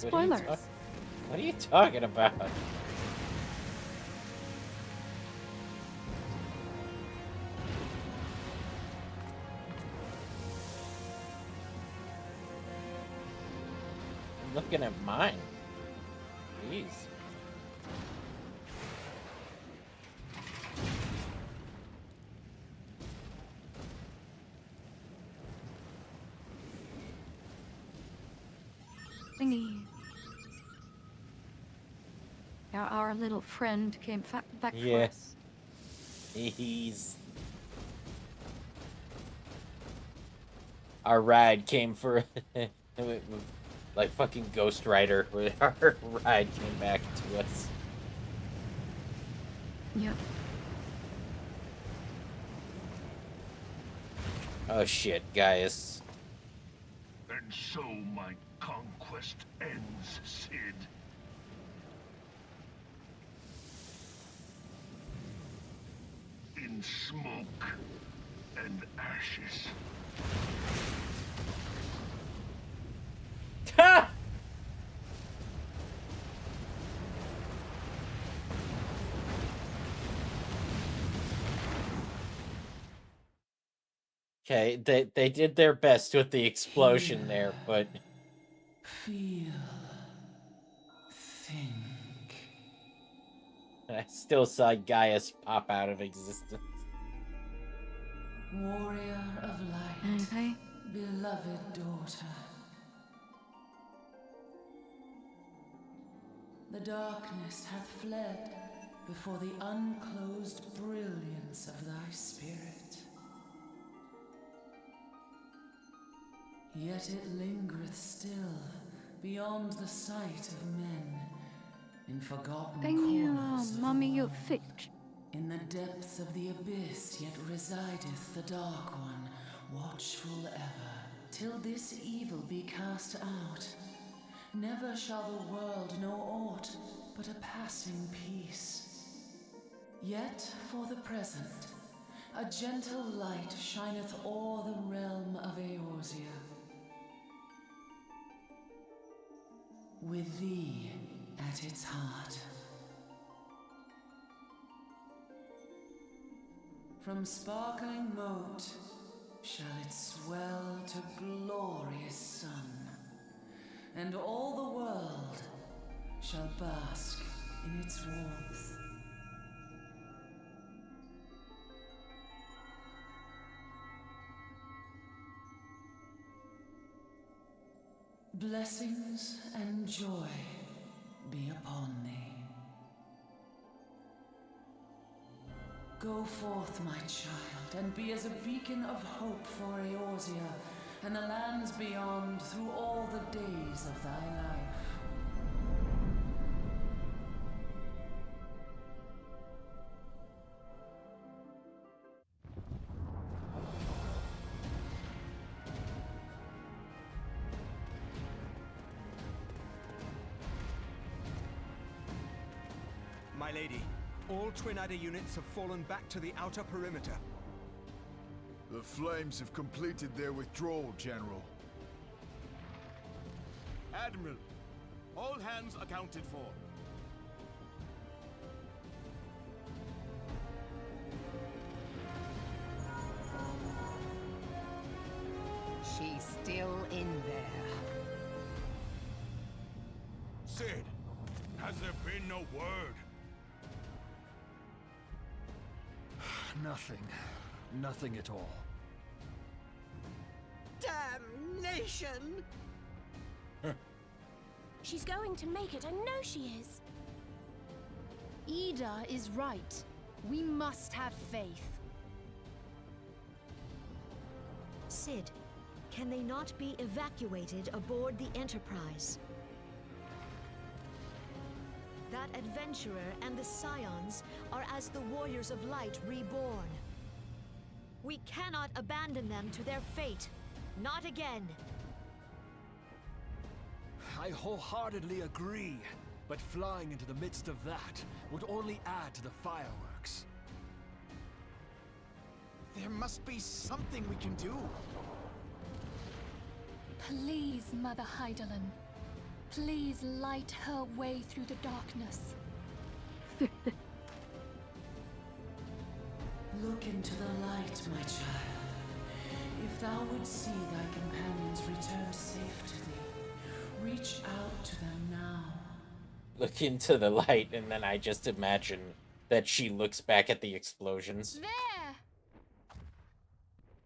Good What are you spoilers. What are you talking about? I'm looking at mine. Jeez. Thingy. Yeah, our little friend came back for Yeah. us. He's... Our ride came for... like fucking Ghost Rider. Our ride came back to us. Yep. Oh shit, Gaius. And so my conquest ends, Sid. In smoke and ashes. Ha! Okay, they did their best with the explosion there, but Feel. Think. I still saw Gaius pop out of existence. Warrior of light. Okay. Beloved daughter. The darkness hath fled before the unclosed brilliance of thy spirit. Yet it lingereth still beyond the sight of men, in forgotten Thank you, corners of the mommy, you world. thick. In the depths of the abyss yet resideth the Dark One, watchful ever, till this evil be cast out. Never shall the world know aught but a passing peace. Yet for the present, a gentle light shineth o'er the realm of Eorzea. With thee at its heart. From sparkling moat shall it swell to glorious sun, and all the world shall bask in its warmth. Blessings and joy be upon thee. Go forth, my child, and be as a beacon of hope for Eorzea and the lands beyond through all the days of thy life. My lady, all Twin Adder units have fallen back to the outer perimeter. The Flames have completed their withdrawal, General. Admiral, all hands accounted for. She's still in there. Sid, has there been no word? Nothing. Nothing at all. Damnation! She's going to make it, I know she is. Ida is right. We must have faith. Sid, can they not be evacuated aboard the Enterprise? That adventurer and the Scions are as the Warriors of Light reborn. We cannot abandon them to their fate. Not again. I wholeheartedly agree, but flying into the midst of that would only add to the fireworks. There must be something we can do. Please, Mother Heidelin. Please light her way through the darkness. Look into the light, my child. If thou would see thy companions return safe to thee, reach out to them now. Look into the light, and then I just imagine that she looks back at the explosions.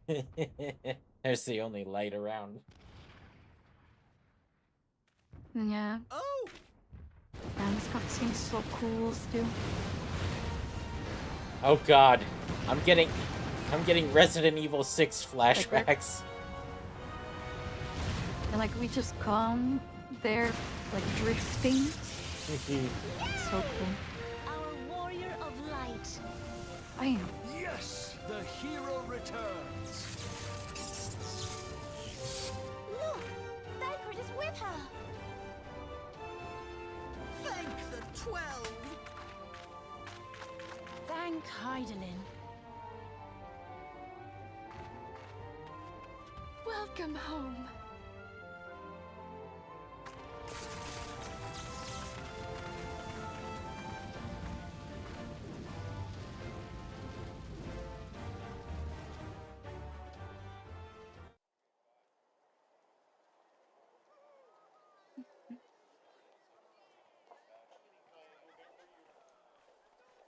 There! There's the only light around. Yeah. Oh! Man, this cutscene's so cool still. Oh god. I'm getting Resident Evil 6 flashbacks. And like we just come there, like drifting. So cool. Our warrior of light. I am. Yes! The hero returns! Look! Thancred is with her! Thank the 12! Thank Heidelin. Welcome home.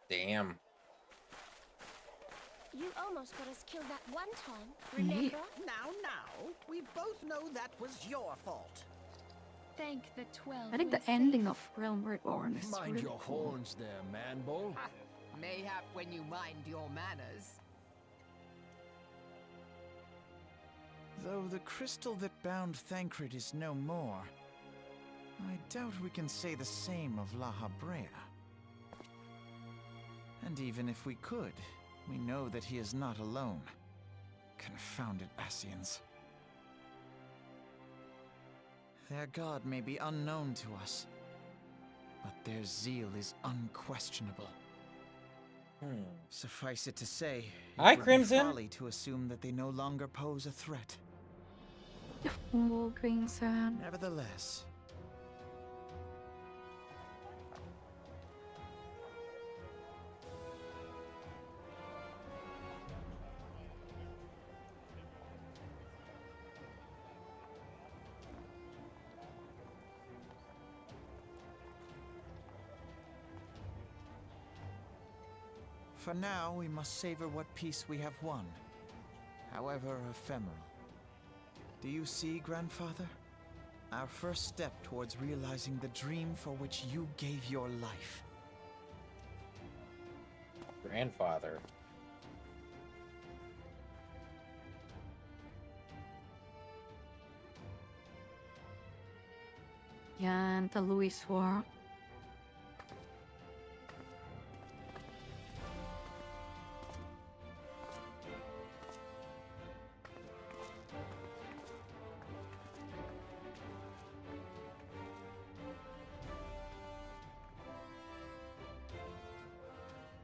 Damn. You almost got us killed that one time, remember? Now, we both know that was your fault. Thank the 12. I think the ending of Realm Reborn is Mind really your cool. horns there, man-bull. Mayhap when you mind your manners. Though the crystal that bound Thancred is no more, I doubt we can say the same of La Habrea. And even if we could, we know that he is not alone. Confounded Ascians. Their god may be unknown to us, but their zeal is unquestionable. Suffice it to say, Hi, it would Crimson. be folly to assume that they no longer pose a threat. Oh, Crimson. Nevertheless, For now, we must savor what peace we have won, however ephemeral. Do you see, Grandfather? Our first step towards realizing the dream for which you gave your life. Grandfather. Yeah, and the Louis War.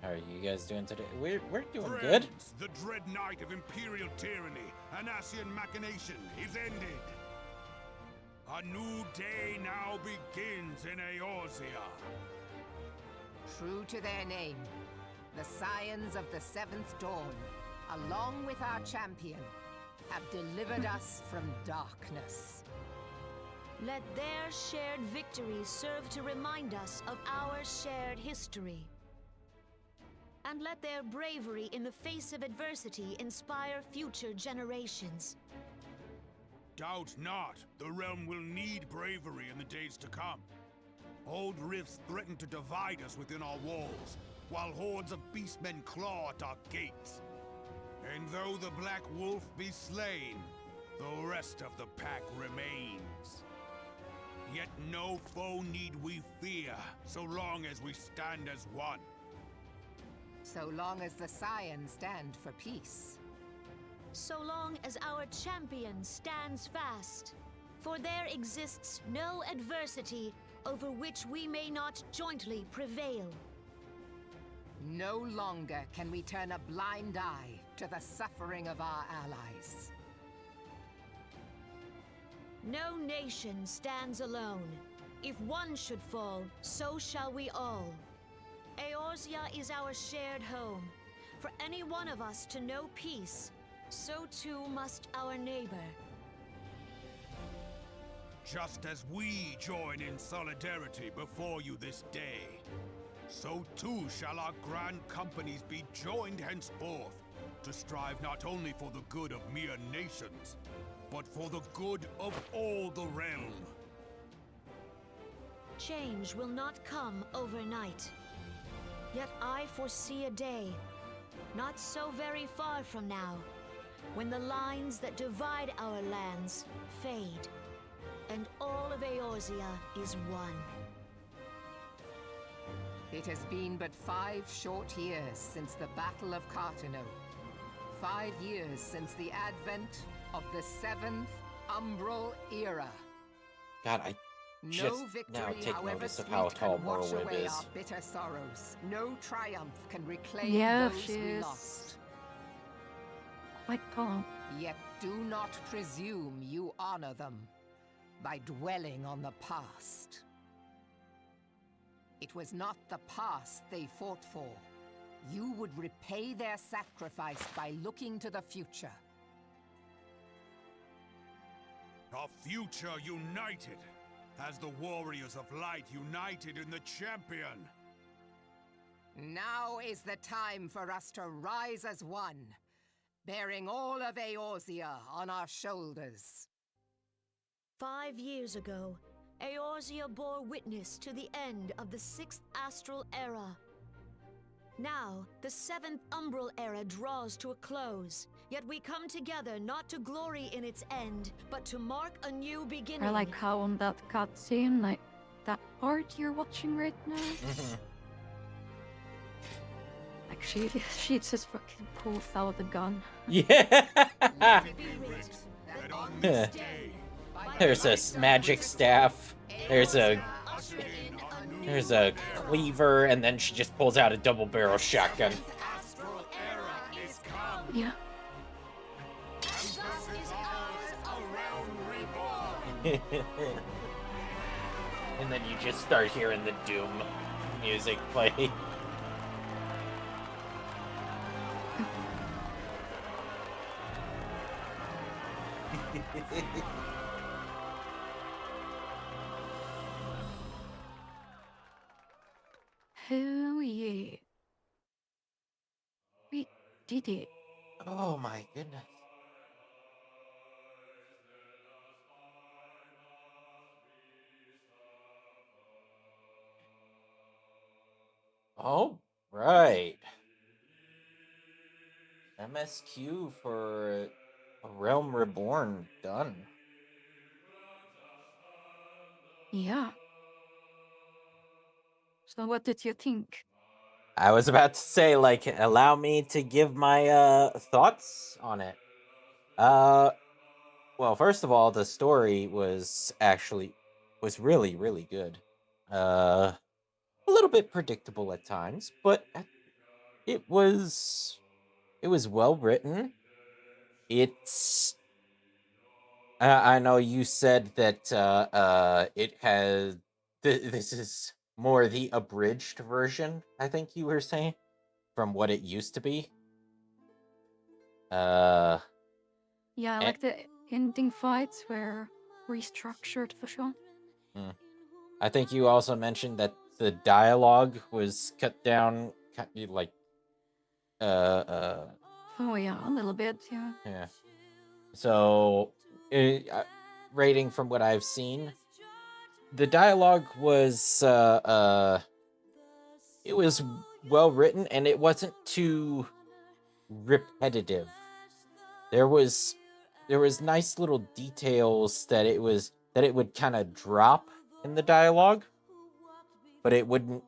How are you guys doing today? We're doing Friends, good. The dread night of Imperial tyranny and Asian machination is ended. A new day now begins in Eorzea. True to their name, the Scions of the Seventh Dawn, along with our champion, have delivered us from darkness. Let their shared victories serve to remind us of our shared history. And let their bravery in the face of adversity inspire future generations. Doubt not, the realm will need bravery in the days to come. Old rifts threaten to divide us within our walls, while hordes of beastmen claw at our gates. And though the Black Wolf be slain, the rest of the pack remains. Yet no foe need we fear, so long as we stand as one. So long as the Scions stand for peace. So long as our champion stands fast. For there exists no adversity over which we may not jointly prevail. No longer can we turn a blind eye to the suffering of our allies. No nation stands alone. If one should fall, so shall we all. Eorzea is our shared home. For any one of us to know peace, so too must our neighbor. Just as we join in solidarity before you this day, so too shall our grand companies be joined henceforth to strive not only for the good of mere nations, but for the good of all the realm. Change will not come overnight. Yet I foresee a day, not so very far from now, when the lines that divide our lands fade, and all of Eorzea is one. It has been but 5 short years since the Battle of Cartano. 5 years since the advent of the 7th Umbral Era. God, I No just victory, now take however notice of sweet, how tall can wash Morrowind away is. our bitter sorrows. No triumph can reclaim Yeah, those she we is lost. quite tall. Yet do not presume you honor them by dwelling on the past. It was not the past they fought for. You would repay their sacrifice by looking to the future. A future united, as the warriors of light united in the champion. Now is the time for us to rise as one, bearing all of Eorzea on our shoulders. 5 years ago, Eorzea bore witness to the end of the 6th Astral Era. Now, the 7th Umbral Era draws to a close, yet we come together not to glory in its end, but to mark a new beginning. I like how on that cutscene, like that part you're watching right now. Like she's just fucking pulls out the gun. Yeah. There's a magic staff. There's a cleaver, and then she just pulls out a double barrel shotgun. Yeah. And then you just start hearing the Doom music play. Hell yeah. did it. Oh my goodness. Oh, right. MSQ for A Realm Reborn done. Yeah. So what did you think? I was about to say, like, allow me to give my thoughts on it. Well, first of all, the story was really, really good. A little bit predictable at times, but it was it was well written. It's I know you said that it has this is more the abridged version, I think you were saying, from what it used to be. Uh Yeah, eh, like the ending fights were restructured for sure. hmm. I think you also mentioned that the dialogue was cut down, like uh Oh yeah, a little bit, yeah. yeah. So, rating from what I've seen, the dialogue was it was well written and it wasn't too repetitive. There was nice little details that it would kind of drop in the dialogue, but it wouldn't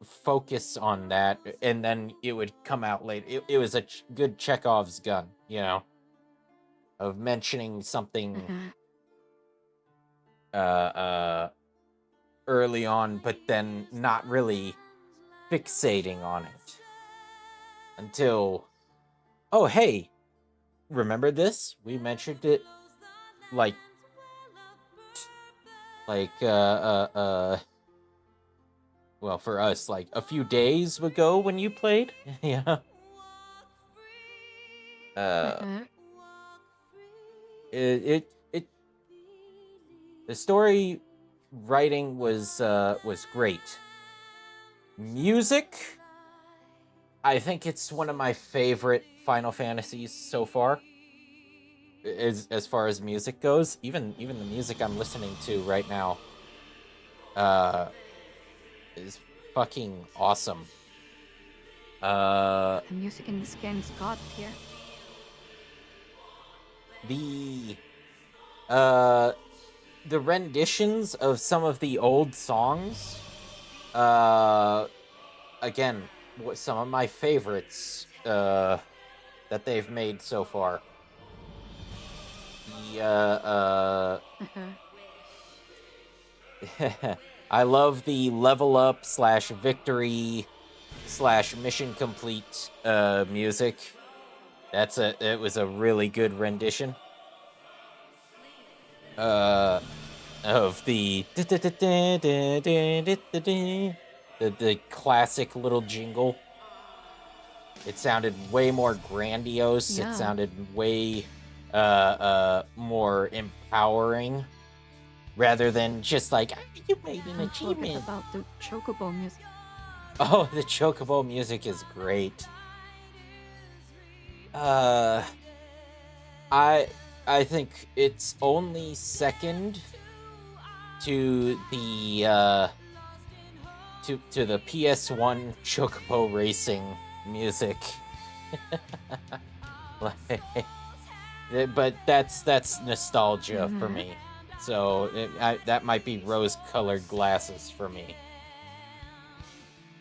focus on that, and then it would come out later. It was a good Chekhov's gun, of mentioning something uh uh early on, but then not really fixating on it until, oh hey, remember this? We mentioned it like like well, for us, like a few days ago when you played. Yeah. Uh it the story writing was great. Music, I think it's one of my favorite Final Fantasies so far. As far as music goes, even the music I'm listening to right now uh is fucking awesome. Uh The music in this game is god tier. the uh the renditions of some of the old songs, uh again, some of my favorites that they've made so far. The I love the level up slash victory slash mission complete music. It was a really good rendition of the classic little jingle. It sounded way more grandiose. It Yeah. sounded way more empowering, rather than just like, you made an Don't forget achievement. about the chocobo music. Oh, the chocobo music is great. I think it's only second to the to the PS1 chocobo racing music. But that's nostalgia for me. So that might be rose-colored glasses for me.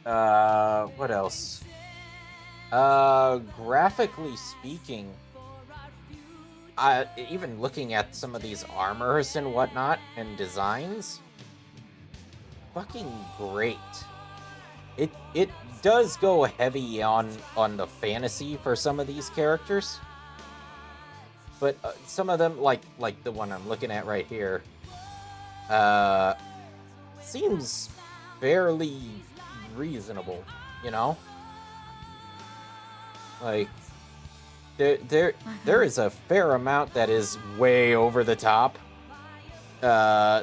What else? Graphically speaking, even looking at some of these armors and whatnot and designs, fucking great. It does go heavy on the fantasy for some of these characters, but some of them, like the one I'm looking at right here, seems fairly reasonable, like there is a fair amount that is way over the top,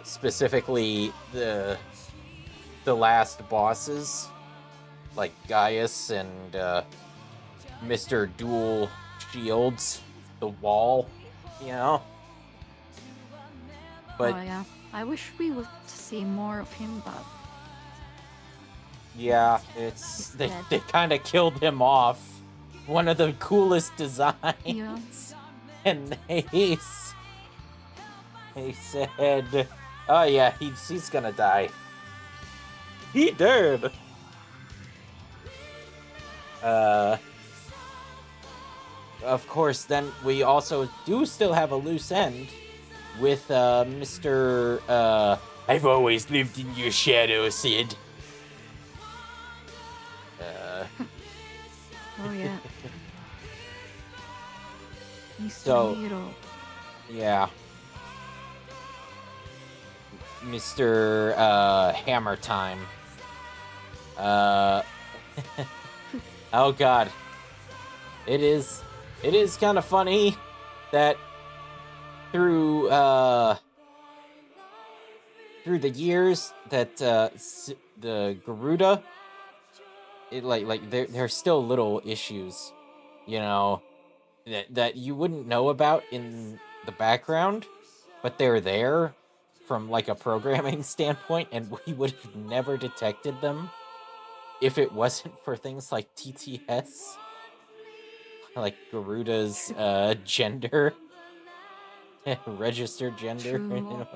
specifically the last bosses like Gaius and Mr. Dual Shields, the wall, you know? But oh yeah, I wish we would see more of him, but yeah, he's they dead. kind of killed him off. One of the coolest designs. Yeah. And they said, oh yeah, he's gonna die. He did. Of course, then we also do still have a loose end with Mr. I've always lived in your shadow, Sid. Oh yeah. Mr. So, Hero. yeah. Mr. Hammer Time. Oh god. It is kind of funny that through the years that the Garuda, it like there's still little issues, you know, that you wouldn't know about in the background, but they're there from like a programming standpoint, and we would have never detected them if it wasn't for things like TTS, like Garuda's gender, registered gender. True.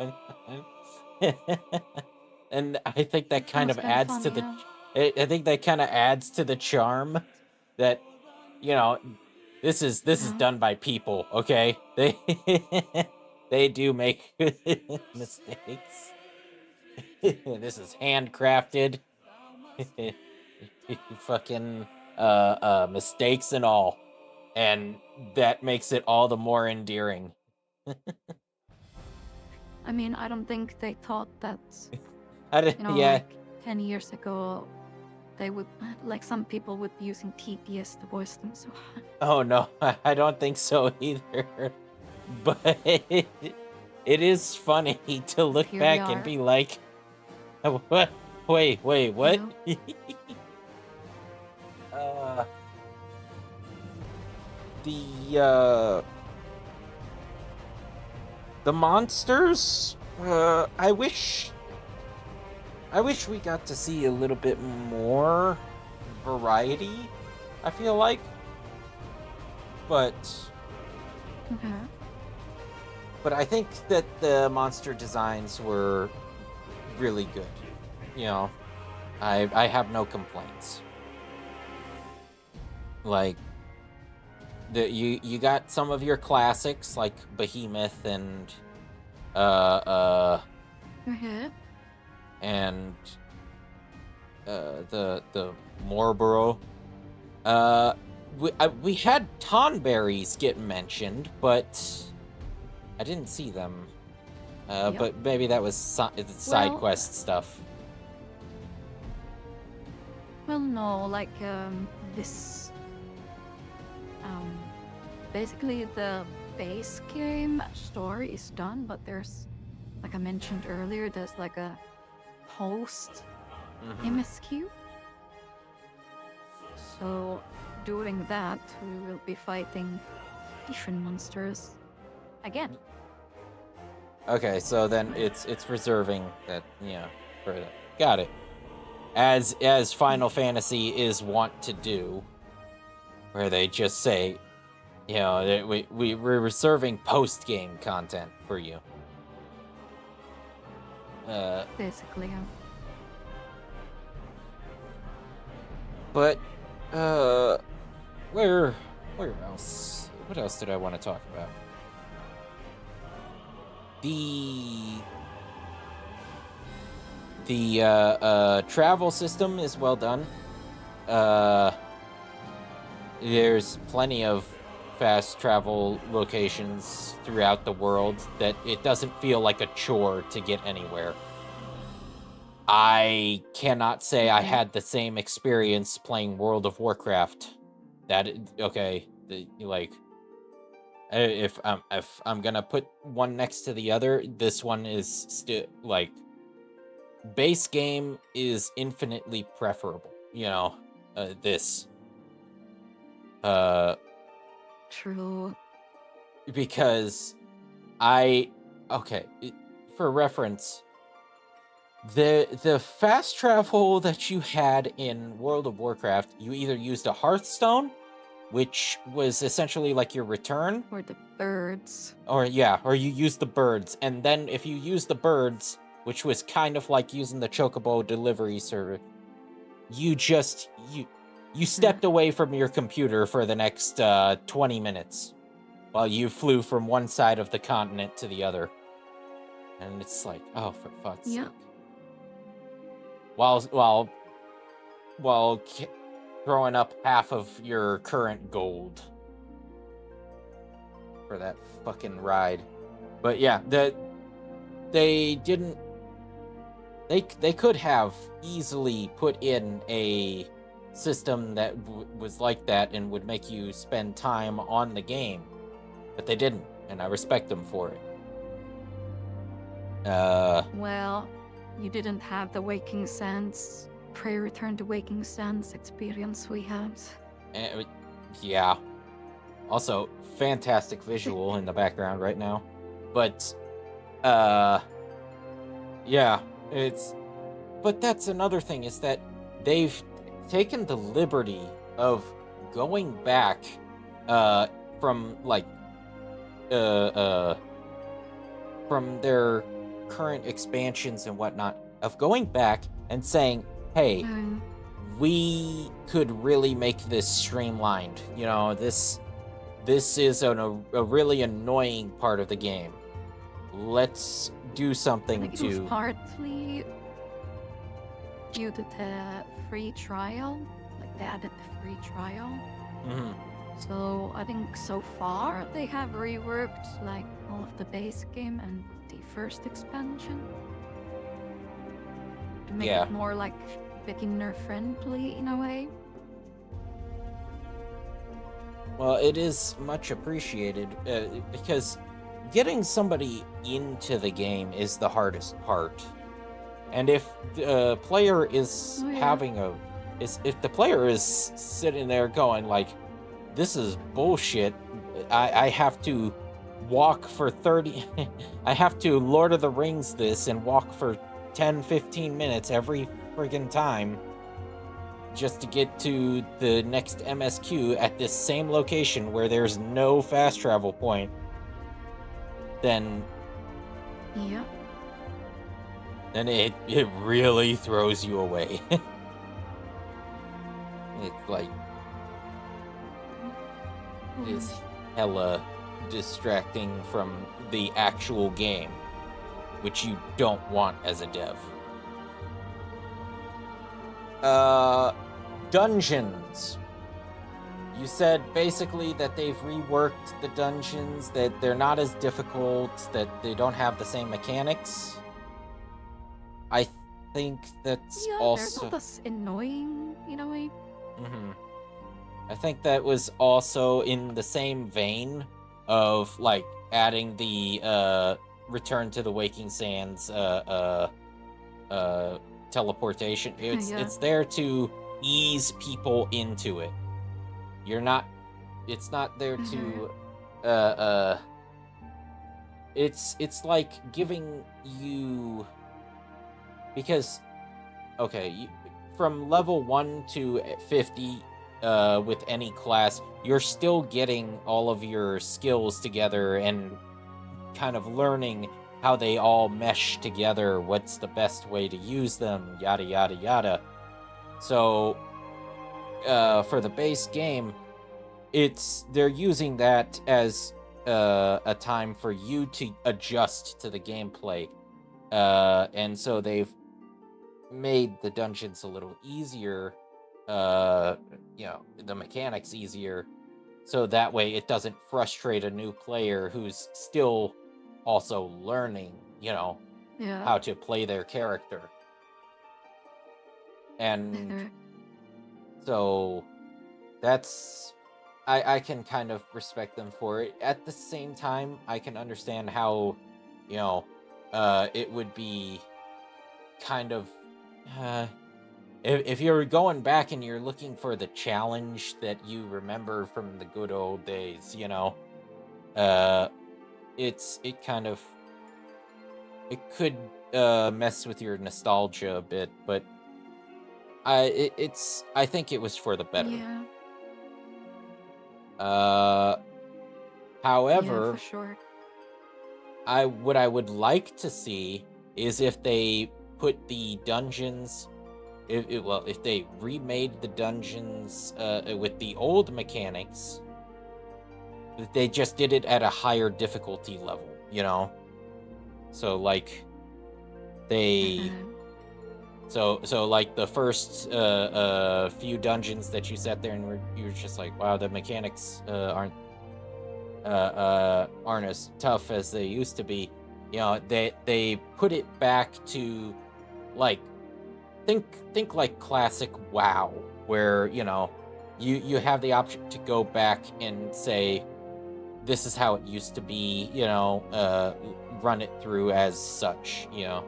And I think that That kind was of kind of adds to funny, the yeah. I think that kind of adds to the charm that, you know, this is Yeah. done by people, okay? They they do make mistakes. This is handcrafted. Fucking mistakes and all. And that makes it all the more endearing. I mean, I don't think they thought that, Yeah. like 10 years ago, they would, like some people would be using TPS to voice them. So Oh no, I don't think so either. But it is funny to look here we back and are. be like, what? Wait, what? The the monsters. I wish we got to see a little bit more variety. I feel like, but okay. but I think that the monster designs were really good. You know, I have no complaints. Like, you got some of your classics like Behemoth and Okay. and the Morboro. We had Tonberries get mentioned, but I didn't see them. Yep. But maybe that was side Well- quest stuff. Well, no, like this. Basically, the base game story is done, but there's, like I mentioned earlier, there's like a post MSQ. So, doing that, we will be fighting different monsters again. Okay, so then it's reserving that, yeah, for that. Got it. As Final Fantasy is wont to do, where they just say, you know, that we're reserving post game content for you. Basically, yeah. But where else? What else did I want to talk about? The travel system is well done. There's plenty of fast travel locations throughout the world that it doesn't feel like a chore to get anywhere. I cannot say I had the same experience playing World of Warcraft. If I'm gonna put one next to the other, this one is still like, base game is infinitely preferable. You know, this. True. Because for reference, the fast travel that you had in World of Warcraft, you either used a Hearthstone, which was essentially like your return, Or the birds. or you used the birds, and then if you used the birds, which was kind of like using the Chocobo delivery service, you stepped away from your computer for the next 20 minutes while you flew from one side of the continent to the other. And it's like, oh, for fuck's sake. While throwing up half of your current gold for that fucking ride. But yeah, they could have easily put in a system that was like that and would make you spend time on the game, but they didn't, and I respect them for it. Well, you didn't have the Waking Sands, Prey Return to Waking Sands experience we have. Yeah. Also, fantastic visual in the background right now. But, yeah, but that's another thing, is that they've taken the liberty of going back, from, like, from their current expansions and whatnot, of going back and saying, hey, we could really make this streamlined. You know, this is a really annoying part of the game. Let's do something It was partly due to the free trial. Like, they added the free trial. Mm-hmm. So I think so far they have reworked like all of the base game and the first expansion to make it more like beginner friendly in a way. Well, it is much appreciated, because getting somebody into the game is the hardest part. And if the player is if the player is sitting there going like, this is bullshit, I have to walk for 30 I have to Lord of the Rings this and walk for 10-15 minutes every friggin' time just to get to the next MSQ at this same location where there's no fast travel point, then it really throws you away. It's like, is hella distracting from the actual game, which you don't want as a dev. Dungeons. You said basically that they've reworked the dungeons, that they're not as difficult, that they don't have the same mechanics. I think that's also... they're not as annoying in a way. Mm-hmm. I think that was also in the same vein of, like, adding the Return to the Waking Sands teleportation. It's there to ease people into it. It's not there to it's like giving you, because from level 1 to 50 with any class, you're still getting all of your skills together and kind of learning how they all mesh together, what's the best way to use them, yada yada yada. So for the base game, they're using that as a time for you to adjust to the gameplay, and so they've made the dungeons a little easier, the mechanics easier, so that way it doesn't frustrate a new player who's still also learning, how to play their character. And so that's, I can kind of respect them for it. At the same time, I can understand how, it would be kind of if you're going back and you're looking for the challenge that you remember from the good old days, you know, it kind of, it could mess with your nostalgia a bit, but I think it was for the better. Yeah. However, Yeah, for sure. what I would like to see is if they put the dungeons, if they remade the dungeons with the old mechanics, they just did it at a higher difficulty level, you know? So like they so like the first few dungeons that you sat there and you were just like, wow, the mechanics aren't as tough as they used to be. You know, they put it back to like think like classic WoW, where, you know, you have the option to go back and say, this is how it used to be, you know, run it through as such, you know.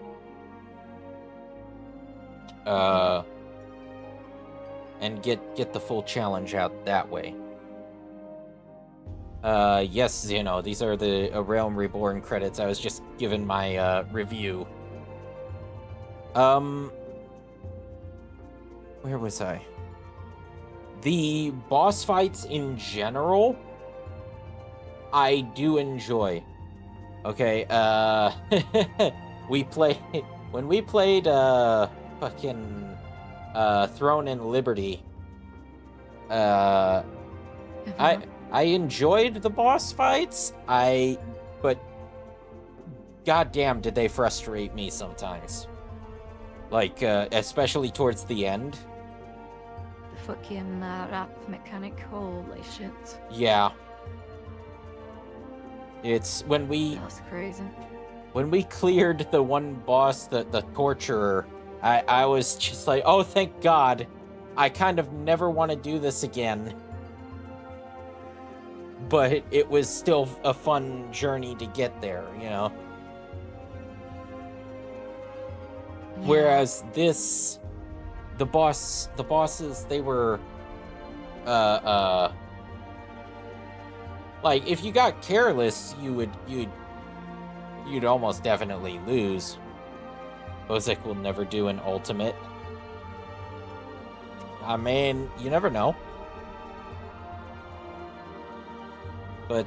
And get the full challenge out that way. Yes, you know, these are the Realm Reborn credits. I was just given my review. Where was I? The boss fights in general, I do enjoy. Okay, when we played fucking Throne and Liberty, I enjoyed the boss fights. But goddamn, did they frustrate me sometimes. Like, especially towards the end. The fucking rap mechanic, holy shit. Yeah. It's when we... That was crazy. When we cleared the one boss, the Torturer, I was just like, oh, thank God. I kind of never want to do this again. But it was still a fun journey to get there, you know? Yeah. Whereas this, the bosses, they were, like, if you got careless, you'd almost definitely lose. Bozek will never do an ultimate. I mean, you never know. But,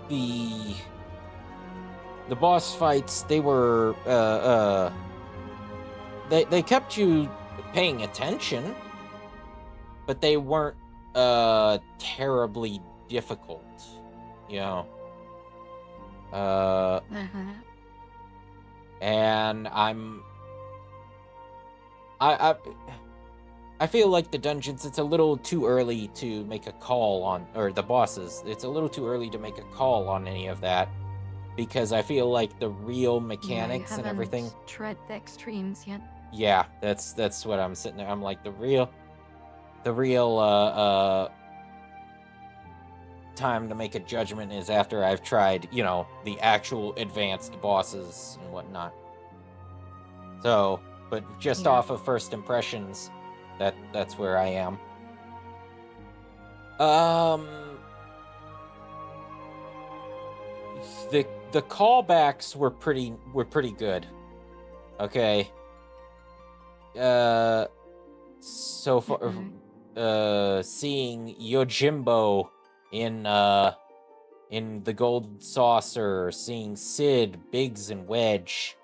the boss fights, they were, they kept you paying attention, but they weren't, terribly difficult, you know? And I feel like the dungeons, it's a little too early to make a call on, or the bosses, it's a little too early to make a call on any of that, because I feel like the real mechanics and everything. Tread the extremes yet. Yeah, that's what I'm sitting there. I'm like, the real time to make a judgment is after I've tried, you know, the actual advanced bosses and whatnot. So, but just off of first impressions, that's where I am. The callbacks were pretty good. Okay. So far, seeing Yojimbo in the Golden Saucer, seeing Sid, Biggs, and Wedge.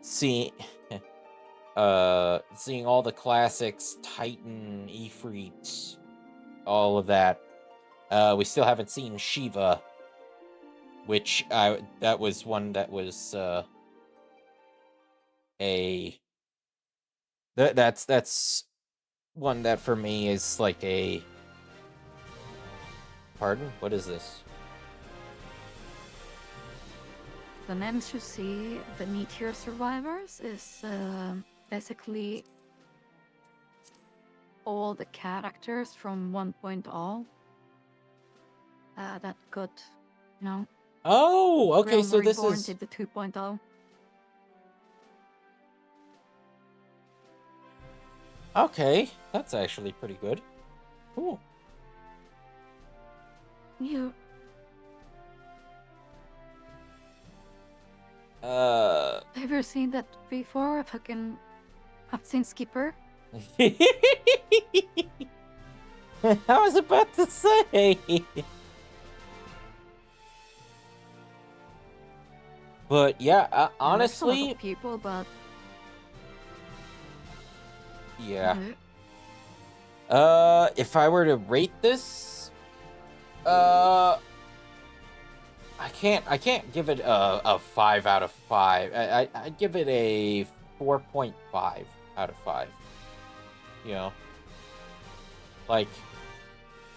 Seeing all the classics, Titan, Ifrit, all of that. We still haven't seen Shiva, which that was one that was that's one that for me is like a... Pardon? What is this? The names you see, the Meteor Survivors, is basically all the characters from 1.0 that got, you know, Oh, okay, Realm so this Reborn is... did the 2.0. Okay, that's actually pretty good. Cool. You. Have you seen that before? I've seen Skipper. I was about to say. But yeah, honestly, there's a lot of people, but yeah. If I were to rate this, I can't give it a 5 out of 5. I'd give it a 4.5 out of 5. You know, like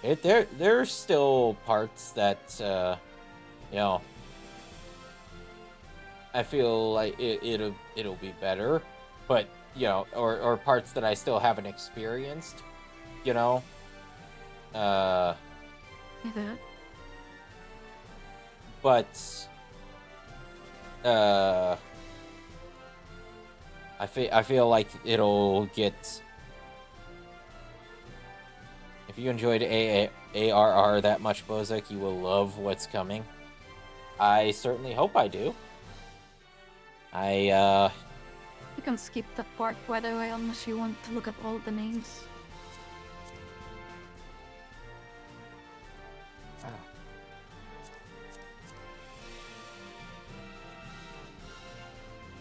there's still parts that you know, I feel like it'll be better, but you know, or parts that I still haven't experienced, you know. But I feel like it'll get. If you enjoyed ARR that much, Bozak, you will love what's coming. I certainly hope I do. You can skip that part, by the way, unless you want to look at all the names.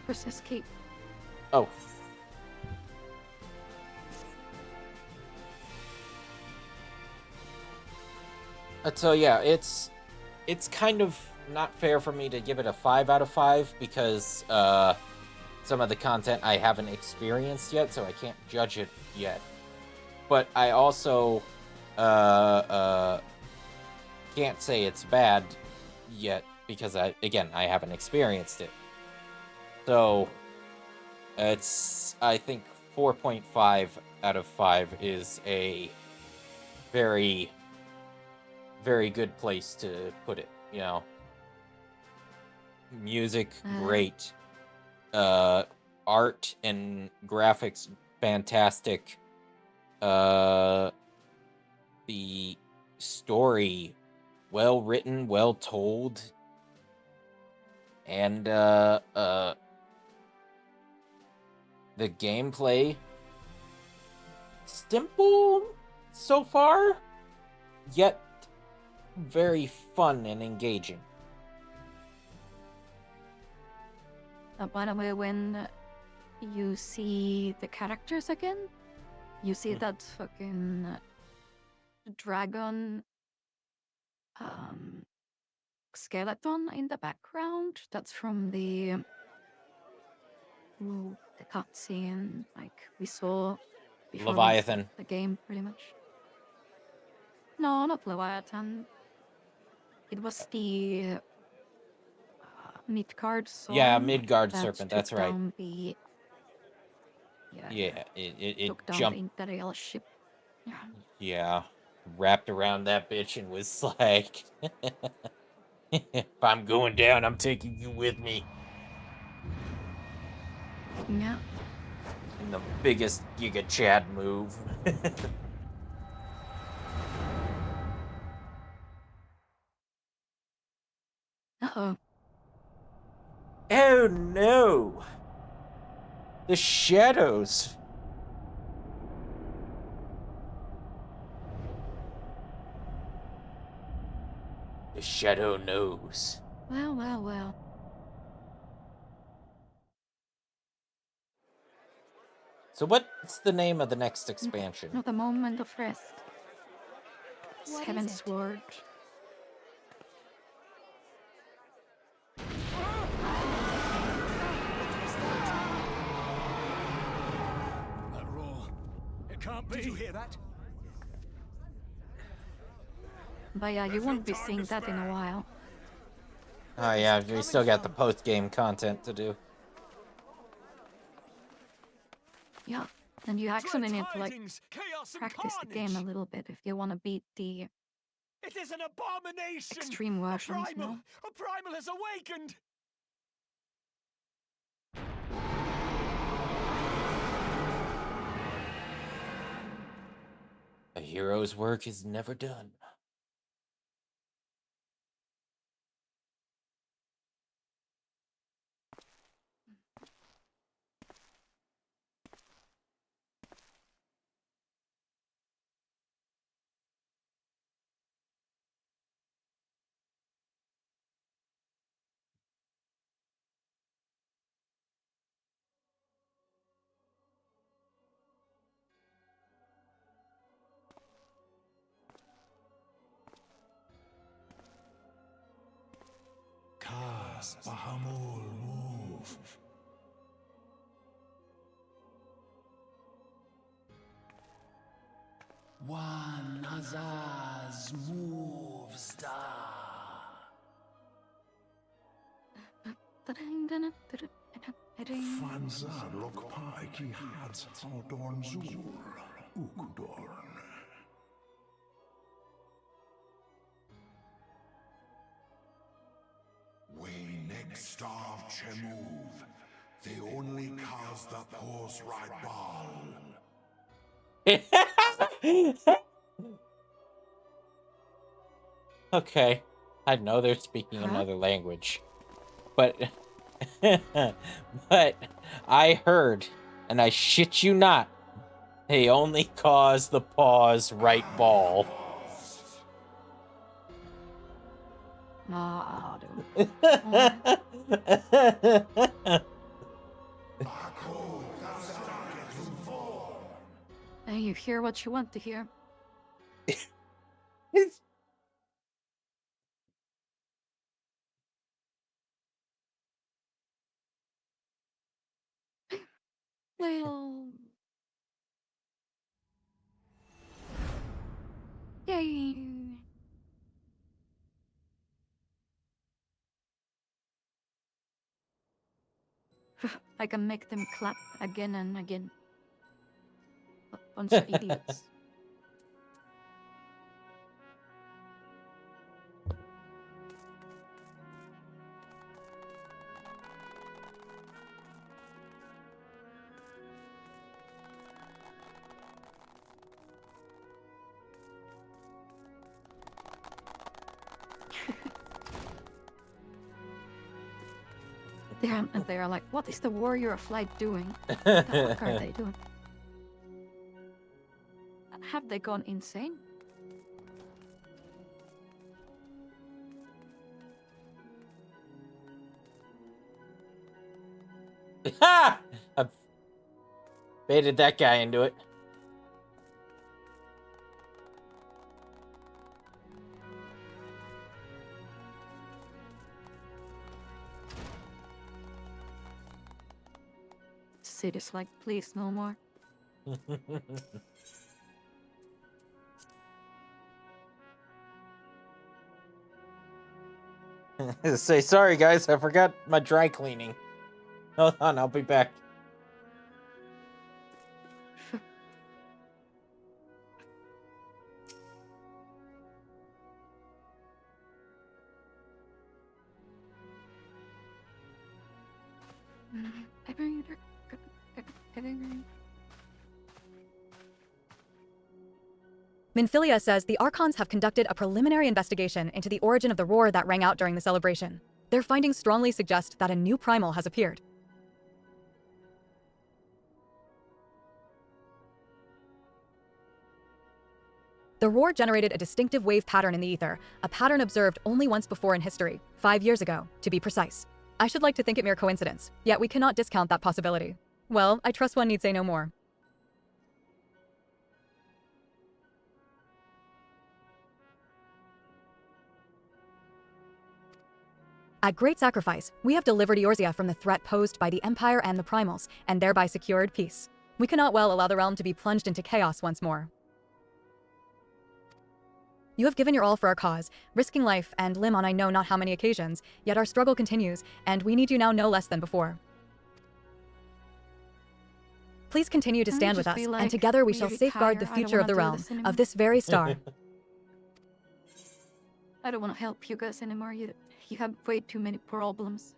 Press escape. Oh. So yeah, it's kind of not fair for me to give it a 5 out of 5 because some of the content I haven't experienced yet, so I can't judge it yet. But I also can't say it's bad yet because I haven't experienced it. So it's, I think 4.5 out of 5 is a very, very good place to put it, you know. Music, great. Art and graphics, fantastic. The story, well written, well told. And the gameplay, simple so far, yet very fun and engaging. By the way, when you see the characters again, you see that fucking dragon skeleton in the background. That's from the cutscene, like we saw before Leviathan. the game, pretty much. No, not Leviathan. It was the Midgard sword. Yeah, Midgard serpent. That's right. Down the, it took down jumped. the Imperial ship. Yeah. Yeah, wrapped around that bitch and was like, "If I'm going down, I'm taking you with me." Yeah. In the biggest Giga Chad move. Uh-oh. Oh no! The shadows! The shadow knows. Well, well, well. So what's the name of the next expansion? Not a moment of rest. Heaven's Sword. That roar. It can't be. Did you hear that? But yeah, you won't be seeing that in a while. Oh yeah, we still got the post-game content to do. Yeah, and you actually need to like practice the game a little bit if you want to beat the It is an abomination! Extreme versions, no? A primal has awakened! A hero's work is never done. Kaz Bahamul move. One Azaz move star. Fanzad Lokpai ki Hats Aldorn Zur Ukudorn. We next starve Chemuv. They only cause the pause right ball. Okay, I know they're speaking another language, but but I heard, and I shit you not, they only cause the pause right ball. No, and you hear what you want to hear. Well, yay! I can make them clap again and again. What bunch of idiots. They are like, what is the warrior of light doing? What the fuck are they doing? Have they gone insane? Ha! I've baited that guy into it. Sid is like, please, no more. Say, sorry guys, I forgot my dry cleaning. Hold on, I'll be back. Minfilia says the Archons have conducted a preliminary investigation into the origin of the roar that rang out during the celebration. Their findings strongly suggest that a new primal has appeared. The roar generated a distinctive wave pattern in the ether, a pattern observed only once before in history, 5 years ago, to be precise. I should like to think it mere coincidence, yet we cannot discount that possibility. Well, I trust one need say no more. At great sacrifice, we have delivered Eorzea from the threat posed by the Empire and the Primals, and thereby secured peace. We cannot well allow the realm to be plunged into chaos once more. You have given your all for our cause, risking life and limb on I know not how many occasions, yet our struggle continues, and we need you now no less than before. Please continue to stand with us, and together we shall safeguard the future of the realm, of this very star. I don't want to help you guys anymore. You have way too many problems.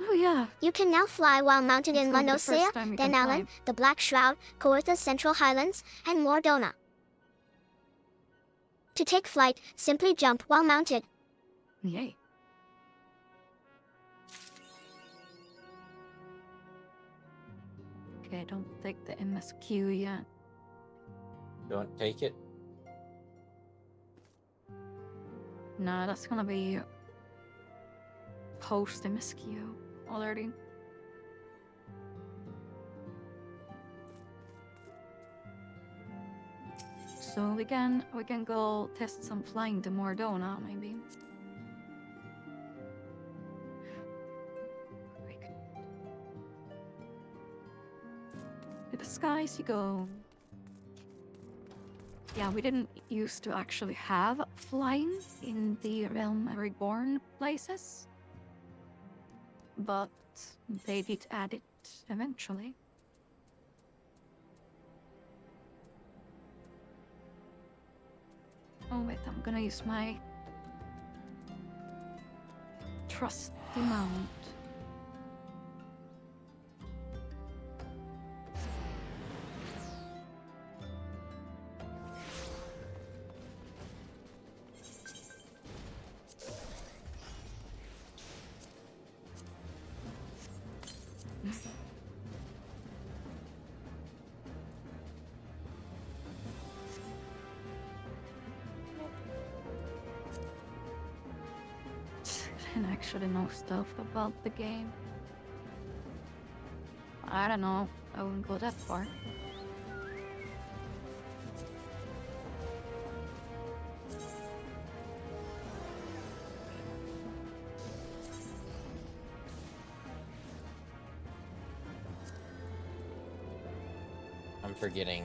Oh yeah. You can now fly while mounted Let's in go with the Lundosea, first time we can Denellen, fly. the Black Shroud, Kaortha's Central Highlands, and Mordona. To take flight, simply jump while mounted. Yay. Okay, don't take the MSQ yet. Don't take it. No, that's gonna be post MSQ already. So we can go test some flying to Mordona maybe. To the skies you go. Yeah, we didn't used to actually have flying in the Realm Reborn places. But they did add it eventually. Oh wait, I'm gonna use my trusty mount. And actually know stuff about the game. I don't know. I wouldn't go that far. I'm forgetting,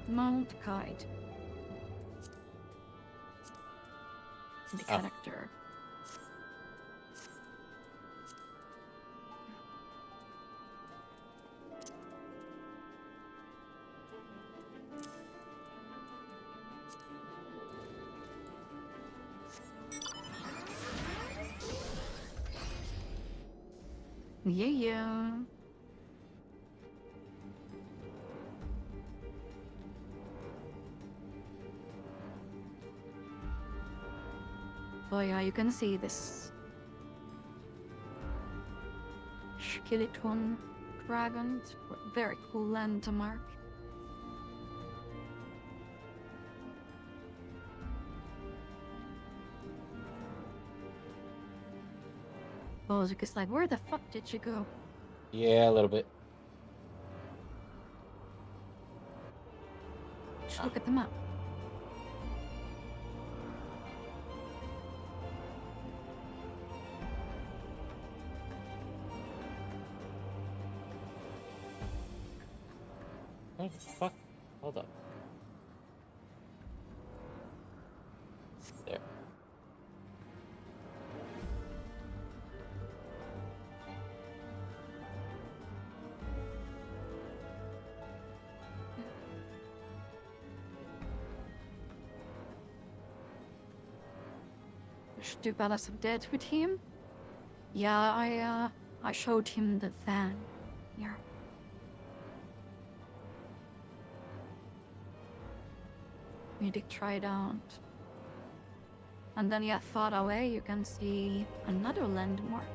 Mount Kite. The character. Yeah. So yeah, you can see this skeleton dragon. It's a very cool landmark. Bozuk like, where the fuck did you go? yeah, a little bit. Just look at the map. What the fuck? Hold up. There. We should do Palace of Dead with him. Yeah, I showed him the van. Yeah. We did try it out. And then yeah, far away you can see another landmark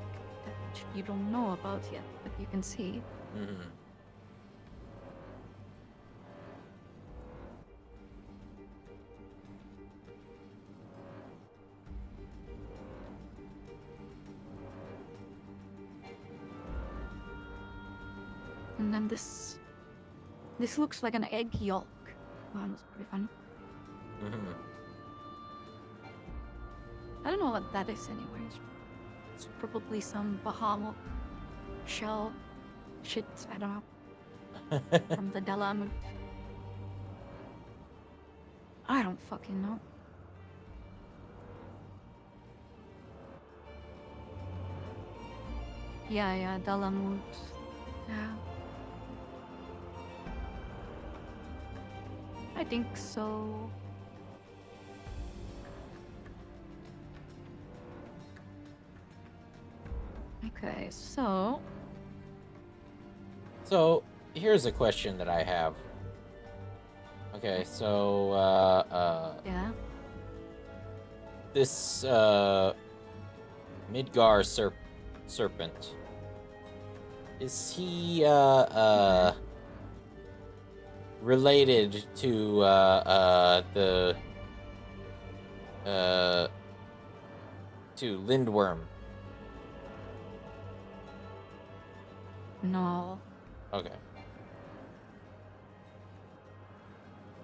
that you don't know about yet, but you can see. Mm-hmm. And then this looks like an egg yolk. Wow, that's pretty fun. Mm-hmm. I don't know what that is anyways. It's probably some Bahamut shell shit, I don't know. From the Dalamut. I don't fucking know. Yeah, Dalamut. Yeah. I think so. Okay, so... So, here's a question that I have. Okay, so, Yeah? this, Midgar serpent. Is he, related to, to Lindworm? No. Okay.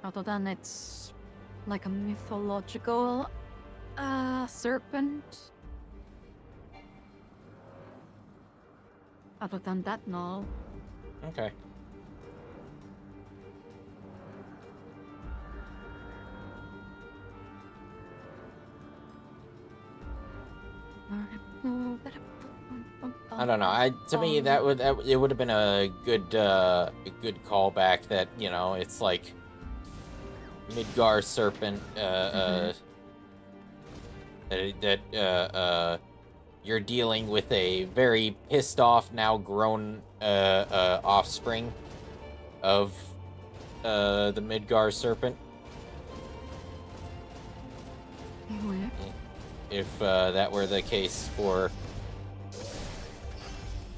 Other than it's like a mythological serpent. Other than that, no. Okay. I don't know. To me it would have been a good callback that, you know, it's like Midgar serpent that you're dealing with a very pissed off, now grown offspring of the Midgar serpent. If that were the case for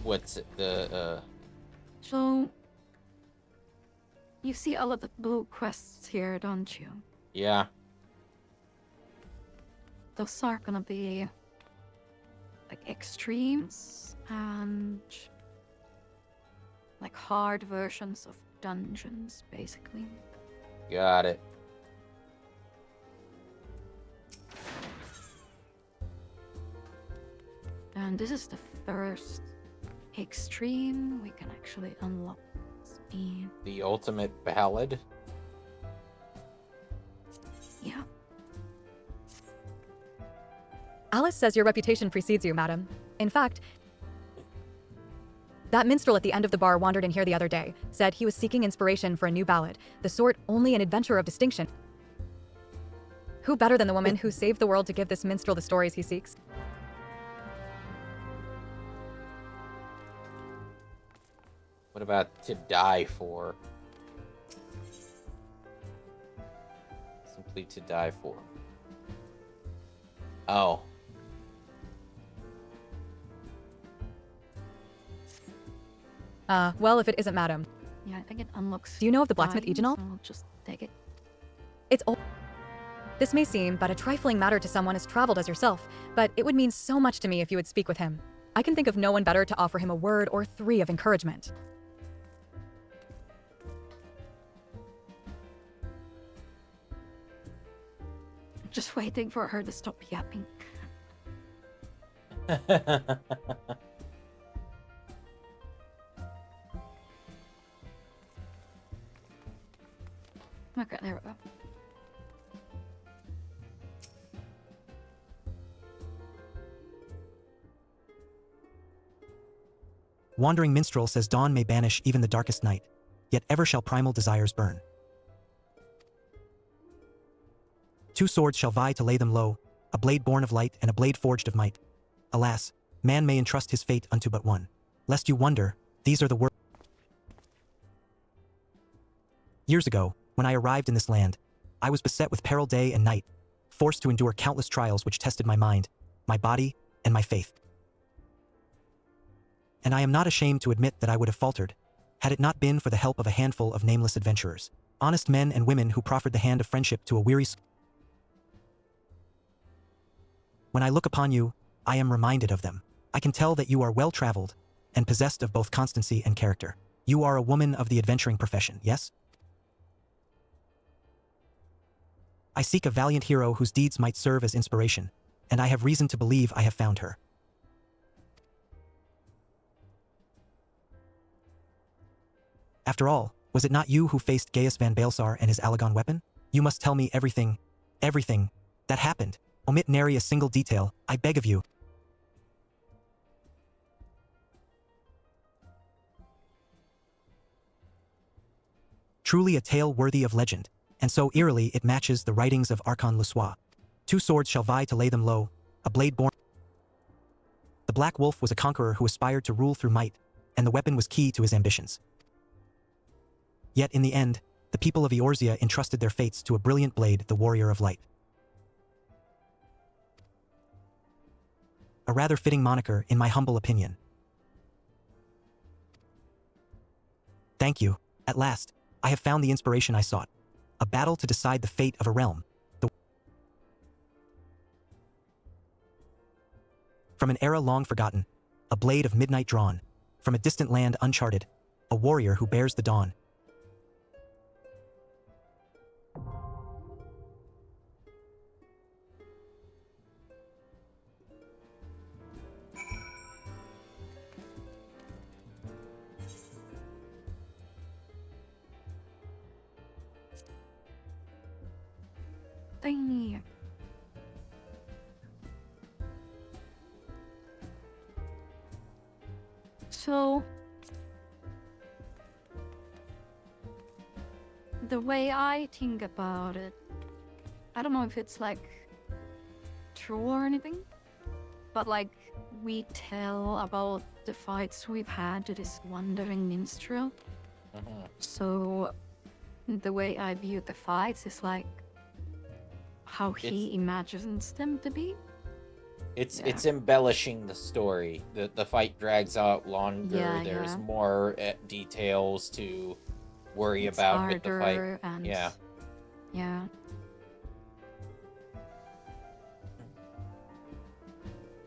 what's it, the So you see all of the blue quests here, don't you? Yeah. Those are gonna be like extremes and like hard versions of dungeons, basically. Got it. And this is the first extreme we can actually unlock. Speed. The ultimate ballad. Yeah. Alice says your reputation precedes you, madam. In fact, that minstrel at the end of the bar wandered in here the other day, said he was seeking inspiration for a new ballad, the sort only an adventurer of distinction. Who better than the woman who saved the world to give this minstrel the stories he seeks? What about To Die For? Simply To Die For. Oh. Well, if it isn't madam. Yeah, I think it unlocks. Do you know of the blacksmith Egenal? I'll just take it. It's old. This may seem but a trifling matter to someone as traveled as yourself, but it would mean so much to me if you would speak with him. I can think of no one better to offer him a word or three of encouragement. Just waiting for her to stop yapping. Okay, there we go. Wandering Minstrel says dawn may banish even the darkest night, yet ever shall primal desires burn. Two swords shall vie to lay them low, a blade born of light and a blade forged of might. Alas, man may entrust his fate unto but one. Lest you wonder, these are the words. Years ago, when I arrived in this land, I was beset with peril day and night, forced to endure countless trials which tested my mind, my body, and my faith. And I am not ashamed to admit that I would have faltered, had it not been for the help of a handful of nameless adventurers, honest men and women who proffered the hand of friendship to a weary soul. When I look upon you, I am reminded of them. I can tell that you are well-traveled and possessed of both constancy and character. You are a woman of the adventuring profession, yes? I seek a valiant hero whose deeds might serve as inspiration, and I have reason to believe I have found her. After all, was it not you who faced Gaius van Baelsar and his Alagon weapon? You must tell me everything, everything, that happened. Omit nary a single detail, I beg of you. Truly a tale worthy of legend, and so eerily it matches the writings of Archon Lussois. 2 swords shall vie to lay them low, a blade born. The Black Wolf was a conqueror who aspired to rule through might, and the weapon was key to his ambitions. Yet in the end, the people of Eorzea entrusted their fates to a brilliant blade, the Warrior of Light. A rather fitting moniker, in my humble opinion. Thank you. At last, I have found the inspiration I sought. A battle to decide the fate of a realm. From an era long forgotten, a blade of midnight drawn. From a distant land uncharted, a warrior who bears the dawn. Dang. So, the way I think about it, I don't know if it's like true or anything, but like we tell about the fights we've had to this wandering minstrel. So, the way I view the fights is like how he imagines them to be. It's embellishing the story. The fight drags out longer. Yeah, There's yeah. more details to worry It's about with the harder fight. and Yeah. yeah.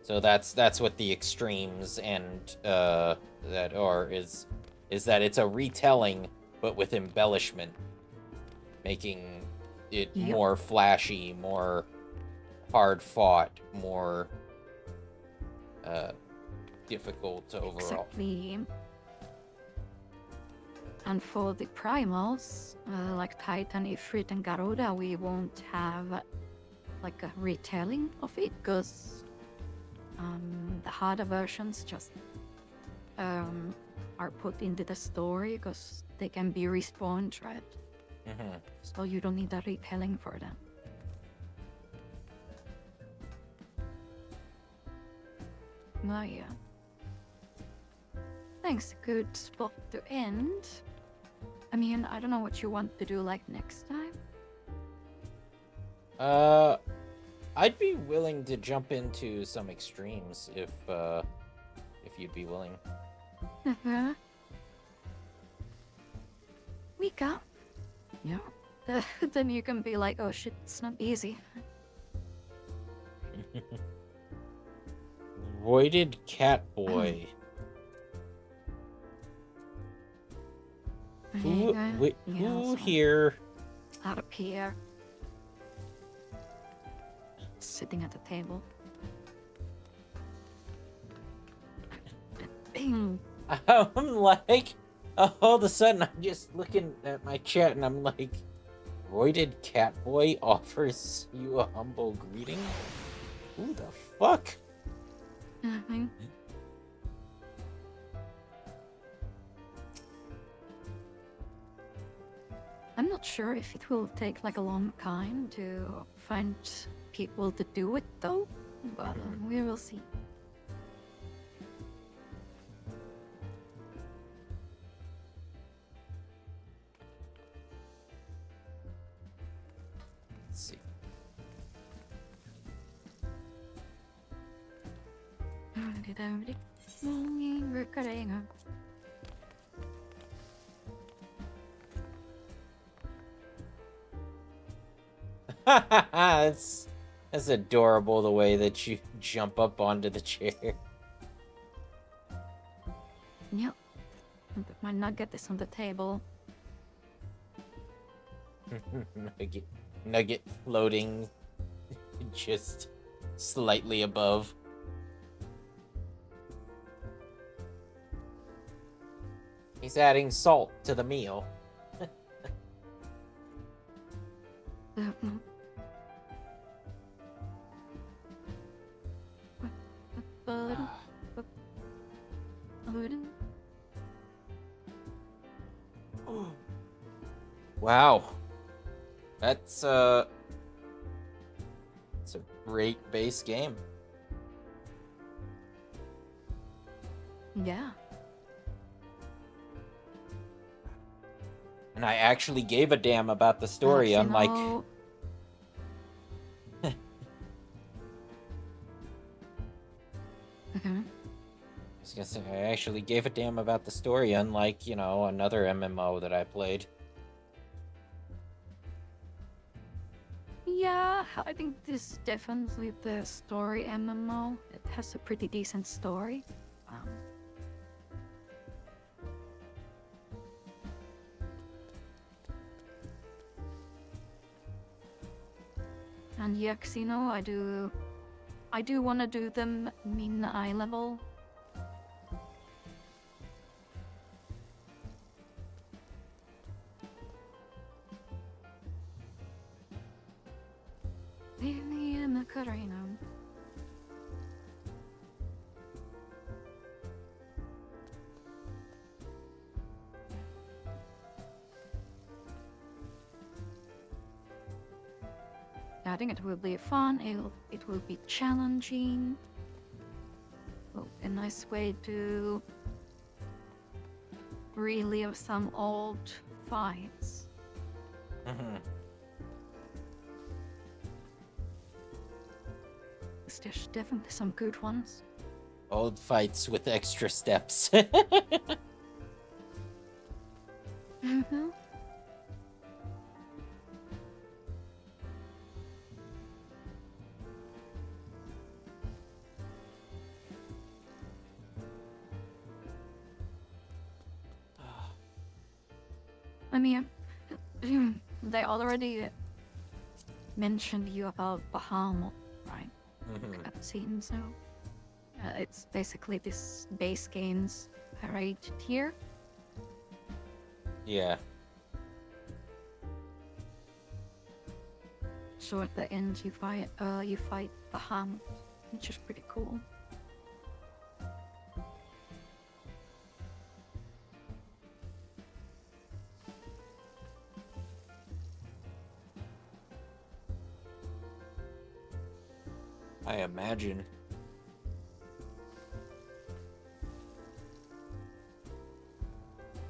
So that's what the extremes and that are is that it's a retelling but with embellishment, making it more flashy, more hard fought, more difficult overall. Exactly. And for the primals, like Titan, Ifrit, and Garuda, we won't have like a retelling of it because the harder versions just are put into the story because they can be respawned, right? So you don't need a retelling for them. Oh yeah. Thanks, good spot to end. I mean, I don't know what you want to do like next time. I'd be willing to jump into some extremes if you'd be willing. We got. Yeah. Then you can be like, oh shit, it's not easy. Voided Catboy. Who here? Out of here. Sitting at the table. I'm like, all of a sudden I'm just looking at my chat and I'm like, Voided Catboy offers you a humble greeting? Who the fuck? I'm not sure if it will take like a long time to find people to do it though, but we will see. Let's see. that's adorable, the way that you jump up onto the chair. Yep. Might not get this on the table. Nugget floating just slightly above. He's adding salt to the meal. Wow. It's a great base game. Yeah. And I actually gave a damn about the story, Perhaps, unlike... Okay. I was gonna say, I actually gave a damn about the story, unlike, you know, another MMO that I played. Yeah, I think this is definitely the story MMO. It has a pretty decent story. And yeah, Xeno, I do want to do them min eye level. Macarena. I think it will be fun. It will be challenging. Well, a nice way to relive some old fights. Mm-hmm. There's definitely some good ones. Old fights with extra steps. Mm-hmm. I mean, they already mentioned you about Bahamut, right? Mm-hmm. Cutscene, so it's basically this base game's right here. Yeah. So at the end, you fight Bahamut, which is pretty cool. I imagine.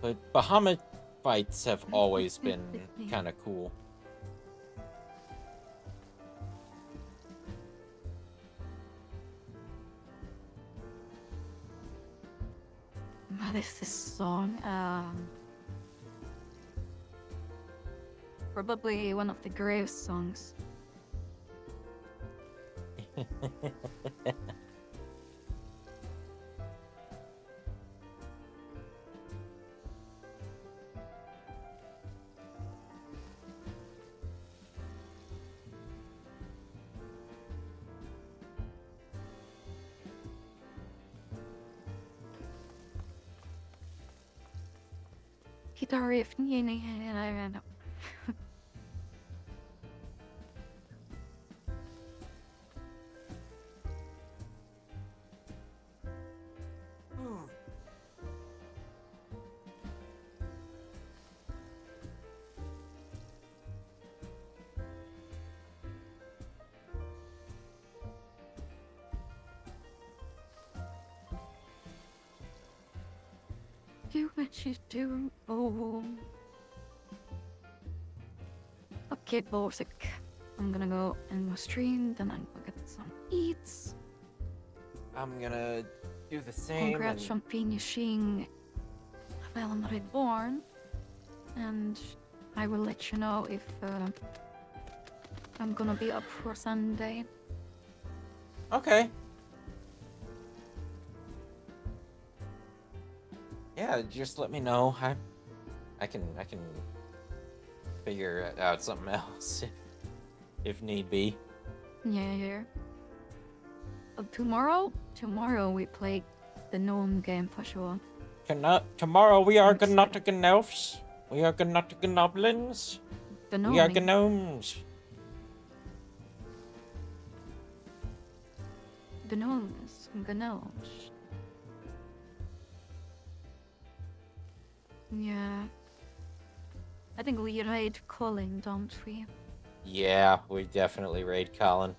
But Bahamut fights have always been kind of cool. What is this song? Probably one of the Grave songs. Guitar riff. Do what you do. Oh. Okay, Borsik. I'm gonna go and go stream, then I'm gonna get some eats. I'm gonna do the same. Congrats on finishing Realm Reborn. And I will let you know if I'm gonna be up for Sunday. Okay. Yeah, just let me know. I can figure out something else if need be. Yeah. Tomorrow we play the gnome game for sure. Tomorrow we are Gnotican elves. We are Gnotican goblins. The We are gnoming. gnomes. Gnomes. Yeah. I think we raid Colin, don't we? Yeah, we definitely raid Colin.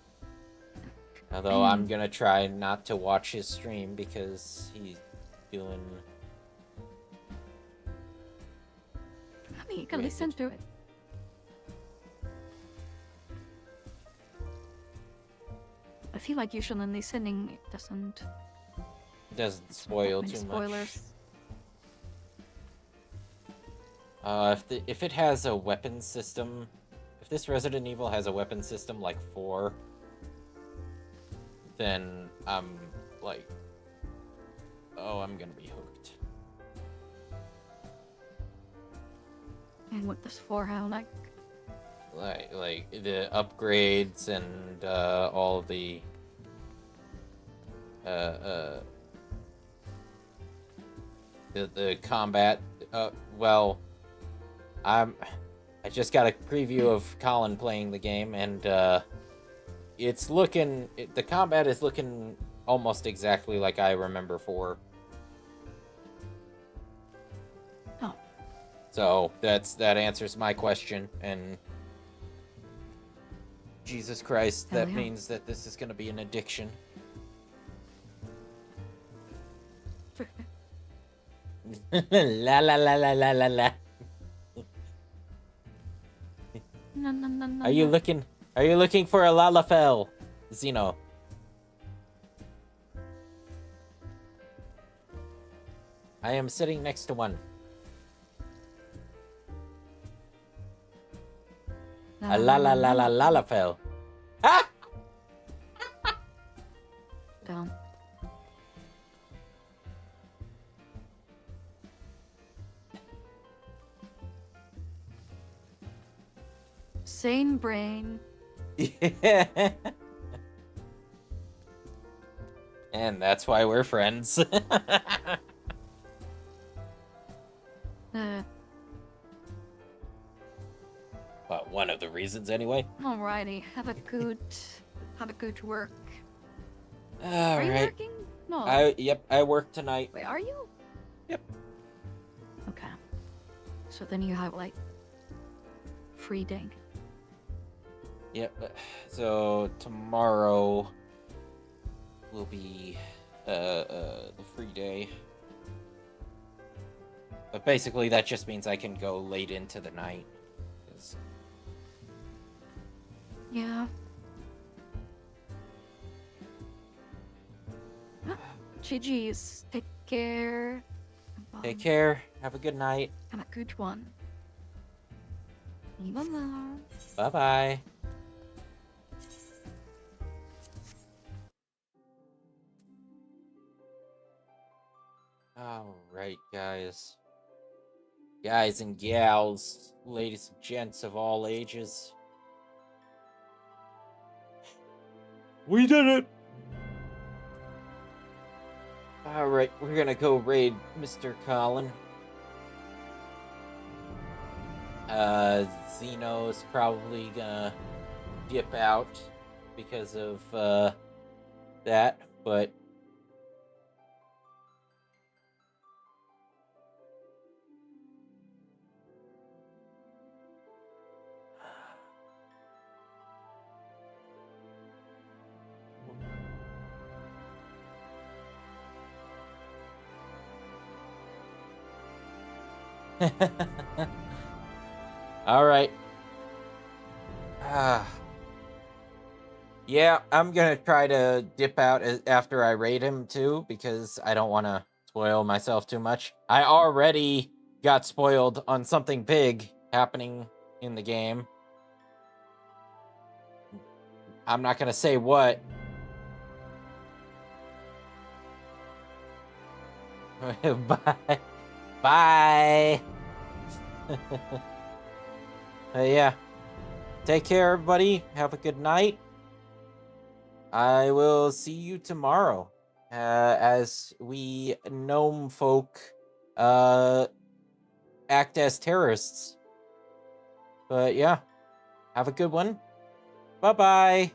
Although I'm gonna try not to watch his stream because he's doing. I mean, you can listen to it. I feel like usually listening it doesn't spoil too spoilers. much. If it has a weapon system, if this Resident Evil has a weapon system like 4, then I'm like, oh, I'm gonna be hooked. And what does 4 have like? Like the upgrades and all of the the combat. Well, I just got a preview of Colin playing the game, and it's looking. The combat is looking almost exactly like I remember 4. Oh. So that answers my question, and Jesus Christ, that means that this is going to be an addiction. La la la la la la la. No. Are you looking for a Lalafell, Zeno? I am sitting next to one. A Lalafell. Ah! Down. Sane brain. Yeah. And that's why we're friends. Well, one of the reasons anyway. Alrighty, have a good work. All Are you right. working? No. I work tonight. Wait, are you? Yep. Okay. So then you have like free day. Yep. So tomorrow will be the free day. But basically that just means I can go late into the night. Yeah. GG's. Take care. Take care. Have a good night. Have a good one. Bye-bye. Bye-bye. All right, guys. Guys and gals, ladies and gents of all ages. We did it! Alright, we're gonna go raid Mr. Colin. Zeno's probably gonna dip out because of that, but Alright. Yeah, I'm gonna try to dip out after I raid him too, because I don't want to spoil myself too much. I already got spoiled on something big happening in the game. I'm not gonna say what. Bye. Bye. Yeah. Take care, everybody. Have a good night. I will see you tomorrow. As we gnome folk act as terrorists. But yeah. Have a good one. Bye-bye.